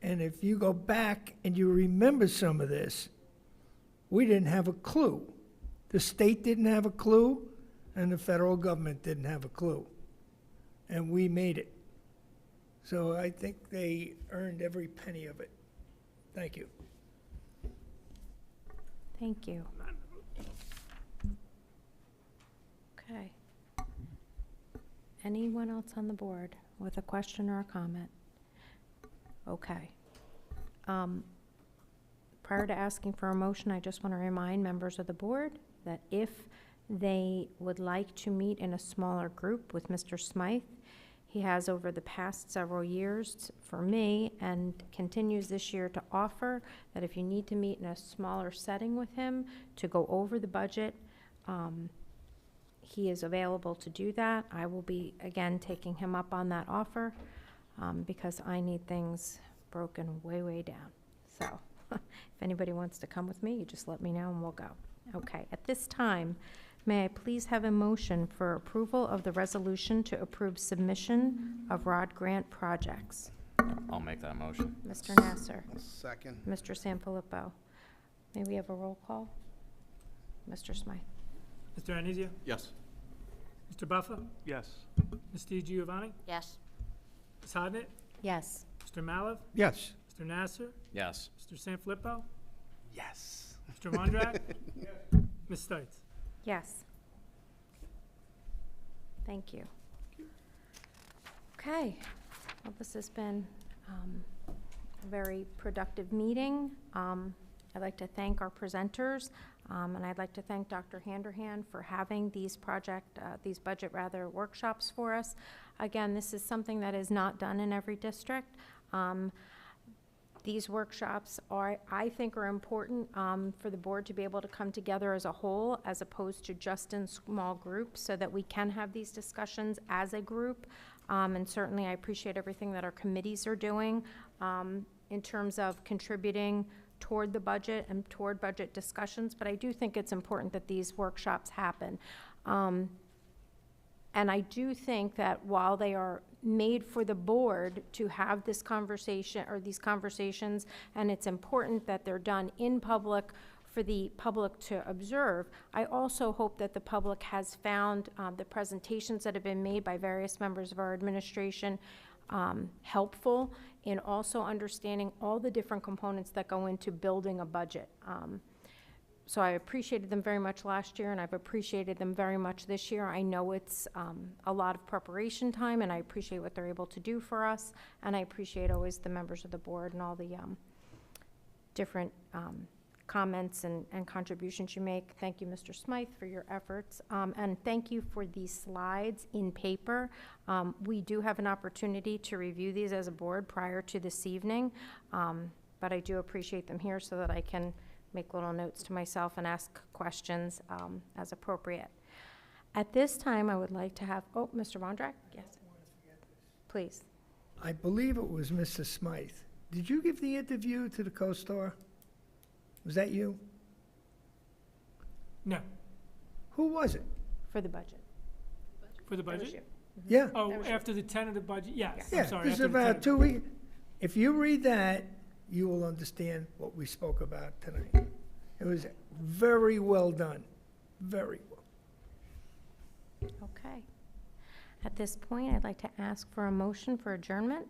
And if you go back and you remember some of this, we didn't have a clue. The state didn't have a clue, and the federal government didn't have a clue. And we made it. So I think they earned every penny of it. Thank you. Thank you. Okay. Anyone else on the board with a question or a comment? Okay. Prior to asking for a motion, I just want to remind members of the board that if they would like to meet in a smaller group with Mr. Smythe, he has over the past several years for me and continues this year to offer that if you need to meet in a smaller setting with him to go over the budget, he is available to do that. I will be, again, taking him up on that offer because I need things broken way, way down. So if anybody wants to come with me, you just let me know and we'll go. Okay, at this time, may I please have a motion for approval of the resolution to approve submission of ROD grant projects? I'll make that motion. Mr. Nasser. Second. Mr. Sanfilippo. May we have a roll call? Mr. Smythe. Mr. Anizio? Yes. Mr. Buffa? Yes. Ms. DiGiovanni? Yes. Ms. Hodnett? Yes. Mr. Malev? Yes. Mr. Nasser? Yes. Mr. Sanfilippo? Yes. Mr. Wondrak? Ms. Stites? Yes. Thank you. Okay, well, this has been a very productive meeting. I'd like to thank our presenters, and I'd like to thank Dr. Handerhan for having these budget workshops for us. Again, this is something that is not done in every district. These workshops I think are important for the board to be able to come together as a whole as opposed to just in small groups so that we can have these discussions as a group. And certainly I appreciate everything that our committees are doing in terms of contributing toward the budget and toward budget discussions. But I do think it's important that these workshops happen. And I do think that while they are made for the board to have this conversation, or these conversations, and it's important that they're done in public for the public to observe. I also hope that the public has found the presentations that have been made by various members of our administration helpful in also understanding all the different components that go into building a budget. So I appreciated them very much last year, and I've appreciated them very much this year. I know it's a lot of preparation time, and I appreciate what they're able to do for us, and I appreciate always the members of the board and all the different comments and contributions you make. Thank you, Mr. Smythe, for your efforts, and thank you for these slides in paper. We do have an opportunity to review these as a board prior to this evening, but I do appreciate them here so that I can make little notes to myself and ask questions as appropriate. At this time, I would like to have, oh, Mr. Vondrak? Yes. Please. I believe it was Mr. Smythe. Did you give the interview to the co-star? Was that you? No, Who was it? For the budget. for the That was budget? you. Yeah. Oh, after the tentative budget, yes, Yeah, I'm sorry. this is after the about tentative 2 budget. weeks. If you read that, you will understand what we spoke about tonight. It was very well done, very well. Okay. At this point, I'd like to ask for a motion for adjournment.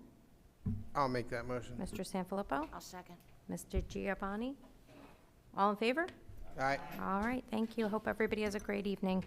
I'll make that motion. Mr. Sanfilippo? I'll second. Mr. Giovanni? All in favor? All right. All right, thank you. Hope everybody has a great evening.